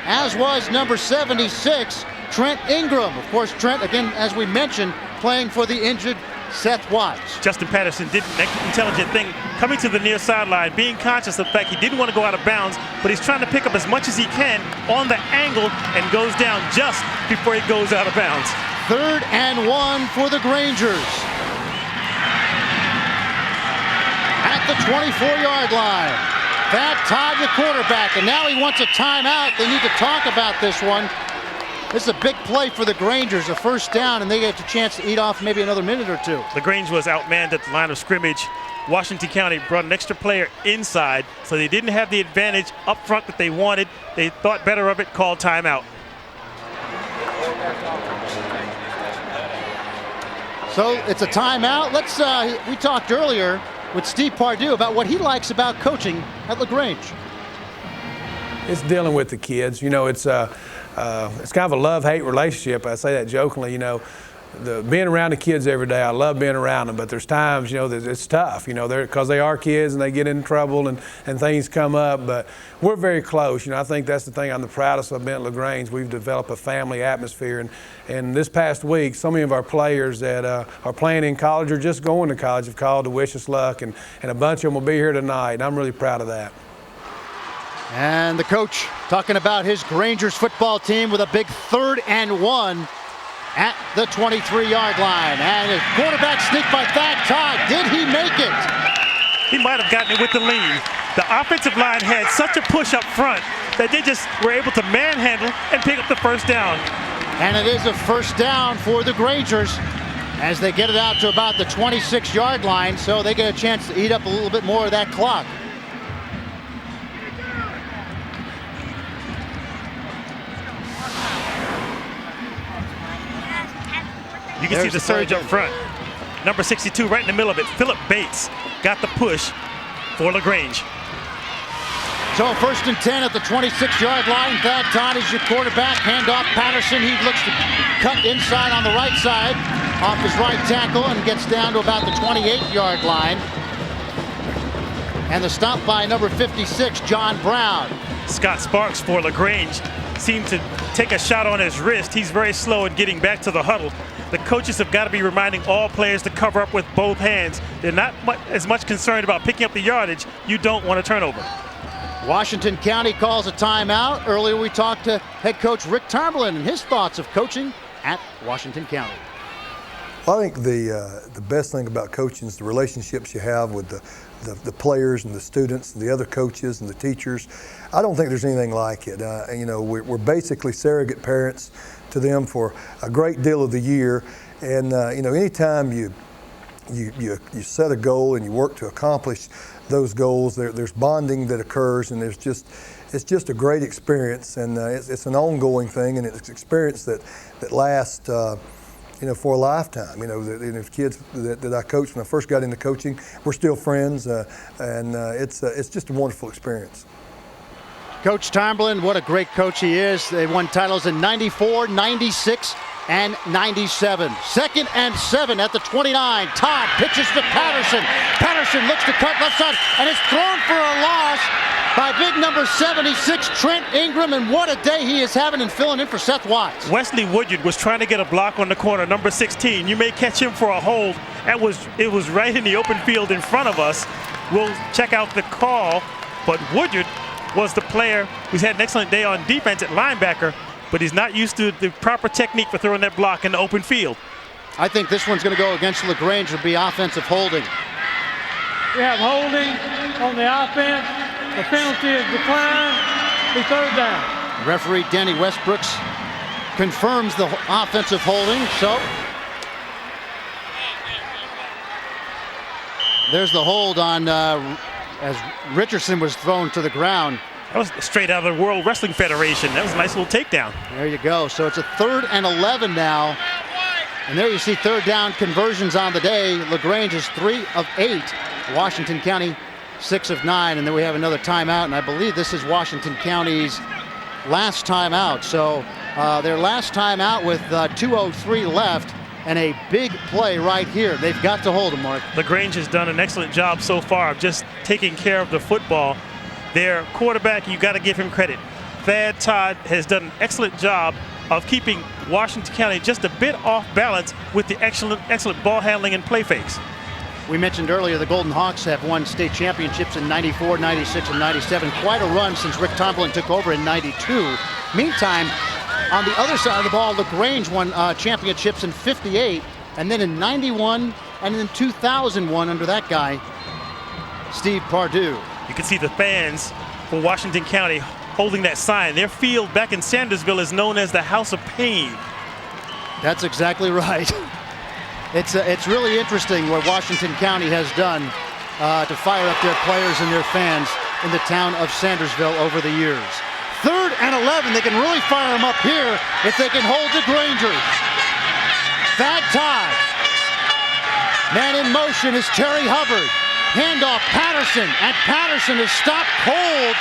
as was number 76, Trent Ingram. Of course, Trent, again, as we mentioned, playing for the injured Seth Watts. Justin Patterson did an intelligent thing, coming to the near sideline, being conscious of the fact he didn't want to go out of bounds, but he's trying to pick up as much as he can on the angle and goes down just before he goes out of bounds. 3rd and 1 for the Grangers. At the 24-yard line. Thad Todd, the quarterback, and now he wants a timeout. They need to talk about this one. This is a big play for the Grangers, a first down, and they get a chance to eat off maybe another minute or two. LaGrange was outmanned at the line of scrimmage. Washington County brought an extra player inside, so they didn't have the advantage up front that they wanted. They thought better of it, called timeout. So it's a timeout. We talked earlier with Steve Pardue about what he likes about coaching at LaGrange. It's dealing with the kids. You know, it's kind of a love-hate relationship. I say that jokingly. You know, being around the kids every day, I love being around them. But there's times, you know, that it's tough. You know, because they are kids and they get in trouble and things come up. But we're very close. You know, I think that's the thing I'm the proudest of at LaGrange. We've developed a family atmosphere. And this past week, so many of our players that are playing in college or just going to college have called to wish us luck, and a bunch of them will be here tonight. And I'm really proud of that. And the coach talking about his Grangers football team with a big 3rd and 1 at the 23-yard line. And a quarterback sneak by Thad Todd. Did he make it? He might have gotten it with the lead. The offensive line had such a push up front that they just were able to manhandle and pick up the first down. And it is a first down for the Grangers as they get it out to about the 26-yard line, so they get a chance to eat up a little bit more of that clock. You can see the surge up front. Number 62 right in the middle of it. Philip Bates got the push for LaGrange. So 1st and 10 at the 26-yard line. Thad Todd is your quarterback. Handoff Patterson. He looks to cut inside on the right side off his right tackle and gets down to about the 28-yard line. And the stop by number 56, John Brown. Scott Sparks for LaGrange seemed to take a shot on his wrist. He's very slow in getting back to the huddle. The coaches have got to be reminding all players to cover up with both hands. They're not as much concerned about picking up the yardage. You don't want a turnover. Washington County calls a timeout. Earlier we talked to head coach Rick Tomberlin and his thoughts of coaching at Washington County. I think the best thing about coaching is the relationships you have with the players and the students and the other coaches and the teachers. I don't think there's anything like it. You know, we're basically surrogate parents to them for a great deal of the year. And you know, anytime you set a goal and you work to accomplish those goals, there's bonding that occurs, and it's just a great experience, and it's an ongoing thing, and it's an experience that lasts you know, for a lifetime. You know, the kids that I coached when I first got into coaching, we're still friends, and it's just a wonderful experience. Coach Tomberlin, what a great coach he is. They won titles in 94, 96, and 97. 2nd and 7 at the 29. Todd pitches to Patterson. Patterson looks to cut left side, and it's thrown for a loss by big number 76, Trent Ingram, and what a day he is having and filling in for Seth Watts. Wesley Woodyard was trying to get a block on the corner, number 16. You may catch him for a hold. It was right in the open field in front of us. We'll check out the call, but Woodyard was the player who's had an excellent day on defense at linebacker, but he's not used to the proper technique for throwing that block in the open field. I think this one's going to go against LaGrange, would be offensive holding. We have holding on the offense. The penalty is declined. Be third down. Referee Danny Westbrooks confirms the offensive holding. So there's the hold on as Richardson was thrown to the ground. That was straight out of the World Wrestling Federation. That was a nice little takedown. There you go. So it's a 3rd and 11 now. And there you see third down conversions on the day. LaGrange is 3 of 8. Washington County 6 of 9. And then we have another timeout. And I believe this is Washington County's last timeout. So their last timeout with 2:03 left. And a big play right here. They've got to hold them, Mark. LaGrange has done an excellent job so far of just taking care of the football. Their quarterback, you got to give him credit. Thad Todd has done an excellent job of keeping Washington County just a bit off balance with the excellent ball handling and play fakes. We mentioned earlier the Golden Hawks have won state championships in 94, 96, and 97. Quite a run since Rick Tomlin took over in 92. Meantime, on the other side of the ball, LaGrange won championships in 58, and then in 91, and in 2001 under that guy, Steve Pardue. You can see the fans for Washington County holding that sign. Their field back in Sandersville is known as the House of Pain. That's exactly right. It's really interesting what Washington County has done to fire up their players and their fans in the town of Sandersville over the years. 3rd and 11, they can really fire them up here if they can hold the Grangers. Thad Todd. Man in motion is Terry Hubbard. Handoff Patterson, and Patterson is stopped cold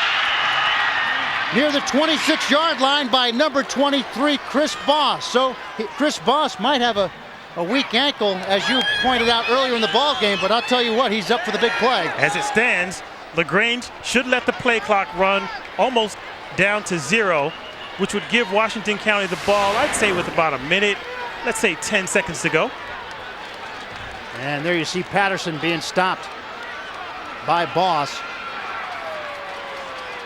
near the 26-yard line by number 23, Chris Boss. So Chris Boss might have a weak ankle, as you pointed out earlier in the ball game, but I'll tell you what, he's up for the big play. As it stands, LaGrange should let the play clock run almost down to 0, which would give Washington County the ball, I'd say with about a minute, let's say 10 seconds to go. And there you see Patterson being stopped by Boss.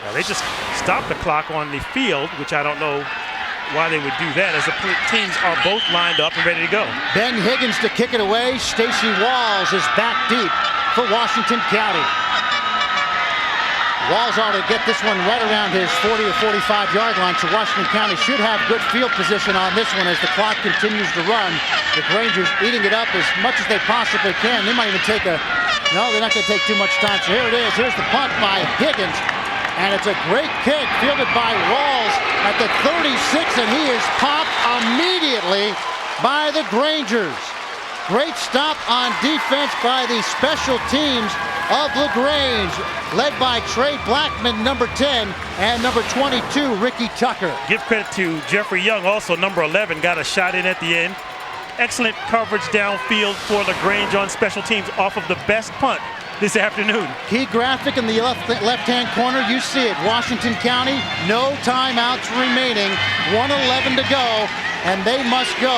Now they just stopped the clock on the field, which I don't know why they would do that, as the teams are both lined up and ready to go. Ben Higgins to kick it away. Stacy Walls is back deep for Washington County. Walls ought to get this one right around his 40 or 45-yard line, so Washington County should have good field position on this one as the clock continues to run. The Grangers eating it up as much as they possibly can. They might even take a, no, they're not going to take too much time. So here it is. Here's the punt by Higgins, and it's a great kick fielded by Walls at the 36, and he is popped immediately by the Grangers. Great stop on defense by the special teams of LaGrange, led by Trey Blackman, number 10, and number 22, Ricky Tucker. Give credit to Jeffrey Young, also number 11, got a shot in at the end. Excellent coverage downfield for LaGrange on special teams off of the best punt this afternoon. Key graphic in the left-hand corner, you see it. Washington County, no timeouts remaining, 1:11 to go, and they must go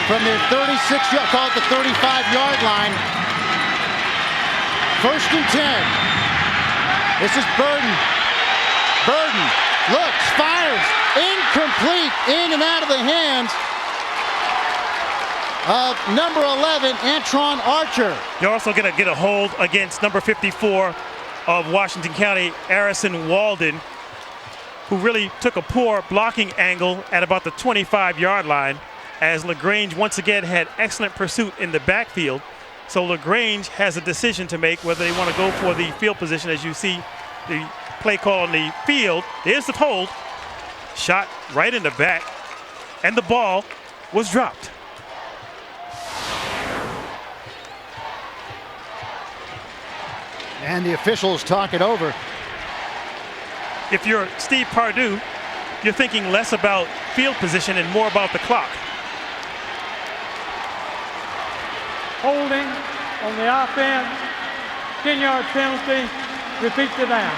from their 36, call it the 35-yard line. 1st and 10. This is Burden. Burden looks, fires, incomplete, in and out of the hands of number 11, Antron Archer. You're also going to get a hold against number 54 of Washington County, Arison Walden, who really took a poor blocking angle at about the 25-yard line, as LaGrange once again had excellent pursuit in the backfield. So LaGrange has a decision to make whether they want to go for the field position. As you see the play call on the field, there's the hold, shot right in the back, and the ball was dropped. And the officials talk it over. If you're Steve Pardue, you're thinking less about field position and more about the clock. Holding on the offense, 10-yard penalty, repeat the down.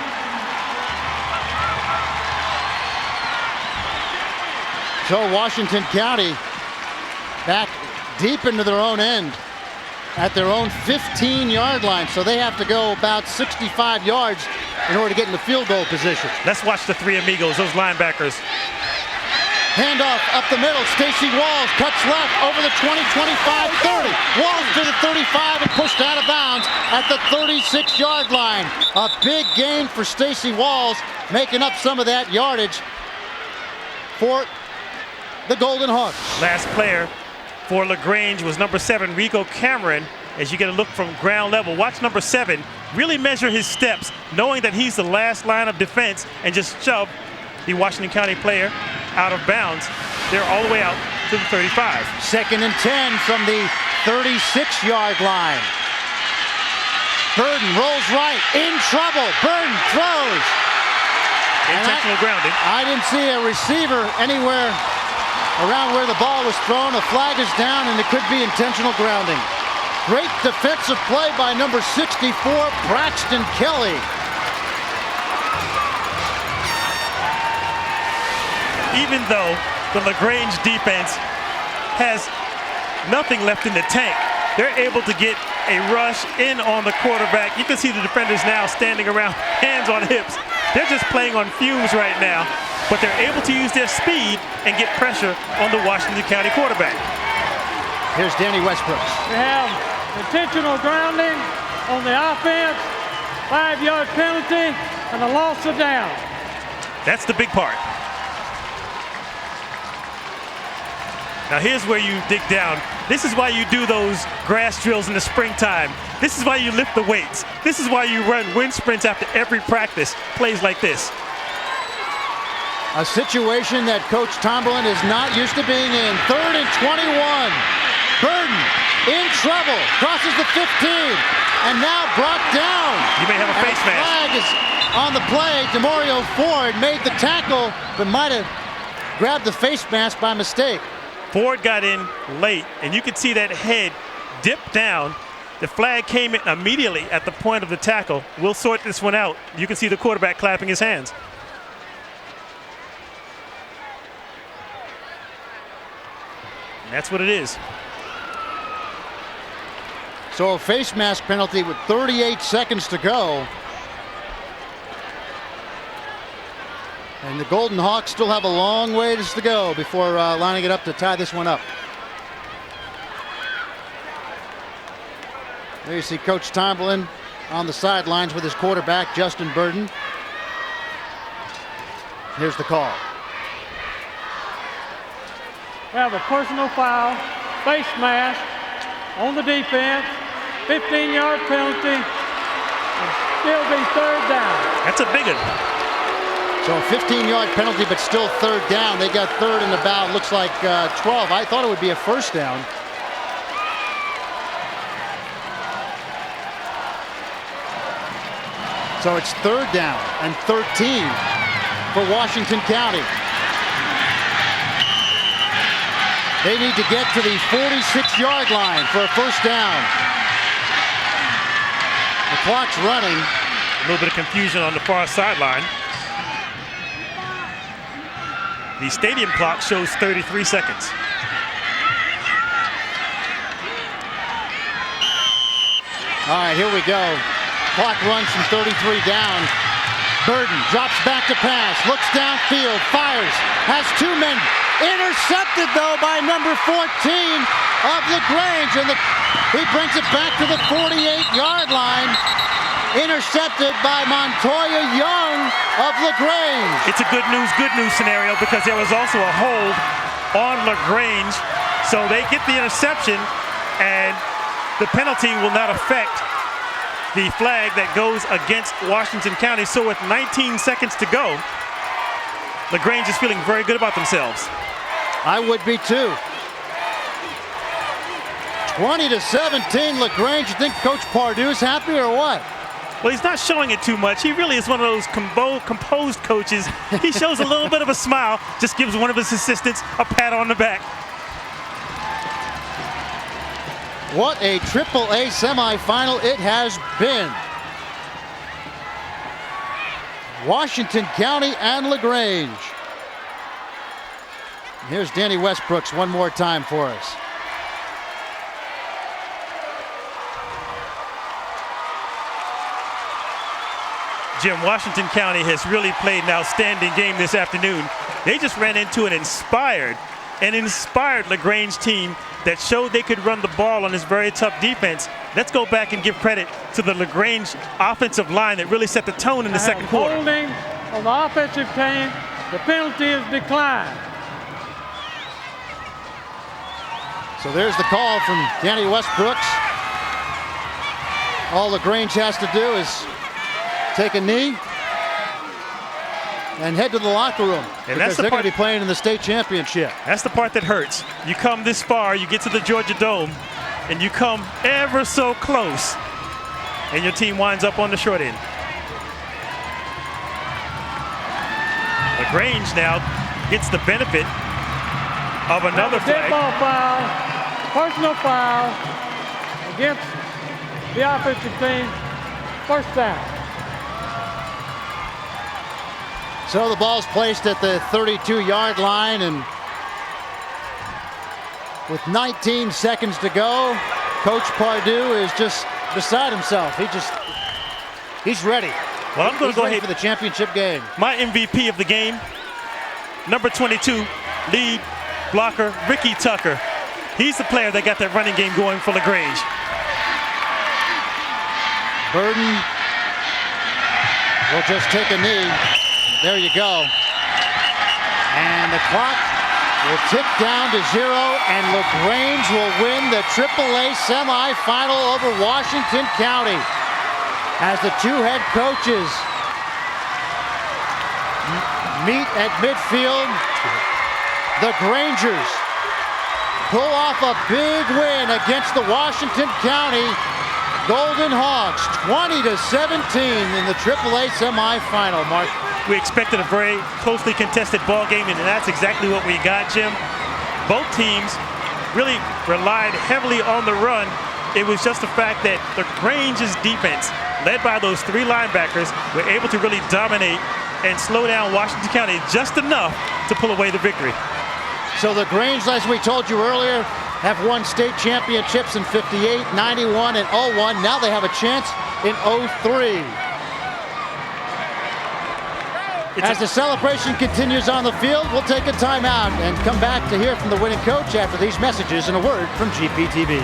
So Washington County back deep into their own end. at their own 15-yard line, so they have to go about 65 yards in order to get in the field goal position. Let's watch the three amigos, those linebackers. Handoff up the middle. Stacy Walls cuts left over the 20, 25, 30. Walls to the 35 and pushed out of bounds at the 36-yard line. A big gain for Stacy Walls, making up some of that yardage for the Golden Hawks. Last player for LaGrange was number 7, Rico Cameron. As you get a look from ground level, watch number 7 really measure his steps, knowing that he's the last line of defense, and just shove the Washington County player out of bounds. They're all the way out to the 35. 2nd and 10 from the 36-yard line. Burden rolls right, in trouble. Burden throws. Intentional grounding. I didn't see a receiver anywhere around where the ball was thrown. A flag is down, and it could be intentional grounding. Great defensive play by number 64, Braxton Kelly. Even though the LaGrange defense has nothing left in the tank, they're able to get a rush in on the quarterback. You can see the defenders now standing around, hands on hips. They're just playing on fumes right now, but they're able to use their speed and get pressure on the Washington County quarterback. Here's Danny Westbrooks. We have intentional grounding on the offense, 5-yard penalty, and a loss of down. That's the big part. Now here's where you dig down. This is why you do those grass drills in the springtime. This is why you lift the weights. This is why you run wind sprints after every practice, plays like this. A situation that Coach Tomberlin is not used to being in. 3rd and 21. Burden in trouble, crosses the 15, and now brought down. You may have a face mask. Flag is on the play. DeMario Ford made the tackle, but might have grabbed the face mask by mistake. Ford got in late, and you could see that head dip down. The flag came in immediately at the point of the tackle. We'll sort this one out. You can see the quarterback clapping his hands. And that's what it is. So a face mask penalty with 38 seconds to go. And the Golden Hawks still have a long ways to go before lining it up to tie this one up. There you see Coach Tomberlin on the sidelines with his quarterback, Justin Burden. Here's the call. We have a personal foul, face mask on the defense, 15-yard penalty, and still be 3rd down. That's a big one. So a 15-yard penalty, but still 3rd down. They got 3rd and about, looks like 12. I thought it would be a 1st down. So it's 3rd down and 13 for Washington County. They need to get to the 46-yard line for a 1st down. The clock's running. A little bit of confusion on the far sideline. The stadium clock shows 33 seconds. All right, here we go. Clock runs from 33 down. Burden drops back to pass, looks downfield, fires, has 2 men. Intercepted, though, by number 14 of LaGrange, and he brings it back to the 48-yard line. Intercepted by Montoya Young of LaGrange. It's a good news scenario because there was also a hold on LaGrange. So they get the interception, and the penalty will not affect the flag that goes against Washington County. So with 19 seconds to go, LaGrange is feeling very good about themselves. I would be too. 20-17 LaGrange. You think Coach Pardew's happy or what? Well, he's not showing it too much. He really is one of those composed coaches. He shows a little bit of a smile, just gives one of his assistants a pat on the back. What a Triple-A semifinal it has been. Washington County and LaGrange. Here's Danny Westbrooks one more time for us. Jim, Washington County has really played an outstanding game this afternoon. They just ran into an inspired LaGrange team that showed they could run the ball on this very tough defense. Let's go back and give credit to the LaGrange offensive line that really set the tone in the second quarter. Holding on the offensive team, the penalty is declined. So there's the call from Danny Westbrooks. All LaGrange has to do is take a knee and head to the locker room, and because they're going to be playing in the state championship. That's the part that hurts. You come this far, you get to the Georgia Dome, and you come ever so close, and your team winds up on the short end. LaGrange now gets the benefit of another flag. Dead ball foul, personal foul against the offensive team, first down. So the ball's placed at the 32-yard line, and with 19 seconds to go, Coach Pardue is just beside himself. He's ready. Well, I'm going to go ahead for the championship game. My MVP of the game, number 22, lead blocker Ricky Tucker. He's the player that got that running game going for LaGrange. Burden will just take a knee. There you go. And the clock will tick down to 0, and LaGrange will win the AAA semifinal over Washington County as the two head coaches meet at midfield. The Grangers pull off a big win against the Washington County Golden Hawks, 20-17 in the AAA semifinal, Mark. We expected a very closely contested ball game, and that's exactly what we got, Jim. Both teams really relied heavily on the run. It was just the fact that LaGrange's defense, led by those three linebackers, were able to really dominate and slow down Washington County just enough to pull away the victory. So LaGrange, as we told you earlier, have won state championships in 58, 91, and 01. Now they have a chance in 03. As the celebration continues on the field, we'll take a timeout and come back to hear from the winning coach after these messages and a word from GPTV.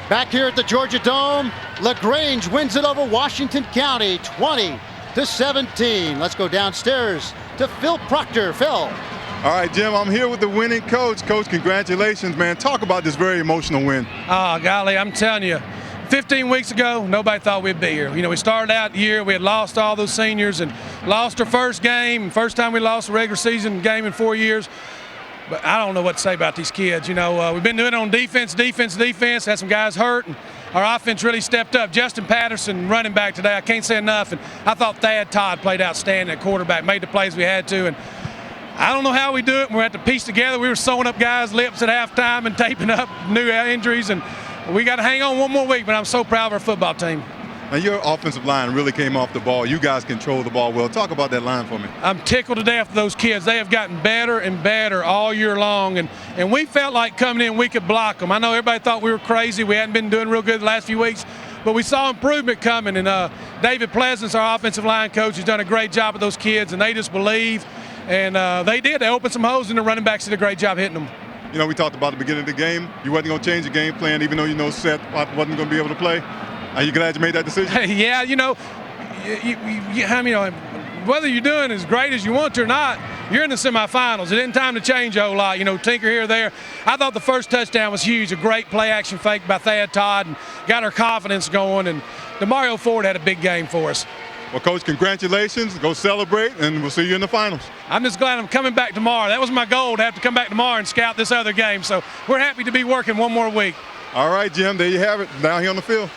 Back here at the Georgia Dome, LaGrange wins it over Washington County, 20-17. Let's go downstairs to Phil Proctor. Phil. All right, Jim, I'm here with the winning coach. Coach, congratulations, man. Talk about this very emotional win. Oh, golly, I'm telling you, 15 weeks ago, nobody thought we'd be here. You know, we started out the year, we had lost all those seniors and lost our first game. First time we lost a regular season game in 4 years. But I don't know what to say about these kids. You know, we've been doing it on defense. Had some guys hurt, and our offense really stepped up. Justin Patterson, running back today, I can't say enough. And I thought Thad Todd played outstanding at quarterback, made the plays we had to. And I don't know how we do it. We had to piece together. We were sewing up guys' lips at halftime and taping up new injuries. And we got to hang on one more week, but I'm so proud of our football team. Now, your offensive line really came off the ball. You guys control the ball well. Talk about that line for me. I'm tickled to death with those kids. They have gotten better and better all year long, and we felt like coming in we could block them. I know everybody thought we were crazy. We hadn't been doing real good the last few weeks, but we saw improvement coming. And David Pleasance, our offensive line coach, has done a great job with those kids, and they just believe. And they did. They opened some holes, and the running backs did a great job hitting them. You know, we talked about at the beginning of the game. You wasn't going to change the game plan, even though you know Seth wasn't going to be able to play. Are you glad you made that decision? Yeah, you know, whether you're doing as great as you want to or not, you're in the semifinals. It isn't time to change a whole lot. You know, tinker here or there. I thought the first touchdown was huge. A great play-action fake by Thad Todd and got our confidence going. And DeMario Ford had a big game for us. Well, Coach, congratulations. Go celebrate, and we'll see you in the finals. I'm just glad I'm coming back tomorrow. That was my goal, to have to come back tomorrow and scout this other game. So we're happy to be working one more week. All right, Jim, there you have it, down here on the field.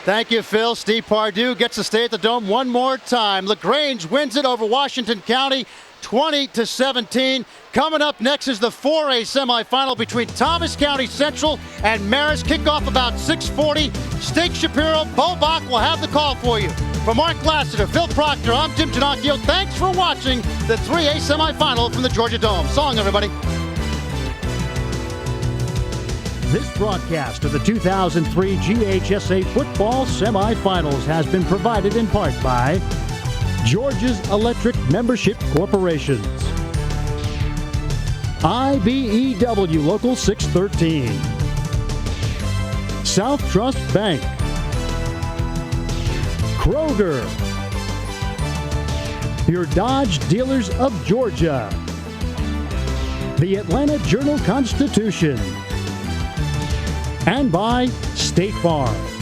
Thank you, Phil. Steve Pardue gets to stay at the Dome one more time. LaGrange wins it over Washington County, 20-17. Coming up next is the 4A semifinal between Thomas County Central and Marist. Kickoff about 6:40. Stake Shapiro, Bo Bach will have the call for you. For Mark Lassiter, Phil Proctor, I'm Jim Ginocchio. Thanks for watching the 3A semifinal from the Georgia Dome. Song, everybody. This broadcast of the 2003 GHSA football semifinals has been provided in part by Georgia's Electric Membership Corporations, IBEW Local 613, South Trust Bank, Kroger, your Dodge Dealers of Georgia, the Atlanta Journal-Constitution, and by State Farm.